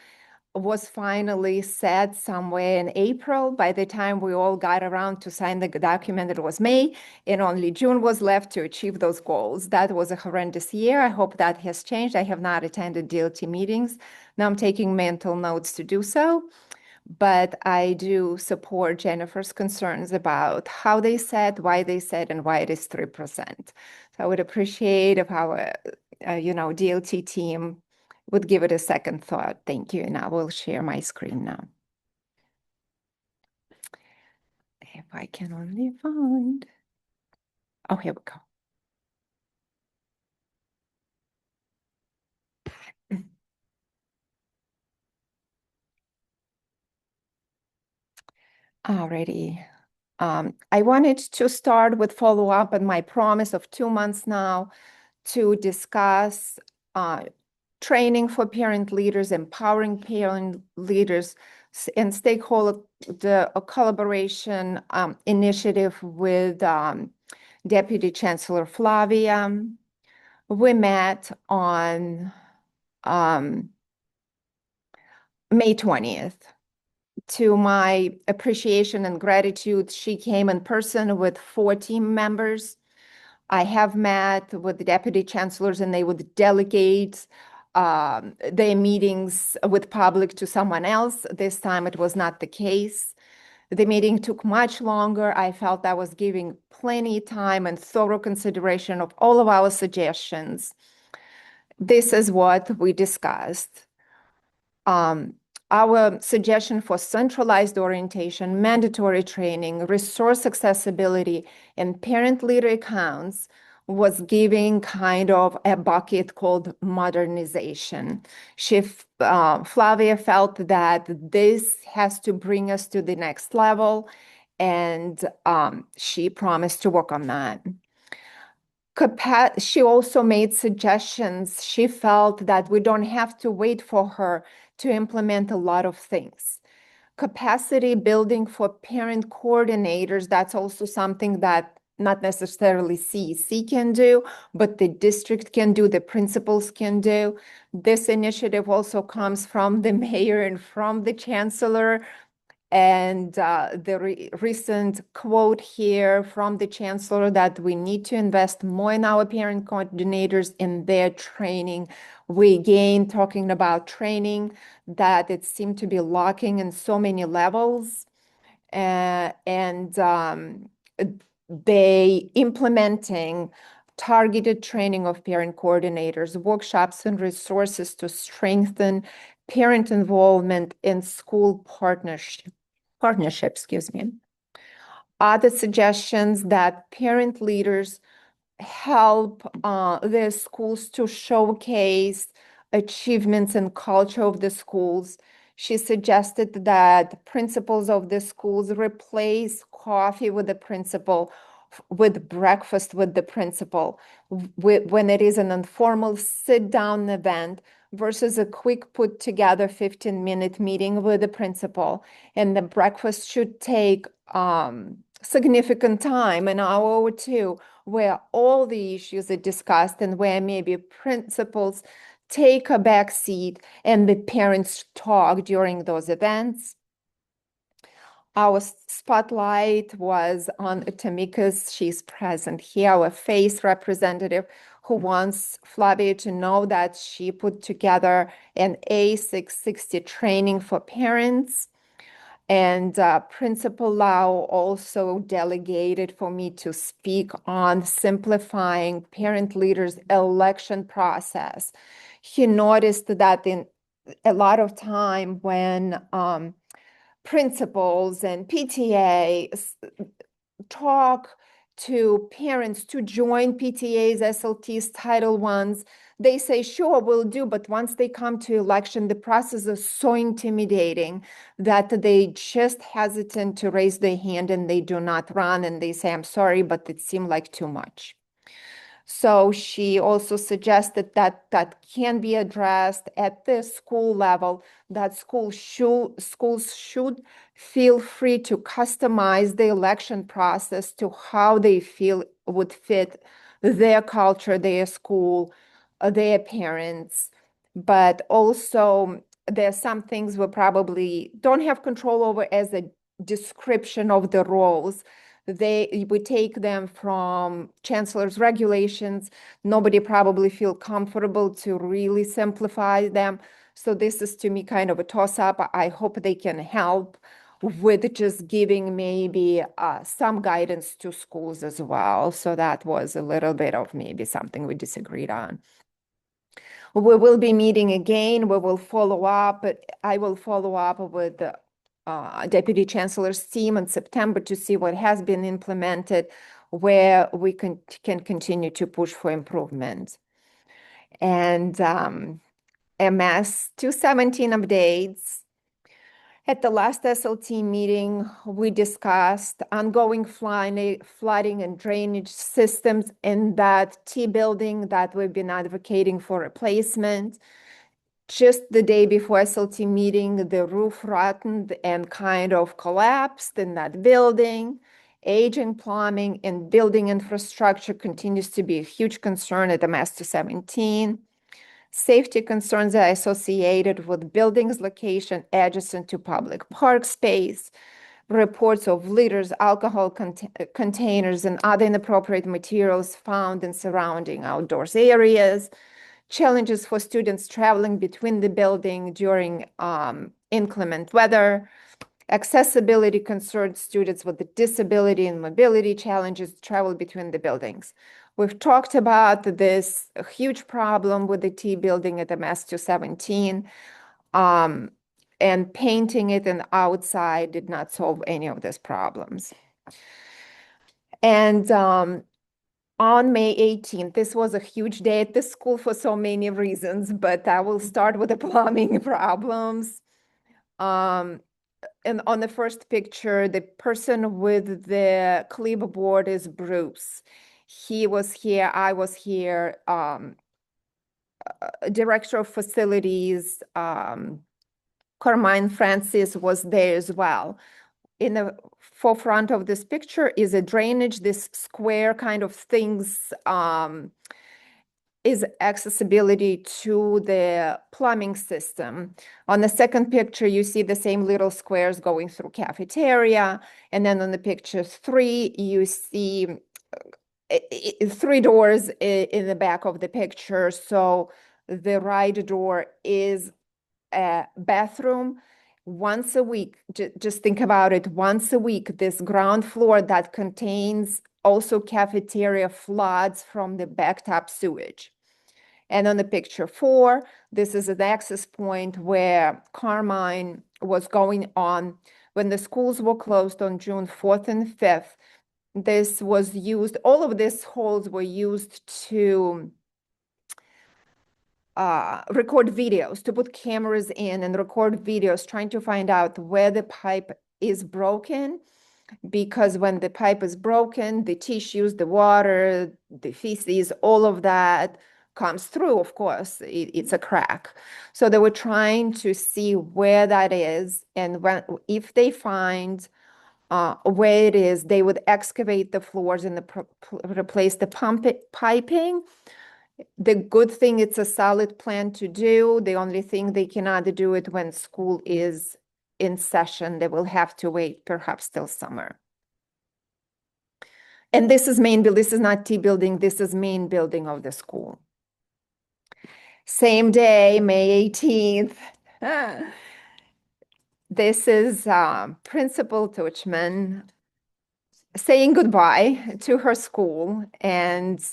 S11: was finally set somewhere in April. By the time we all got around to sign the document, it was May, and only June was left to achieve those goals. That was a horrendous year. I hope that has changed. I have not attended DLT meetings. Now I'm taking mental notes to do so. But I do support Jennifer's concerns about how they said, why they said, and why it is 3%. So I would appreciate if our, DLT team would give it a second thought. Thank you. And I will share my screen now. If I can only find. Oh, here we go. Alrighty. I wanted to start with follow up on my promise of 2 months now to discuss training for parent leaders, empowering parent leaders, and stakeholder collaboration initiative with Deputy Chancellor Flavia. We met on May 20th. To my appreciation and gratitude, she came in person with 4 team members. I have met with the deputy chancellors, and they would delegate their meetings with public to someone else. This time it was not the case. The meeting took much longer. I felt I was giving plenty time and thorough consideration of all of our suggestions. This is what we discussed. Our suggestion for centralized orientation, mandatory training, resource accessibility, and parent leader accounts was giving kind of a bucket called modernization. Flavia felt that this has to bring us to the next level, and she promised to work on that. She also made suggestions. She felt that we don't have to wait for her to implement a lot of things. Capacity building for parent coordinators, that's also something that not necessarily CEC can do, but the district can do, the principals can do. This initiative also comes from the mayor and from the chancellor. And the recent quote here from the chancellor that we need to invest more in our parent coordinators in their training. We again talking about training that it seemed to be lacking in so many levels. They implementing targeted training of parent coordinators, workshops and resources to strengthen parent involvement in school partnership, excuse me. Other suggestions that parent leaders help their schools to showcase achievements and culture of the schools. She suggested that principals of the schools replace coffee with the principal with breakfast with the principal when it is an informal sit-down event versus a quick put together 15-minute meeting with the principal. And the breakfast should take significant time, an hour or two, where all the issues are discussed and where maybe principals take a back seat and the parents talk during those events. Our spotlight was on Tamika's, she's present here, our FACE representative, who wants Flavia to know that she put together an A660 training for parents. And Principal Lau also delegated for me to speak on simplifying parent leaders' election process. He noticed that in a lot of time when principals and PTA talk to parents to join PTAs, SLTs, Title Ones, they say, sure, we'll do. But once they come to election, the process is so intimidating that they just hesitant to raise their hand and they do not run. And they say, I'm sorry, but it seemed like too much. So she also suggested that that can be addressed at the school level, that schools should feel free to customize the election process to how they feel would fit their culture, their school, their parents. But also there are some things we probably don't have control over as a description of the roles. We take them from chancellor's regulations. Nobody probably feel comfortable to really simplify them. So this is to me kind of a toss-up. I hope they can help with just giving maybe some guidance to schools as well. So that was a little bit of maybe something we disagreed on. We will be meeting again. We will follow up. I will follow up with the Deputy Chancellor's team in September to see what has been implemented, where we can continue to push for improvement. And MS 217 updates. At the last SLT meeting, we discussed ongoing flooding and drainage systems in that T building that we've been advocating for replacement. Just the day before SLT meeting, the roof rotted and kind of collapsed in that building. Aging plumbing and building infrastructure continues to be a huge concern at MS 217. Safety concerns are associated with buildings location adjacent to public park space. Reports of litters, alcohol containers, and other inappropriate materials found in surrounding outdoors areas. Challenges for students traveling between the building during inclement weather. Accessibility concerns students with disability and mobility challenges travel between the buildings. We've talked about this huge problem with the T building at MS 217, and painting it and outside did not solve any of these problems. And on May 18th, this was a huge day at the school for so many reasons, but I will start with the plumbing problems. And on the first picture, the person with the clipboard is Bruce. He was here, I was here, director of facilities, Carmine Francis was there as well. in the forefront of this picture is a drainage, this square kind of things, is accessibility to the plumbing system. On the second picture, you see the same little squares going through cafeteria. And then on the picture 3, you see 3 doors in the back of the picture. So the right door is a bathroom. Once a week, just think about it, once a week, this ground floor that contains also cafeteria floods from the backed up sewage. And on the picture 4, this is an access point where Carmine was going on when the schools were closed on June 4th and 5th. This was used, all of these holes were used to record videos, to put cameras in and record videos, trying to find out where the pipe is broken. Because when the pipe is broken, the tissues, the water, the feces, all of that comes through, of course, it's a crack. So they were trying to see where that is. And if they find where it is, they would excavate the floors and replace the piping. The good thing, it's a solid plan to do. The only thing they cannot do it when school is in session. They will have to wait perhaps till summer. And this is main building. This is not T building. This is main building of the school. Same day, May 18th. This is Principal Tuchman saying goodbye to her school. And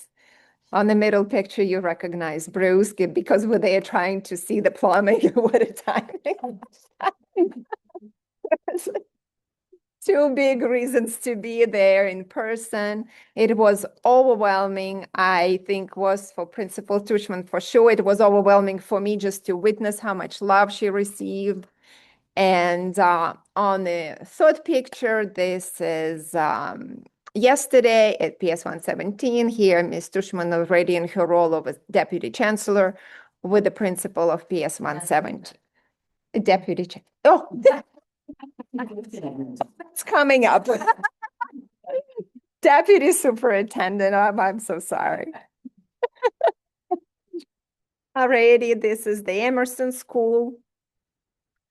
S11: on the middle picture, you recognize Bruce because they are trying to see the plumbing. What a timing. 2 big reasons to be there in person. It was overwhelming, I think, was for Principal Tuchman for sure. It was overwhelming for me just to witness how much love she received. And on the third picture, this is yesterday at PS 117. Here, Ms. Tuchman already in her role of a Deputy Chancellor with the principal of PS 117. Deputy Chancellor. Oh, that's coming up. Deputy Superintendent, I'm so sorry. Alrighty, this is the Emerson School.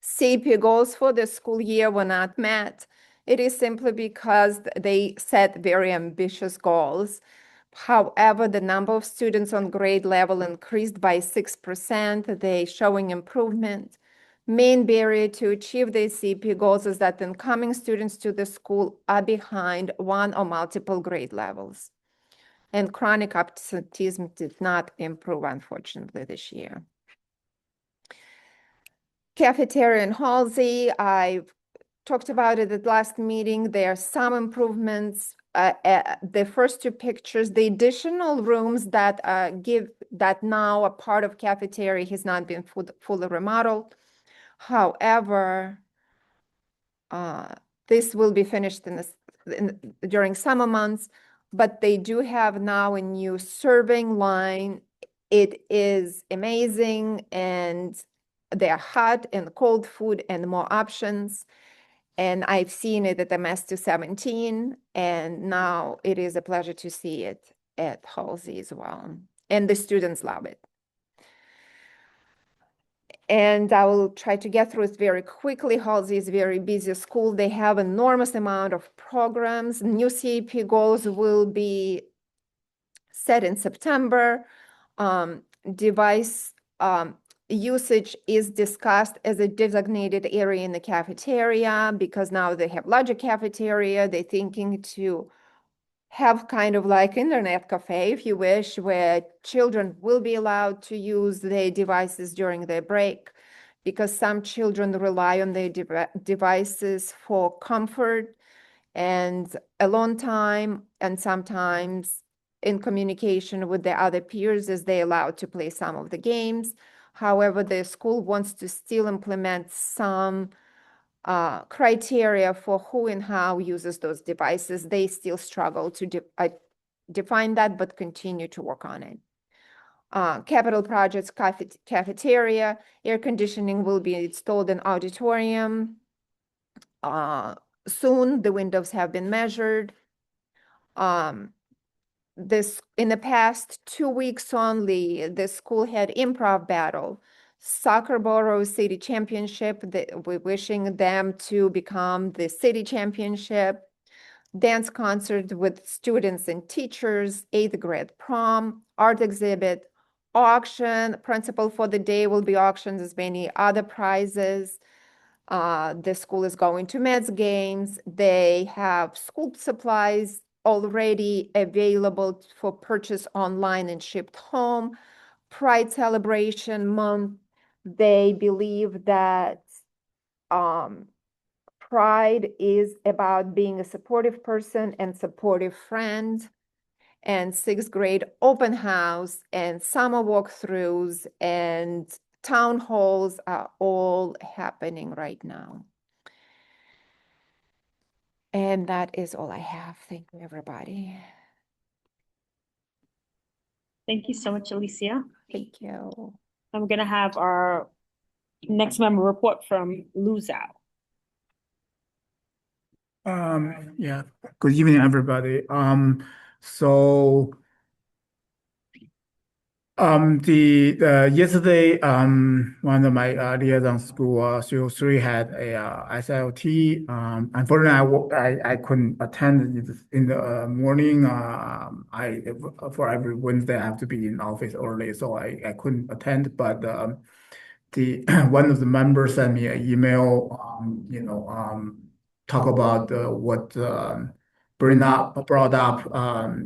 S11: CP goals for the school year were not met. It is simply because they set very ambitious goals. However, the number of students on grade level increased by 6%. They're showing improvement. Main barrier to achieve the CP goals is that incoming students to the school are behind 1 or multiple grade levels. And chronic absenteeism did not improve, unfortunately, this year. Cafeteria in Halsey, I've talked about it at the last meeting. There are some improvements. The first 2 pictures, the additional rooms that now are part of cafeteria has not been fully remodeled. However, this will be finished during summer months, but they do have now a new serving line. It is amazing, and they're hot and cold food and more options. And I've seen it at MS 217, and now it is a pleasure to see it at Halsey as well. And the students love it. And I will try to get through it very quickly. Halsey is a very busy school. They have enormous amount of programs. New CAP goals will be set in September. Device usage is discussed as a designated area in the cafeteria because now they have larger cafeteria. They're thinking to have kind of like internet cafe, if you wish, where children will be allowed to use their devices during their break, because some children rely on their devices for comfort and alone time, and sometimes in communication with their other peers as they're allowed to play some of the games. However, the school wants to still implement some criteria for who and how uses those devices. They still struggle to define that, but continue to work on it. Capital projects, cafeteria, air conditioning will be installed in auditorium. soon. The windows have been measured. This in the past 2 weeks only, the school had improv battle, soccer borough city championship. We're wishing them to become the city championship. Dance concert with students and teachers, 8th grade prom, art exhibit, auction. Principal for the day will be auctioned as many other prizes. The school is going to Mets games. They have school supplies already available for purchase online and shipped home. Pride Celebration Month, they believe that pride is about being a supportive person and supportive friend. And 6th grade open house and summer walkthroughs and town halls are all happening right now. And that is all I have. Thank you, everybody.
S2: Thank you so much, Alicia.
S11: Thank you.
S2: I'm gonna have our next member report from Lou Zhao.
S6: Yeah, good evening, everybody. So yesterday, one of my liaison school, 303 had a SLT. Unfortunately, I couldn't attend in the morning. I for every Wednesday I have to be in office early, so I couldn't attend. But the one of the members sent me an email, talk about what brought up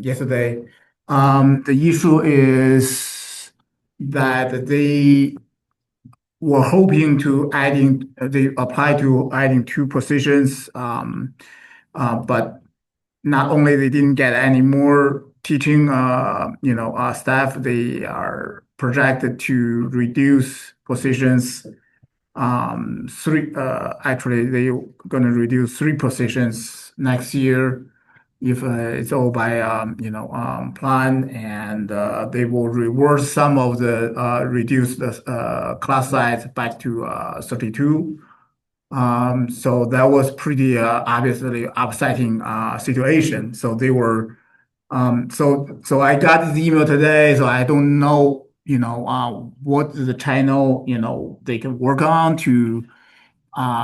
S6: yesterday. The issue is that they were hoping to they applied to adding 2 positions, but not only they didn't get any more teaching, staff, they are projected to reduce positions. Actually, they're going to reduce 3 positions next year if it's all by plan, and they will reverse some of the reduced class size back to 32. So that was pretty obviously upsetting situation. So they were so I got this email today, so I don't know what the channel they can work on to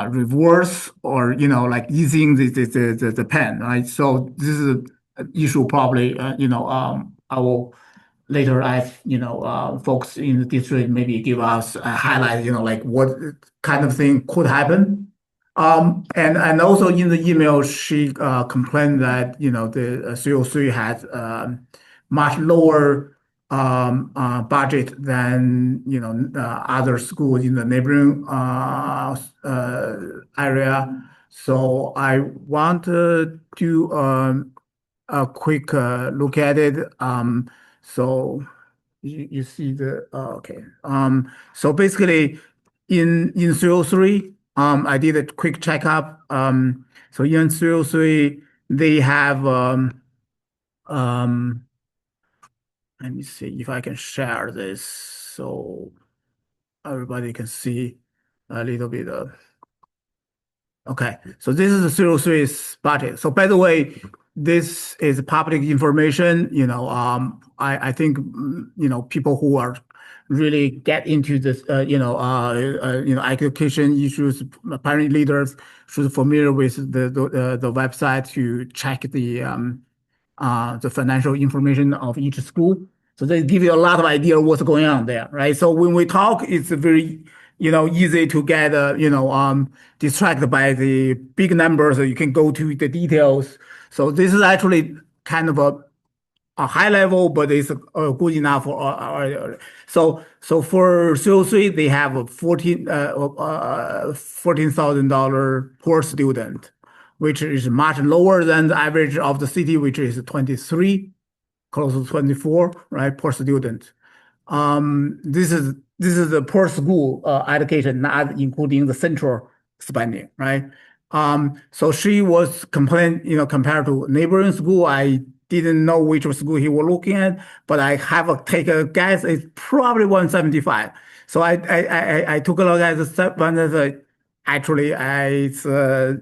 S6: reverse or like using the pen, right? So this is an issue probably I will later ask folks in the district maybe give us a highlight like what kind of thing could happen. And also in the email she complained that the 303 has much lower budget than other schools in the neighboring area. So I want to do a quick look at it. So you see the okay. So basically in 303, I did a quick checkup. So in 303, they have um, let me see if I can share this so everybody can see a little bit of. Okay, so this is the 303's budget. So by the way, this is public information. I think people who are really get into this, education issues, parent leaders should familiar with the website to check the financial information of each school. So they give you a lot of idea of what's going on there, right? So when we talk, it's very, easy to get, distracted by the big numbers. So you can go to the details. So this is actually kind of a high level, but it's good enough for so for 303, they have a $14,000 per student, which is much lower than the average of the city, which is 23, close to 24, right, per student. This is the per school allocation, not including the central spending, right? So she was compared to neighboring school. I didn't know which school he was looking at, but I have take a guess. It's probably 175. So I took a look at the one of the actually it's home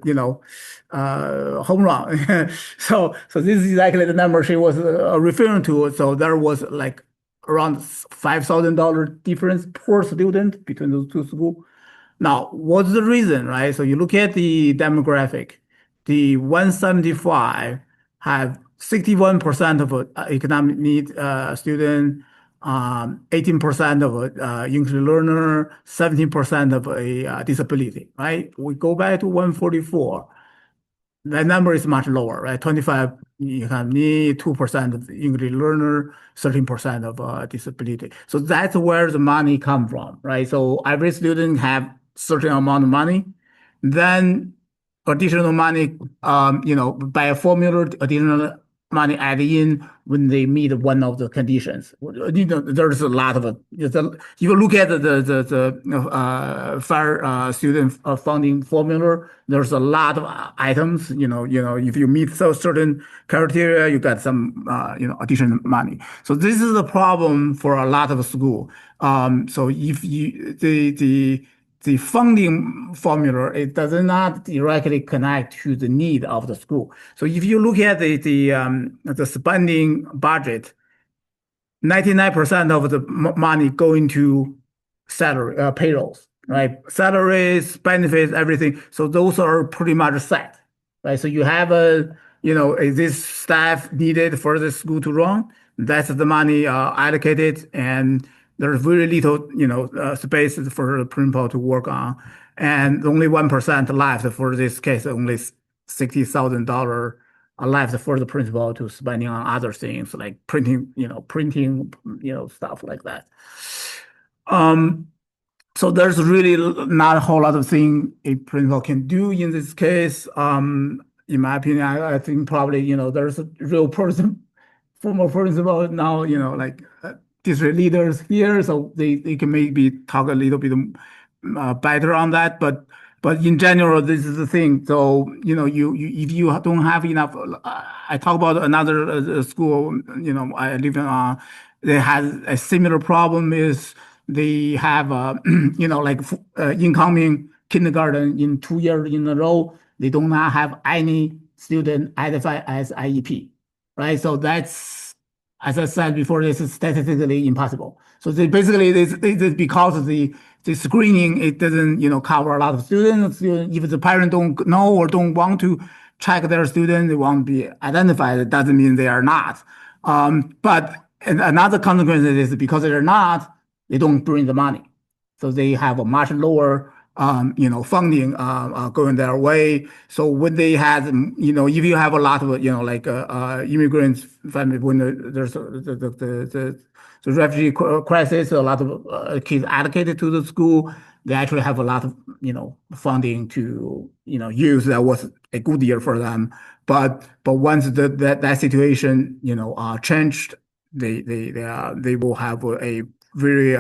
S6: run. So this is exactly the number she was referring to. So there was like around $5,000 difference per student between those two schools. Now, what's the reason, right? So you look at the demographic, the 175 have 61% of economic need student, 18% of English learner, 17% of a disability, right? We go back to 144. That number is much lower, right? 25 you have need, 2% of English learner, 13% of disability. So that's where the money come from, right? So every student have certain amount of money, then additional money, by a formula, additional money added in when they meet one of the conditions. There's a lot of if you look at the fair student funding formula, there's a lot of items. If you meet certain criteria, you got some additional money. So this is a problem for a lot of school. So if you the funding formula, it does not directly connect to the need of the school. So if you look at the spending budget, 99% of the money going to salary, payrolls, right? Salaries, benefits, everything. So those are pretty much set, right? So you have is this staff needed for the school to run? That's the money allocated, and there's very little, space for the principal to work on, and only 1% left for this case. Only $60,000 left for the principal to spending on other things like printing, stuff like that. So there's really not a whole lot of thing a principal can do in this case. In my opinion, I think probably, there's a real person, former principal now, like district leaders here, so they can maybe talk a little bit better on that. But in general, this is the thing. So, you if you don't have enough, I talk about another school, I live in, they had a similar problem is they have, incoming kindergarten in 2 years in a row. They do not have any student identified as IEP, right? So that's, as I said before, this is statistically impossible. So basically, this because of the screening, it doesn't, cover a lot of students. If the parent don't know or don't want to check their student, they won't be identified. It doesn't mean they are not. But another consequence is because they're not, they don't bring the money. So they have a much lower funding going their way. So when they had, if you have a lot of, immigrants family, when there's the refugee crisis, a lot of kids allocated to the school, they actually have a lot of, funding to, use. That was a good year for them. But once that situation, changed, they will have a very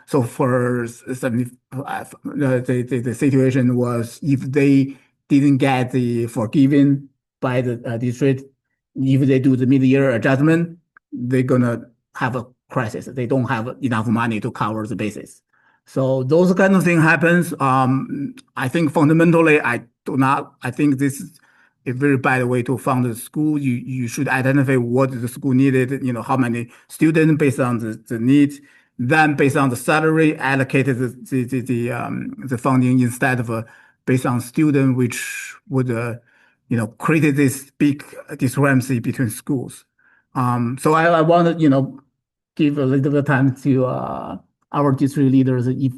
S6: so for 75, the situation was if they didn't get the forgiven by the district, if they do the mid-year adjustment, they're gonna have a crisis. They don't have enough money to cover the basis. So those kind of thing happens. I think fundamentally, I think this is a very bad way to fund the school. You should identify what the school needed, how many students based on the needs. Then based on the salary, allocated the funding instead of based on student, which would create this big discrepancy between schools. So I want to give a little bit of time to our district leaders. If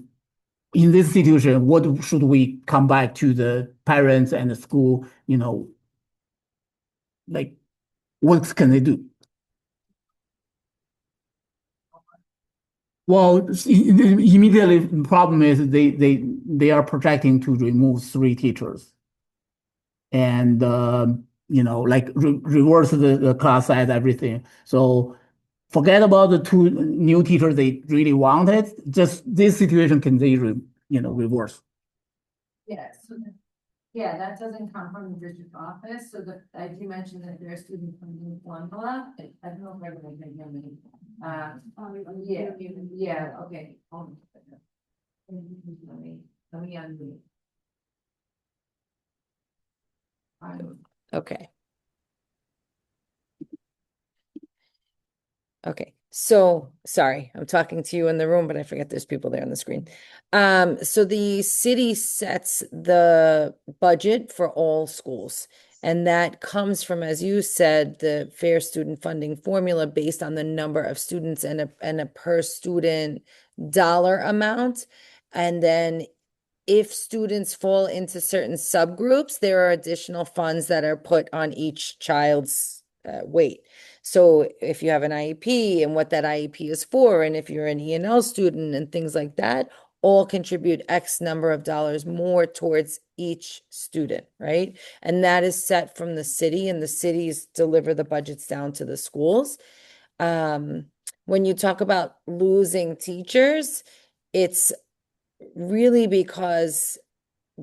S6: in this situation, what should we come back to the parents and the school? Like what can they do? Well, immediately the problem is they are projecting to remove 3 teachers, and reverse the class size, everything. So forget about the 2 new teachers they really wanted. Just this situation can they reverse.
S13: Yes. Yeah, that doesn't come from the district office, so I do mention that there are students from the formula. I don't know if everyone can hear me. Yeah, okay.
S8: Okay. Okay, so sorry, I'm talking to you in the room, but I forget there's people there on the screen. So the city sets the budget for all schools. And that comes from, as you said, the fair student funding formula based on the number of students and a per student dollar amount. And then if students fall into certain subgroups, there are additional funds that are put on each child's weight. So if you have an IEP and what that IEP is for, and if you're an E&L student and things like that, all contribute X number of dollars more towards each student, right? And that is set from the city, and the cities deliver the budgets down to the schools. When you talk about losing teachers, it's really because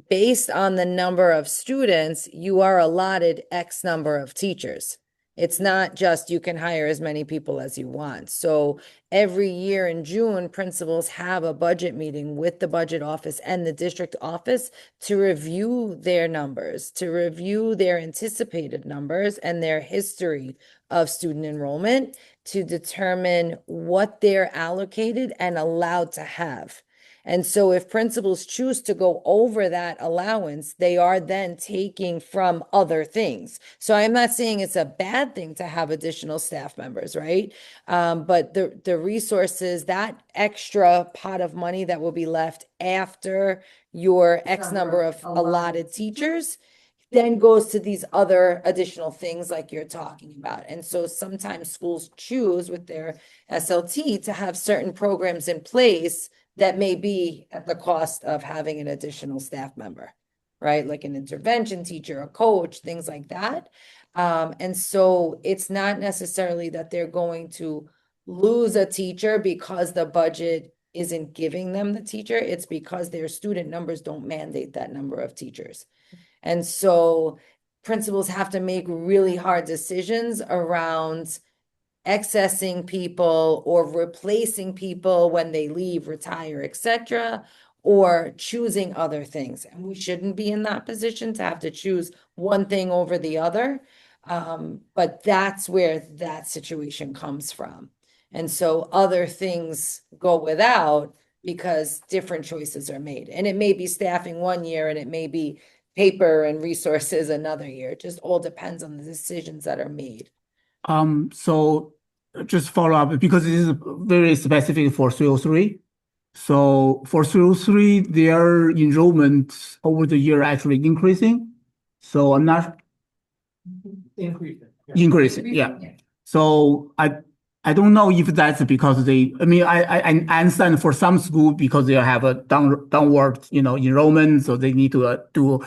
S8: based on the number of students, you are allotted X number of teachers. It's not just you can hire as many people as you want. So every year in June, principals have a budget meeting with the budget office and the district office to review their numbers, to review their anticipated numbers and their history of student enrollment to determine what they're allocated and allowed to have. And so if principals choose to go over that allowance, they are then taking from other things. So I'm not saying it's a bad thing to have additional staff members, right? But the resources, that extra pot of money that will be left after your X number of allotted teachers then goes to these other additional things like you're talking about. And so sometimes schools choose with their SLT to have certain programs in place that may be at the cost of having an additional staff member, right? Like an intervention teacher, a coach, things like that. And so it's not necessarily that they're going to lose a teacher because the budget isn't giving them the teacher. It's because their student numbers don't mandate that number of teachers. And so principals have to make really hard decisions around accessing people or replacing people when they leave, retire, etc., or choosing other things. And we shouldn't be in that position to have to choose one thing over the other. But that's where that situation comes from. And so other things go without because different choices are made. And it may be staffing one year and it may be paper and resources another year. It just all depends on the decisions that are made.
S6: So just follow up because this is very specific for 303. So for 303, their enrollment over the year actually increasing. So I'm not increasing, yeah. So I don't know if that's because I understand for some school because they have a downward, enrollment, so they need to do,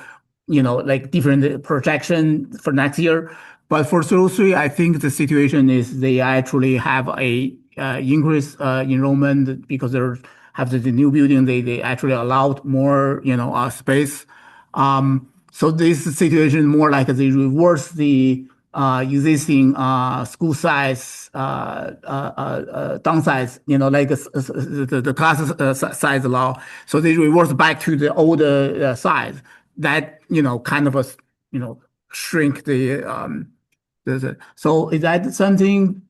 S6: like different projection for next year. But for 303, I think the situation is they actually have a increase enrollment because they have the new building. They actually allowed more, space. So this situation more like they reverse the existing school size downsize, like the class size law. So they reverse back to the older size. That kind of shrink the. So is that something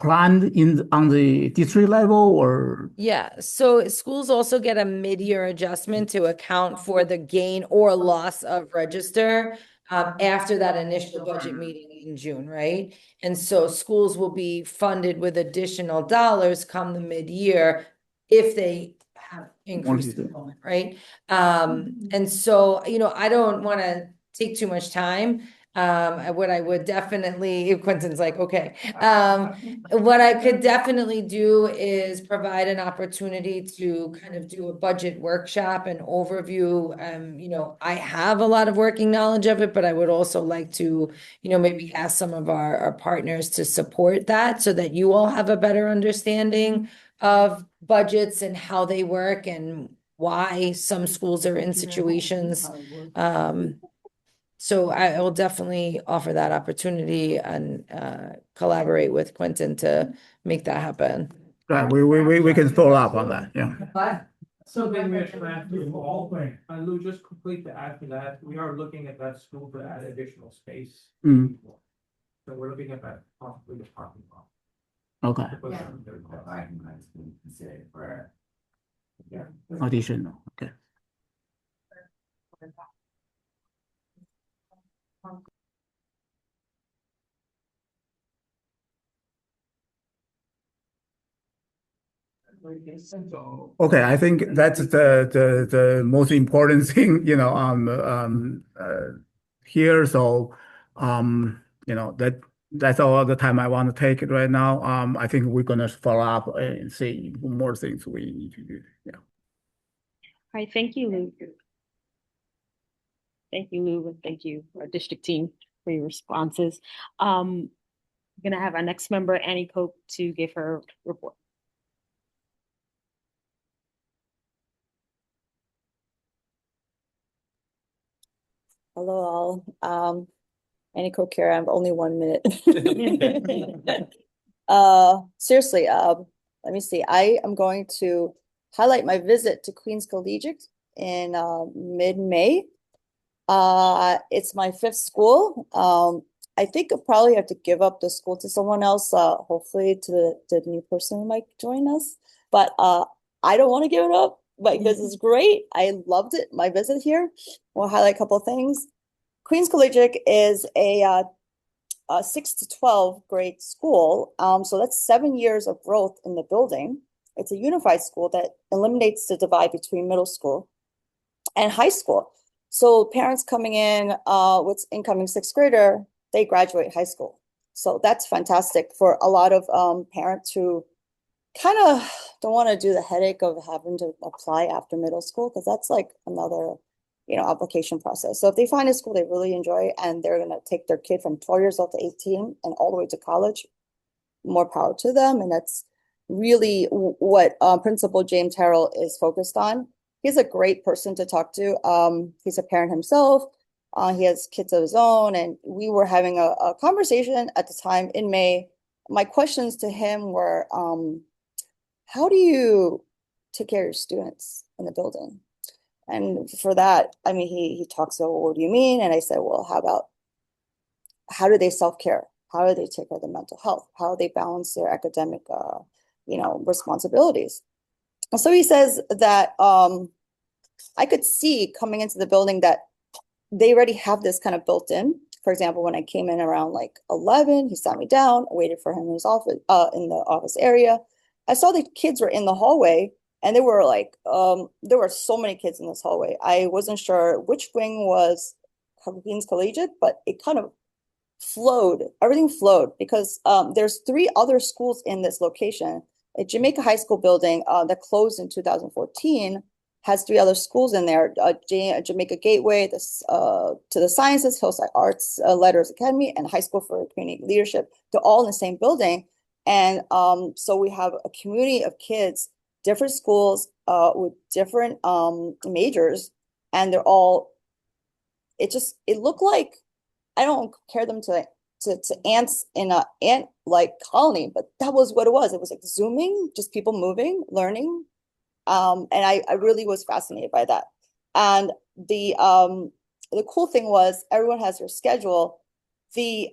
S6: planned on the district level or?
S8: Yeah, so schools also get a mid-year adjustment to account for the gain or loss of register after that initial budget meeting in June, right? And so schools will be funded with additional dollars come the mid-year if they have increased enrollment, right? And so, I don't want to take too much time. What I would definitely, Quentin's like, okay. What I could definitely do is provide an opportunity to kind of do a budget workshop and overview. I have a lot of working knowledge of it, but I would also like to, maybe ask some of our partners to support that so that you all have a better understanding of budgets and how they work and why some schools are in situations. So I will definitely offer that opportunity and collaborate with Quentin to make that happen.
S6: Right, we can follow up on that, yeah. Something we should add to fall. And Lou, just complete to add to that, we are looking at that school to add additional space.
S23: Mm.
S6: So we're looking at that possibly the parking lot.
S23: Okay.
S6: To put some there. Consider for. Yeah.
S23: Additional, okay. Okay, I think that's the most important thing, here. So, that's all the time I want to take it right now. I think we're gonna follow up and see more things we need to do. Yeah.
S2: All right, thank you, Lou. Thank you, Lou, and thank you, our district team, for your responses. I'm gonna have our next member, Annie Cope, to give her report.
S9: Hello all. Annie Coquera, I have only 1 minute. Seriously, let me see. I am going to highlight my visit to Queens Collegiate in mid-May. It's my 5th school. I think I'll probably have to give up the school to someone else, hopefully to the new person who might join us. But I don't want to give it up because it's great. I loved it, my visit here. We'll highlight a couple of things. Queens Collegiate is a 6 to 12 grade school. So that's 7 years of growth in the building. It's a unified school that eliminates the divide between middle school and high school. So parents coming in with incoming 6th grader, they graduate high school. So that's fantastic for a lot of parents who kind of don't want to do the headache of having to apply after middle school, because that's like another application process. So if they find a school they really enjoy and they're going to take their kid from 12 years old to 18 and all the way to college, more power to them. And that's really what Principal James Harrell is focused on. He's a great person to talk to. He's a parent himself. He has kids of his own, and we were having a conversation at the time in May. My questions to him were, how do you take care of your students in the building? And for that, I mean, he talks about, well, what do you mean? And I said, well, how do they self-care? How do they take care of their mental health? How do they balance their academic, responsibilities? And so he says that I could see coming into the building that they already have this kind of built in. For example, when I came in around like 11, he sat me down, I waited for him in his office, in the office area. I saw the kids were in the hallway. And there were there were so many kids in this hallway. I wasn't sure which wing was Queens Collegiate, but it kind of flowed. Everything flowed because there's 3 other schools in this location. A Jamaica High School building that closed in 2014 has 3 other schools in there. Jamaica Gateway, to the Sciences, Hillside Arts, Letters Academy, and High School for Community Leadership. They're all in the same building. And so we have a community of kids, different schools with different majors, and they're all, it looked like, I don't compare them to ants in a ant like colony, but that was what it was. It was like zooming, just people moving, learning. And I really was fascinated by that. And the cool thing was everyone has their schedule. The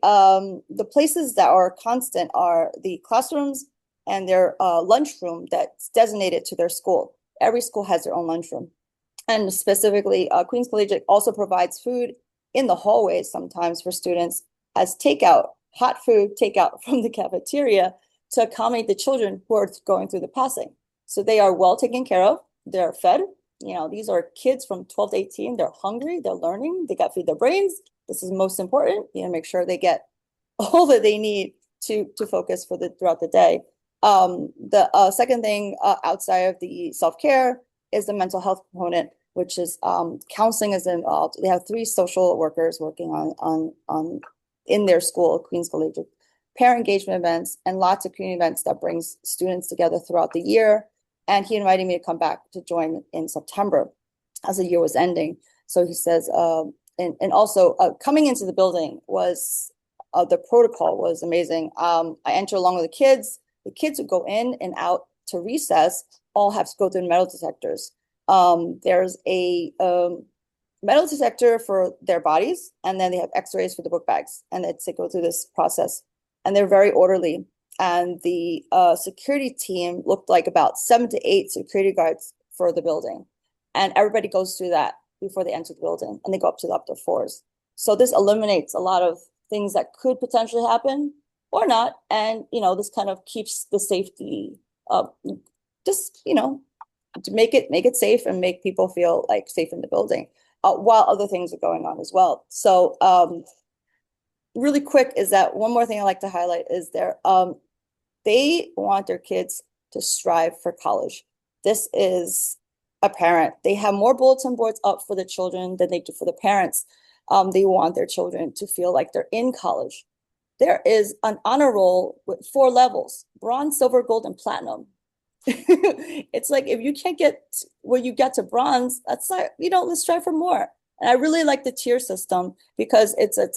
S9: places that are constant are the classrooms and their lunchroom that's designated to their school. Every school has their own lunchroom. And specifically, Queens Collegiate also provides food in the hallways sometimes for students as takeout, hot food takeout from the cafeteria to accommodate the children who are going through the passing. So they are well taken care of. They're fed. These are kids from 12 to 18. They're hungry. They're learning. They got to feed their brains. This is most important. Make sure they get all that they need to focus throughout the day. The second thing outside of the self-care is the mental health component, which is counseling is involved. They have 3 social workers working on in their school, Queens Collegiate, parent engagement events, and lots of community events that brings students together throughout the year. And he invited me to come back to join in September as the year was ending. So he says, and also coming into the building was, the protocol was amazing. I enter along with the kids. The kids who go in and out to recess all have to go through metal detectors. There's a metal detector for their bodies, and then they have x-rays for the book bags, and they go through this process, and they're very orderly. And the security team looked like about 7 to 8 security guards for the building, and everybody goes through that before they enter the building, and they go up to the floors. So this eliminates a lot of things that could potentially happen or not, and this kind of keeps the safety just to make it safe and make people feel like safe in the building, while other things are going on as well. So really quick is that one more thing I like to highlight is they want their kids to strive for college. This is apparent. They have more bulletin boards up for the children than they do for the parents. They want their children to feel like they're in college. There is an honor roll with 4 levels: bronze, silver, gold, and platinum. It's like, if you can't get where you get to bronze, that's not, let's strive for more. And I really like the tier system because it's a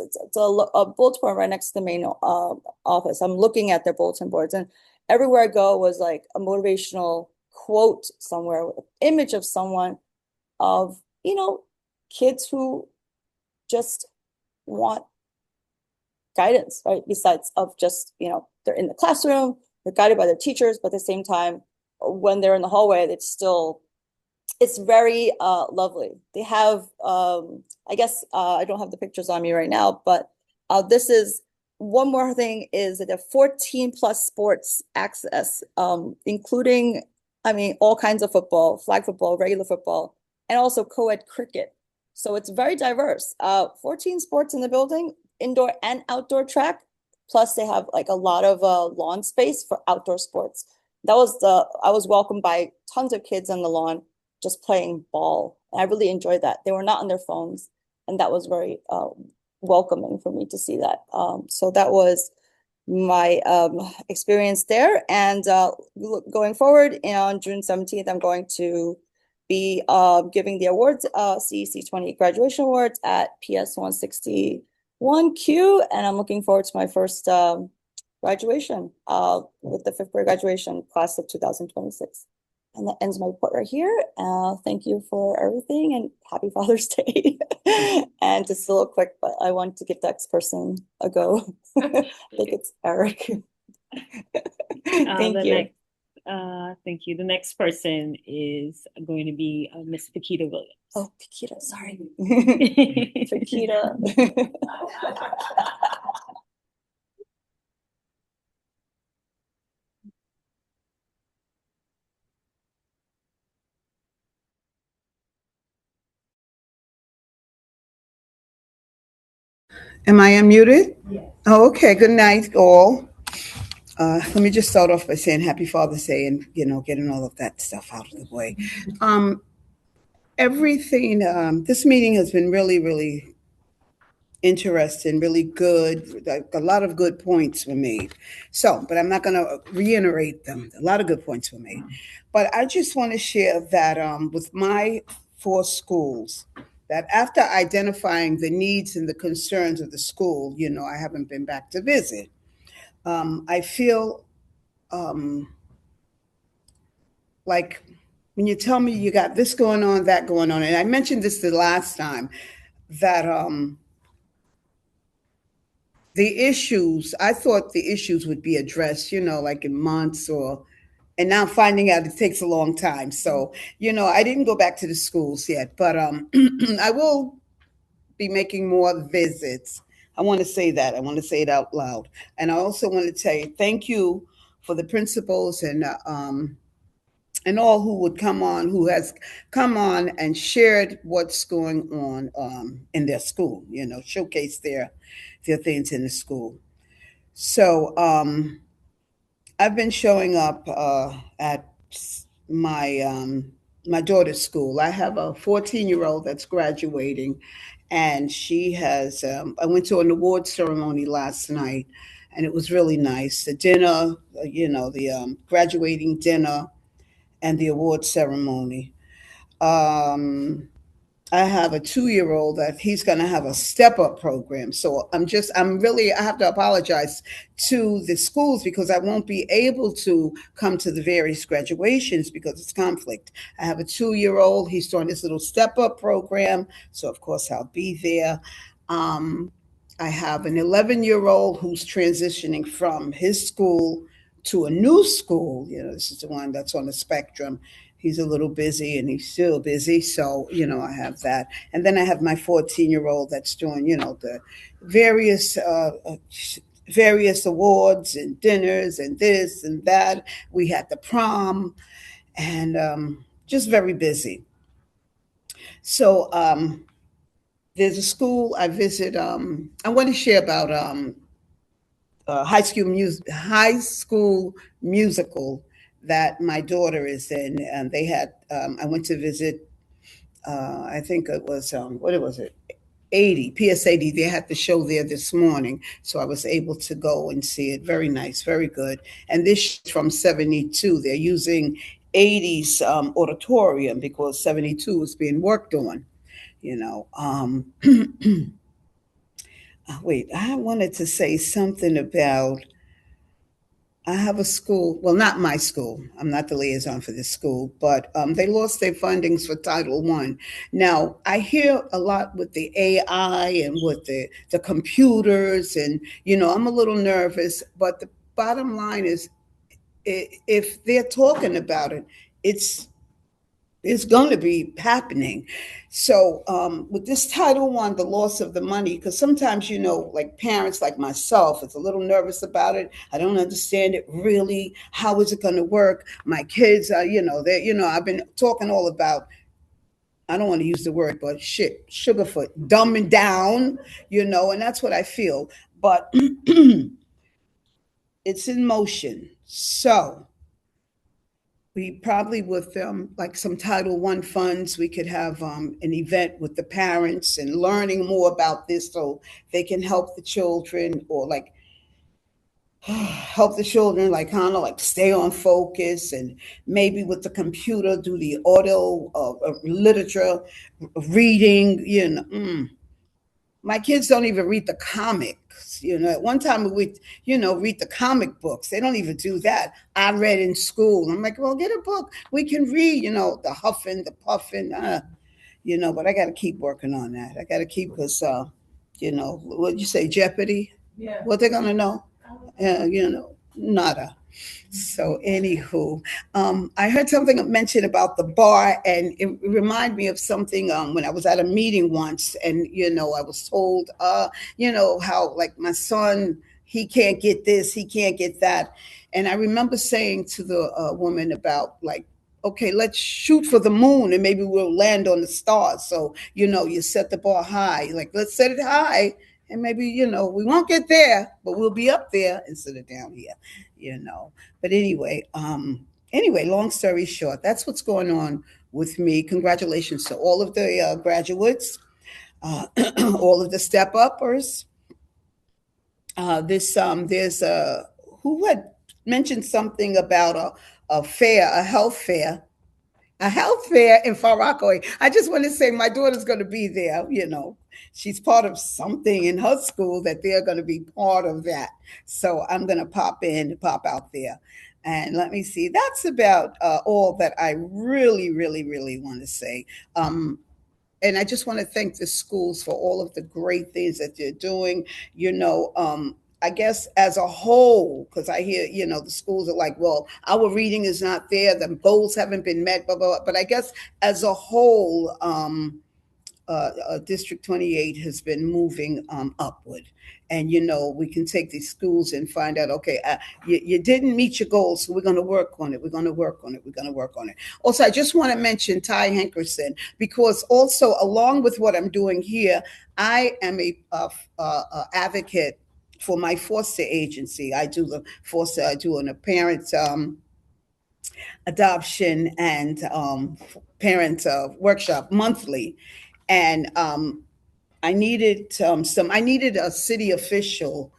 S9: bulletin board right next to the main office. I'm looking at their bulletin boards, and everywhere I go was like a motivational quote somewhere with an image of someone, of kids who just want guidance, right? Besides of just they're in the classroom, they're guided by their teachers, but at the same time, when they're in the hallway, it's very lovely. They have I guess I don't have the pictures on me right now, but this is one more thing, is that they have 14 plus sports access, including, all kinds of football, flag football, regular football, and also co-ed cricket. So it's very diverse. 14 sports in the building, indoor and outdoor track. Plus they have like a lot of lawn space for outdoor sports. I was welcomed by tons of kids on the lawn just playing ball. And I really enjoyed that. They were not on their phones, and that was very welcoming for me to see that. So that was my experience there. And going forward on June 17th, I'm going to be giving the awards, CEC28 graduation awards at PS 161Q, and I'm looking forward to my first graduation with the 5th grade graduation class of 2026. And that ends my report right here. Thank you for everything, and happy Father's Day. And just a little quick, but I want to give the next person a go. I think it's Eric. Thank you.
S2: Thank you. The next person is going to be Miss Paquita Williams.
S9: Oh, Paquita, sorry. Paquita.
S10: Am I unmuted? Yes. Oh, okay. Good night, all. Let me just start off by saying Happy Father's Day, and getting all of that stuff out of the way. Everything. This meeting has been really, really interesting, really good. A lot of good points were made. But I'm not going to reiterate them. A lot of good points were made. But I just want to share that with my 4 schools, that after identifying the needs and the concerns of the school, I haven't been back to visit. I feel like when you tell me you got this going on, that going on, and I mentioned this the last time, that the issues, I thought the issues would be addressed, like in months, and now finding out it takes a long time. So, I didn't go back to the schools yet, but I will be making more visits. I want to say that. I want to say it out loud. And I also want to say thank you for the principals and all who would come on, who has come on and shared what's going on in their school, showcase their things in the school. So I've been showing up at my daughter's school. I have a 14-year-old that's graduating, and she has. I went to an award ceremony last night, and it was really nice. The dinner, the graduating dinner, and the award ceremony. I have a 2-year-old that he's going to have a step up program. So I have to apologize to the schools because I won't be able to come to the various graduations because it's conflict. I have a 2-year-old. He's doing this little step up program. So, of course, I'll be there. Um, I have an 11-year-old who's transitioning from his school to a new school. This is the one that's on the spectrum. He's a little busy and he's still busy. So, I have that. And then I have my 14-year-old that's doing, the various, various awards and dinners and this and that. We had the prom and just very busy. So, there's a school I visit. I want to share about high school musical that my daughter is in, and they had. I went to visit. I think it was what was it? 80 PS80. They had the show there this morning, so I was able to go and see it. Very nice, very good. And this is from '72. They're using '80s auditorium because '72 is being worked on. You know. Wait, I wanted to say something about. I have a school, well, not my school. I'm not the liaison for this school, but they lost their fundings for Title One. Now, I hear a lot with the AI and with the computers, and, I'm a little nervous, but the bottom line is if they're talking about it, it's going to be happening. So with this Title One, the loss of the money, because sometimes, like parents like myself, it's a little nervous about it. I don't understand it really. How is it going to work? My kids, I've been talking all about. I don't want to use the word, but shit, sugarfoot, dumbing down, and that's what I feel. But it's in motion. So we probably with like some Title One funds, we could have an event with the parents and learning more about this so they can help the children or like help the children like kind of like stay on focus and maybe with the computer do the audio literature reading. My kids don't even read the comics. At one time we, read the comic books. They don't even do that. I read in school. I'm like, well, get a book. We can read, the huffing, the puffing, but I got to keep working on that. I got to keep because, what'd you say, Jeopardy? Yeah. What they're going to know? Nada. So, anywho, I heard something mentioned about the bar, and it reminded me of something when I was at a meeting once, and I was told, how like my son, he can't get this, he can't get that, and I remember saying to the woman about like, okay, let's shoot for the moon, and maybe we'll land on the stars. So you set the bar high, like let's set it high. And maybe, we won't get there, but we'll be up there instead of down here, But anyway, long story short, that's what's going on with me. Congratulations to all of the graduates, all of the step uppers. There's who had mentioned something about a fair, a health fair in Far Rockaway. I just want to say my daughter's going to be there. She's part of something in her school that they're going to be part of that. So I'm going to pop out there. And let me see. That's about all that I really, really, really want to say. And I just want to thank the schools for all of the great things that they're doing. I guess as a whole, because I hear, the schools are like, well, our reading is not there, the goals haven't been met, blah, blah, blah. But I guess as a whole, District 28 has been moving upward. And, we can take these schools and find out, okay, you didn't meet your goals, so we're going to work on it. We're going to work on it. We're going to work on it. Also, I just want to mention Ty Hankerson, because also along with what I'm doing here, I am a advocate for my foster agency. I do the foster, I do a parent adoption and parent workshop monthly. And I needed I needed a city official,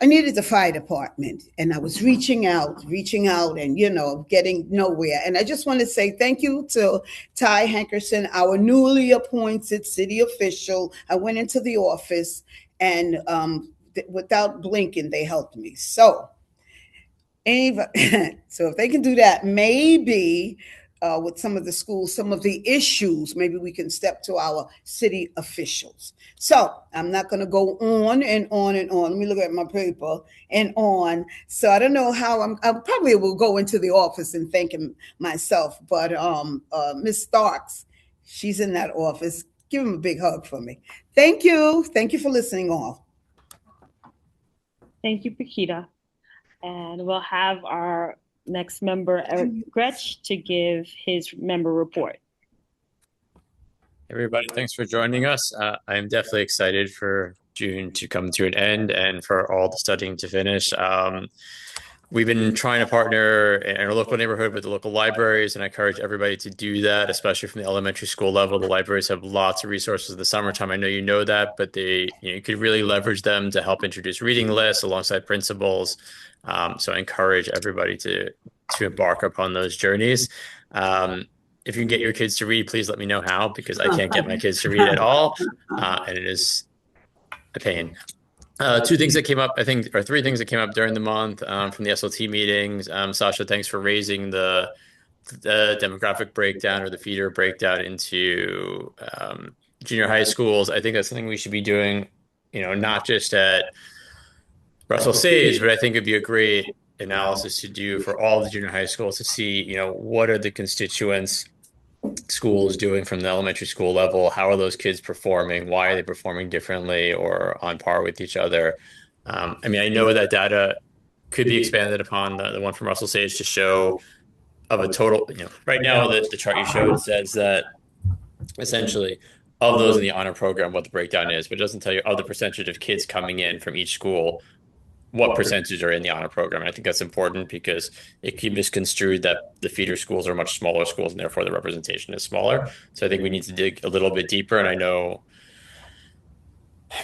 S10: I needed the fire department, and I was reaching out, and getting nowhere. And I just want to say thank you to Ty Hankerson, our newly appointed city official. I went into the office, and without blinking, they helped me. So so if they can do that, maybe with some of the schools, some of the issues, maybe we can step to our city officials. So I'm not going to go on and on and on. Let me look at my paper and on. So I don't know how I probably will go into the office and thank him myself. But Miss Starks, she's in that office. Give him a big hug for me. Thank you. Thank you for listening all.
S2: Thank you, Pakita. And we'll have our next member, Eric Gretsch, to give his member report.
S12: Everybody, thanks for joining us. I'm definitely excited for June to come to an end and for all the studying to finish. We've been trying to partner in our local neighborhood with the local libraries, and I encourage everybody to do that, especially from the elementary school level. The libraries have lots of resources in the summertime. I know you know that, but you could really leverage them to help introduce reading lists alongside principals. So I encourage everybody to embark upon those journeys. If you can get your kids to read, please let me know how, because I can't get my kids to read at all, and it is a pain. Two things that came up, I think, or three things that came up during the month from the SLT meetings. Sasha, thanks for raising the demographic breakdown or the feeder breakdown into junior high schools. I think that's something we should be doing, not just at Russell Sage, but I think it'd be a great analysis to do for all the junior high schools to see, what are the constituents schools doing from the elementary school level? How are those kids performing? Why are they performing differently or on par with each other? I know that data could be expanded upon the one from Russell Sage to show of a total, right now the chart you showed says that essentially of those in the honor program, what the breakdown is, but it doesn't tell you of the percentage of kids coming in from each school, what percentage are in the honor program. And I think that's important because it can be misconstrued that the feeder schools are much smaller schools and therefore the representation is smaller. So I think we need to dig a little bit deeper. And I know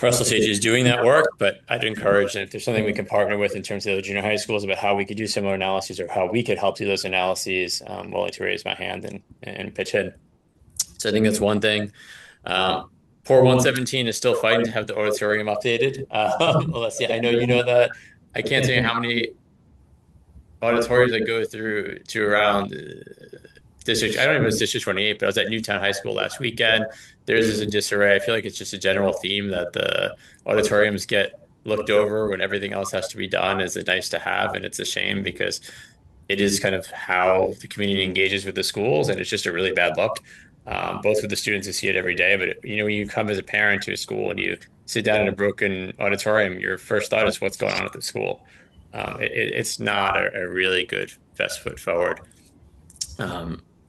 S12: Russell Sage is doing that work, but I'd encourage, and if there's something we can partner with in terms of the junior high schools about how we could do similar analyses or how we could help do those analyses, I'm willing to raise my hand and pitch in. So I think that's one thing. Port 117 is still fighting to have the auditorium updated. I know you know that. I can't tell you how many auditoriums I go through to around district. I don't even know if it's District 28, but I was at Newtown High School last weekend. Theirs is in disarray. I feel like it's just a general theme that the auditoriums get looked over when everything else has to be done. Is it nice to have? And it's a shame because it is kind of how the community engages with the schools, and it's just a really bad look. Both with the students who see it every day, but when you come as a parent to a school and you sit down in a broken auditorium, your first thought is what's going on at the school. It's not a really good best foot forward.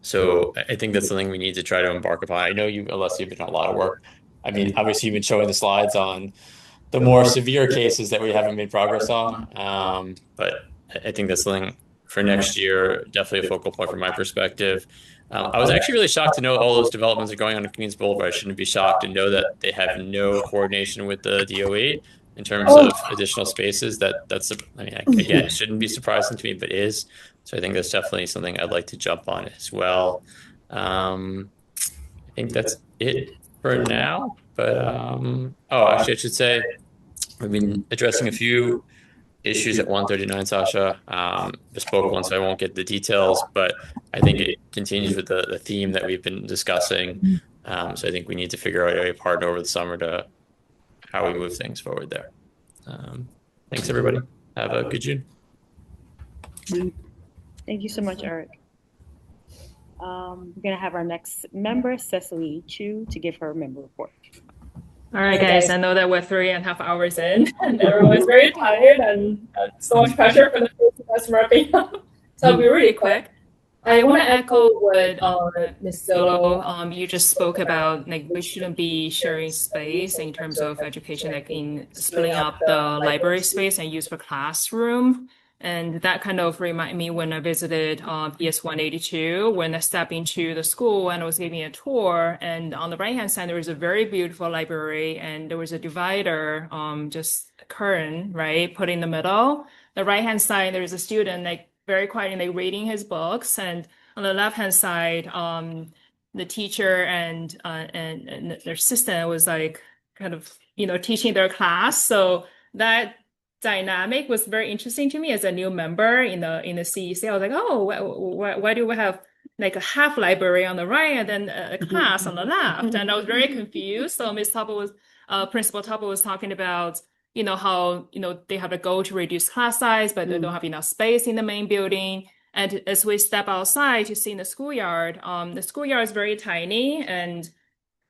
S12: So I think that's something we need to try to embark upon. I know you, Alessia, you've been doing a lot of work. Obviously you've been showing the slides on the more severe cases that we haven't made progress on. But I think that's something for next year, definitely a focal point from my perspective. I was actually really shocked to know all those developments are going on in Queens Boulevard. I shouldn't be shocked to know that they have no coordination with the DOE in terms of additional spaces. Again, shouldn't be surprising to me, but is. So I think that's definitely something I'd like to jump on as well. I think that's it for now. But actually, I should say we've been addressing a few issues at 139, Sasha. Bespoke one, so I won't get the details, but I think it continues with the theme that we've been discussing. So I think we need to figure out a partner over the summer to how we move things forward there. Thanks, everybody. Have a good June.
S2: Thank you so much, Eric. We're going to have our next member, Cecily Chu, to give her member report.
S14: All right, guys, I know that we're 3.5 hours in and everyone's very tired and so much pressure from the first semester wrapping up. So I'll be really quick. I want to echo what Ms. Zillow, you just spoke about, we shouldn't be sharing space in terms of education, in splitting up the library space and use for classroom. And that kind of reminded me when I visited PS 182, when I stepped into the school and I was giving a tour. And on the right-hand side, there was a very beautiful library and there was a divider just curtain, right, put in the middle. The right-hand side, there's a student like very quietly like reading his books, and on the left-hand side, the teacher and their assistant was like kind of teaching their class. So that dynamic was very interesting to me as a new member in the CEC. I was like, oh, why do we have like a half library on the right and then a class on the left? And I was very confused. So Principal Tupper was talking about how they have a goal to reduce class size, but they don't have enough space in the main building. And as we step outside to see in the schoolyard is very tiny, and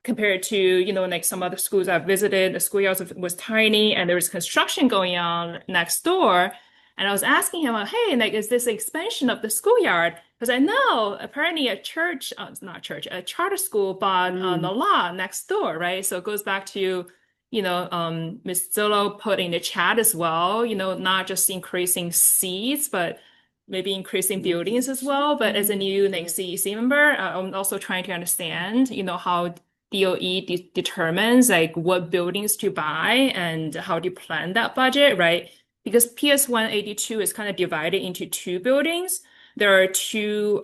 S14: compared to like some other schools I've visited, the schoolyard was tiny, and there was construction going on next door. And I was asking him, hey, like, is this expansion of the schoolyard? Because I know apparently a church, a charter school bought the lot next door, right? So it goes back to Ms. Zillow put in the chat as well, not just increasing seats, but maybe increasing buildings as well. But as a new like CEC member, I'm also trying to understand, how DOE determines like what buildings to buy and how to plan that budget, right? Because PS 182 is kind of divided into two buildings. There are two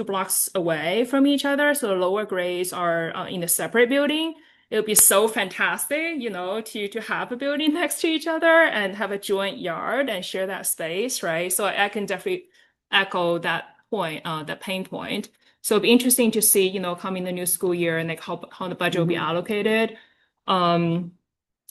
S14: blocks away from each other, so the lower grades are in a separate building. It would be so fantastic, to have a building next to each other and have a joint yard and share that space, right? So I can definitely echo that point, that pain point. So it'll be interesting to see, coming the new school year and like how the budget will be allocated. And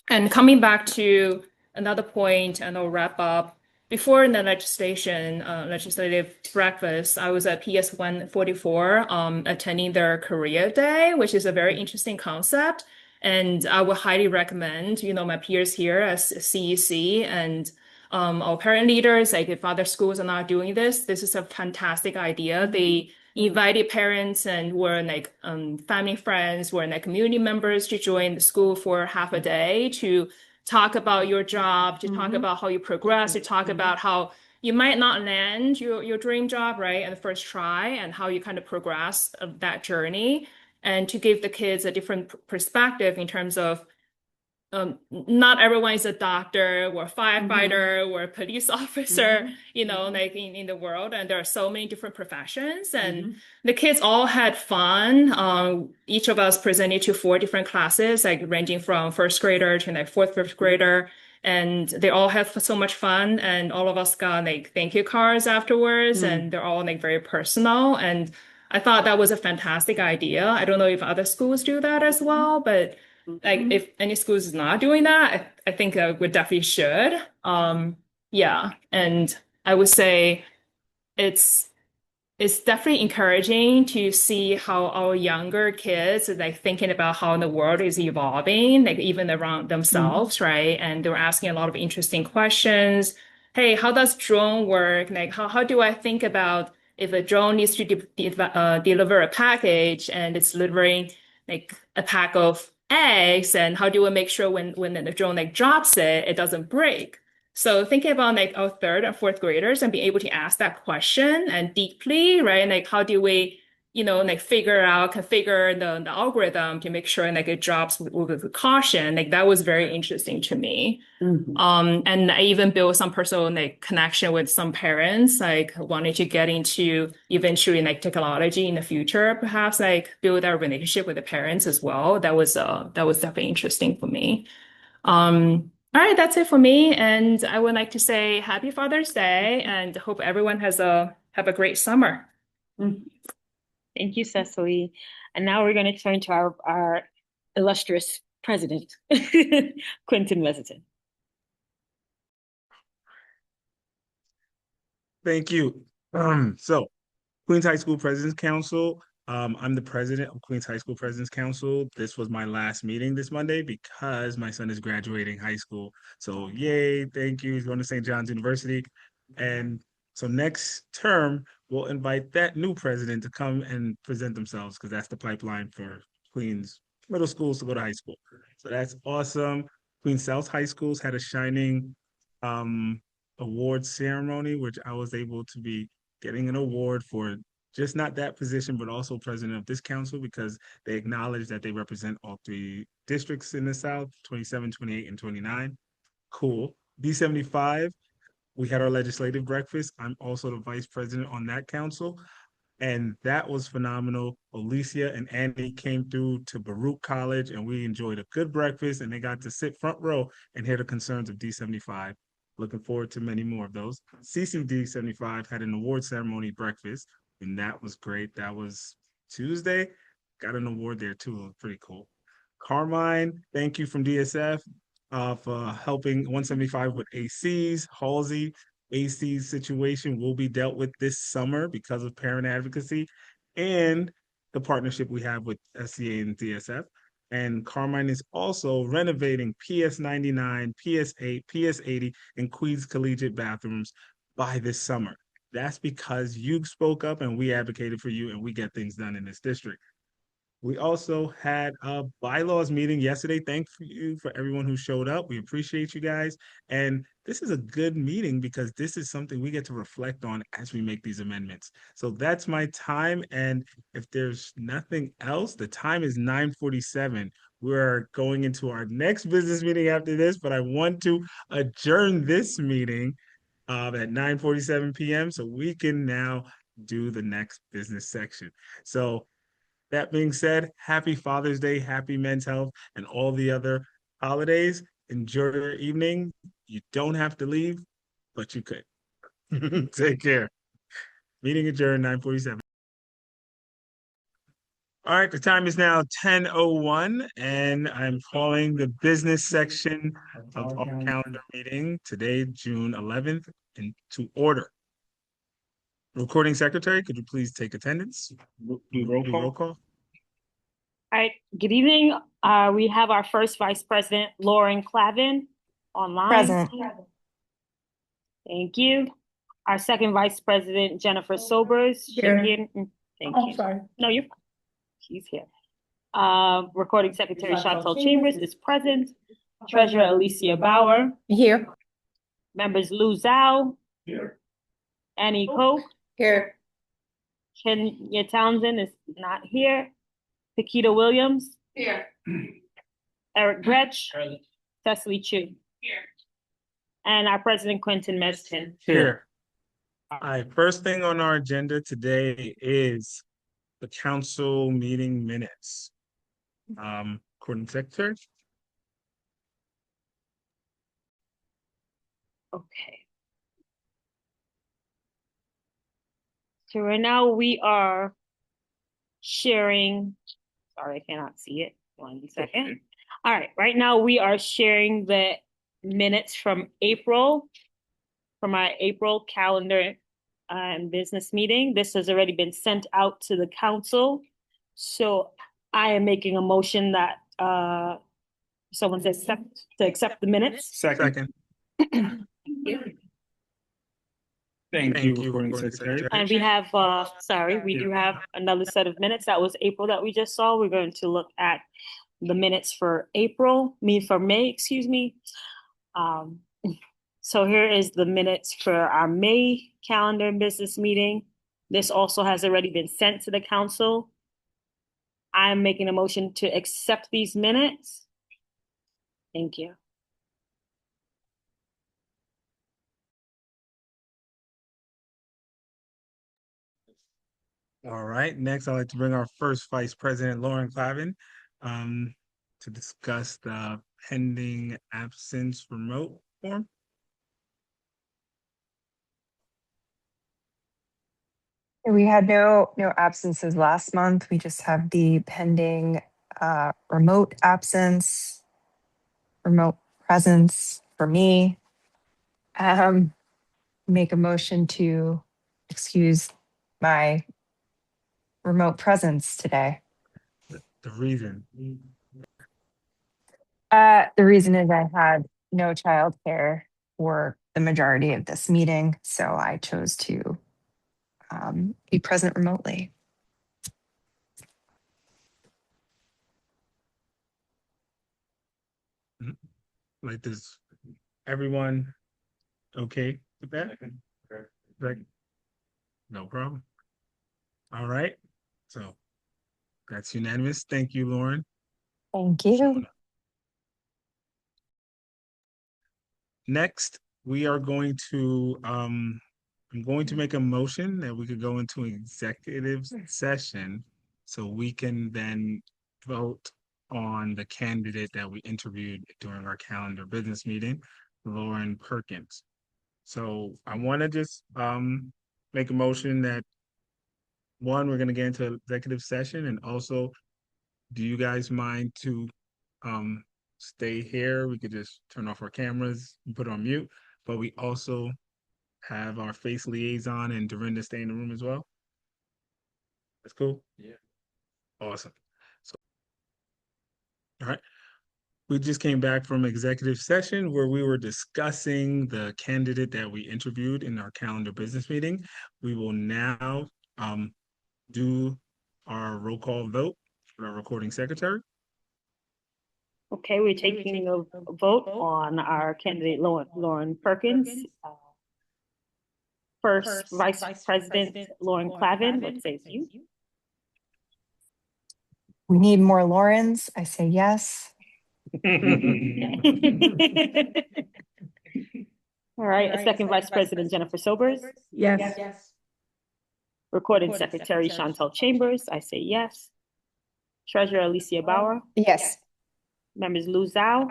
S14: coming back to another point, and I'll wrap up. Before in the legislative breakfast, I was at PS 144 attending their career day, which is a very interesting concept. And I would highly recommend, my peers here as CEC and our parent leaders, like if other schools are not doing this is a fantastic idea. They invited parents and were like family friends, were like community members to join the school for half a day to talk about your job, to talk about how you progress, to talk about how you might not land your dream job, right, at the first try, and how you kind of progress of that journey, and to give the kids a different perspective in terms of not everyone is a doctor or a firefighter or a police officer, like in the world. And there are so many different professions, and the kids all had fun. Each of us presented to 4 different classes, like ranging from first grader to like fourth, fifth grader. And they all had so much fun. And all of us got like thank you cards afterwards, and they're all like very personal. And I thought that was a fantastic idea. I don't know if other schools do that as well, but like if any schools is not doing that, I think we definitely should. Yeah, and I would say it's definitely encouraging to see how our younger kids is like thinking about how the world is evolving, like even around themselves, right? And they're asking a lot of interesting questions. Hey, how does drone work? Like how do I think about if a drone needs to deliver a package and it's delivering like a pack of eggs, and how do we make sure when the drone like drops it, it doesn't break? So thinking about like our third and fourth graders and being able to ask that question and deeply, right? Like how do we, like configure the algorithm to make sure like it drops with caution? Like that was very interesting to me. And I even built some personal like connection with some parents, like wanting to get into eventually like technology in the future, perhaps like build our relationship with the parents as well. That was definitely interesting for me. All right, that's it for me. And I would like to say happy Father's Day and hope everyone have a great summer.
S2: Thank you, Cecily. And now we're going to turn to our illustrious president, Quentin Weston.
S1: Thank you. So Queens High School President's Council. I'm the president of Queens High School President's Council. This was my last meeting this Monday because my son is graduating high school. So yay, thank you. He's going to St. John's University. And so next term, we'll invite that new president to come and present themselves, because that's the pipeline for Queens middle schools to go to high school. So that's awesome. Queens South High Schools had a shining award ceremony, which I was able to be getting an award for just not that position, but also president of this council, because they acknowledge that they represent all 3 districts in the South, 27, 28, and 29. Cool. D75, we had our legislative breakfast. I'm also the vice president on that council. And that was phenomenal. Alicia and Annie came through to Baruch College and we enjoyed a good breakfast and they got to sit front row and hear the concerns of D75. Looking forward to many more of those. CCD75 had an award ceremony breakfast and that was great. That was Tuesday. Got an award there too. It was pretty cool. Carmine, thank you from DSF for helping 175 with ACs. Halsey, AC situation will be dealt with this summer because of parent advocacy and the partnership we have with SCA and DSF. And Carmine is also renovating PS 99, PS 8, PS 80, and Queens Collegiate bathrooms by this summer. That's because you spoke up and we advocated for you and we get things done in this district. We also had a bylaws meeting yesterday. Thank you for everyone who showed up. We appreciate you guys. And this is a good meeting because this is something we get to reflect on as we make these amendments. So that's my time. And if there's nothing else, the time is 9:47. We're going into our next business meeting after this, but I want to adjourn this meeting at 9:47 p.m. so we can now do the next business section. So that being said, happy Father's Day, happy Men's Health, and all the other holidays. Enjoy your evening. You don't have to leave, but you could. Take care. Meeting adjourned 9:47. All right, the time is now 10:01, and I'm calling the business section of our calendar meeting today, June 11th, into order. Recording secretary, could you please take attendance?
S3: Do roll call.
S1: Roll call.
S2: All right, good evening. We have our first Vice President, Lauren Clavin, online.
S5: Present.
S2: Thank you. Our second Vice President, Jennifer Sobers.
S7: Here.
S2: Thank
S7: Oh,
S2: you.
S7: sorry.
S2: No, you're fine. She's here. Recording Secretary Chantal Chambers is present. Treasurer Alicia Bauer.
S8: Here.
S2: Members Lou Zhao.
S3: Here.
S2: Annie Koch.
S8: Here.
S2: Kenya Townsend is not here. Paquita Williams.
S13: Here.
S2: Eric Gretsch. Cecily Chu.
S13: Here.
S2: And our President Quentin Meston.
S1: Here. All right, first thing on our agenda today is the council meeting minutes. Recording secretary.
S2: Okay. So right now we are sharing, sorry, I cannot see it. 1 second. All right, right now we are sharing the minutes from our April calendar and business meeting. This has already been sent out to the council. So I am making a motion that someone says to accept the minutes.
S3: Second. Thank you, recording secretary.
S2: And we have, we do have another set of minutes. That was April that we just saw. We're going to look at the minutes for May, excuse me. So here is the minutes for our May calendar and business meeting. This also has already been sent to the council. I'm making a motion to accept these minutes. Thank you.
S1: All right, next I'd like to bring our first Vice President, Lauren Clavin, to discuss the pending absence remote form.
S5: We had no absences last month. We just have the pending remote absence, remote presence for me. Make a motion to excuse my remote presence today.
S1: The reason.
S5: The reason is I had no childcare for the majority of this meeting, so I chose to be present remotely.
S1: Like, does everyone okay with that? Like, no problem. All right, so that's unanimous. Thank you, Lauren.
S5: Thank you.
S1: next, we are going to, I'm going to make a motion that we could go into executive session so we can then vote on the candidate that we interviewed during our calendar business meeting, Lauren Perkins. So I want to just make a motion that one, we're going to get into executive session, and also, do you guys mind to stay here? We could just turn off our cameras and put it on mute, but we also have our face liaison and Dorinda stay in the room as well. That's cool? Yeah. Awesome. So, all right. We just came back from executive session where we were discussing the candidate that we interviewed in our calendar business meeting. We will now do our roll call vote for our recording secretary.
S2: Okay, we're taking a vote on our candidate Lauren Perkins. First Vice President Lauren Clavin, what say you?
S5: We need more Laurens. I say yes.
S2: All right, a second Vice President Jennifer Sobers.
S7: Yes.
S2: Recording Secretary Chantel Chambers, I say yes. Treasurer Alicia Bauer.
S11: Yes.
S2: Members Lou Zhao.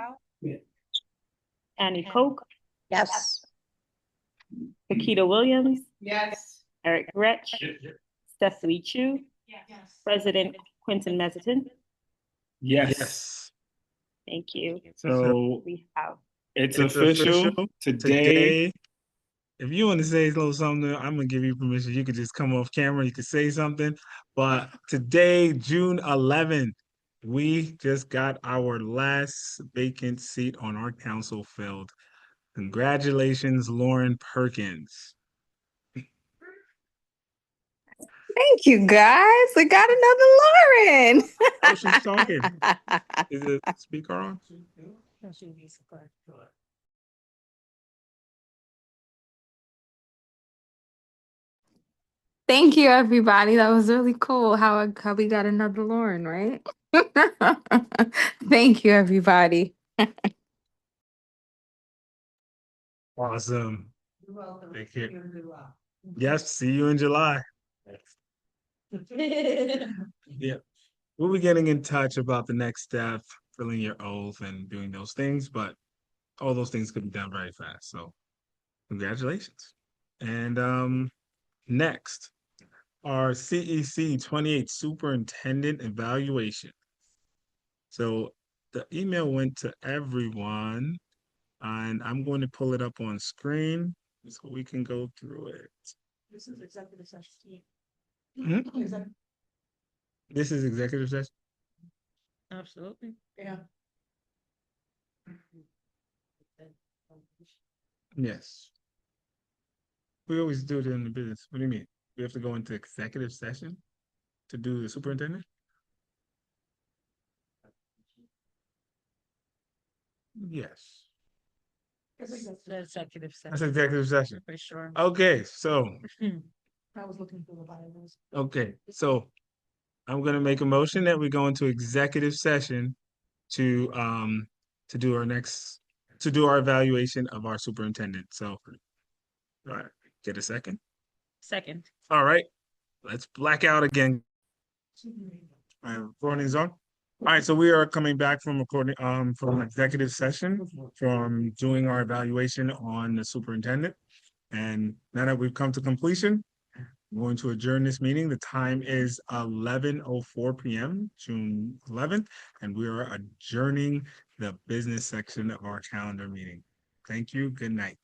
S2: Annie Koch.
S11: Yes.
S2: Akita Williams.
S11: Yes.
S2: Eric Gretsch. Stephanie Chu. President Quentin Meziton.
S3: Yes.
S2: Thank you.
S3: So
S2: we have
S3: it's official today.
S1: If you want to say a little something, I'm gonna give you permission. You could just come off camera. You could say something. But today, June 11th, we just got our last vacant seat on our council filled. Congratulations, Lauren Perkins.
S21: Thank you, guys. We got another Lauren.
S1: Oh, she's talking. Is the speaker on?
S15: Thank you, everybody. That was really cool how we got another Lauren, right? Thank you, everybody.
S1: Awesome. Thank you. Yes, see you in July. Yeah. We'll be getting in touch about the next step, filling your oath and doing those things, but all those things could be done very fast. So congratulations. And next, our CEC28 superintendent evaluation. So the email went to everyone, and I'm going to pull it up on screen so we can go through it.
S4: This is executive session.
S1: This is executive session?
S4: Absolutely. Yeah.
S1: Yes. We always do it in the business. What do you mean? We have to go into executive session to do the superintendent? Yes.
S4: That's executive session.
S1: That's executive session.
S4: For sure.
S1: Okay, so
S4: I was looking through the bylaws.
S1: okay, so I'm gonna make a motion that we go into executive session to do our evaluation of our superintendent. So, all right, get a second.
S4: Second.
S1: All right, let's black out again. All right, recording's on. All right, so we are coming back from recording from executive session from doing our evaluation on the superintendent. And now that we've come to completion, I'm going to adjourn this meeting. The time is 11:04 p.m., June 11th, and we are adjourning the business section of our calendar meeting. Thank you. Good night.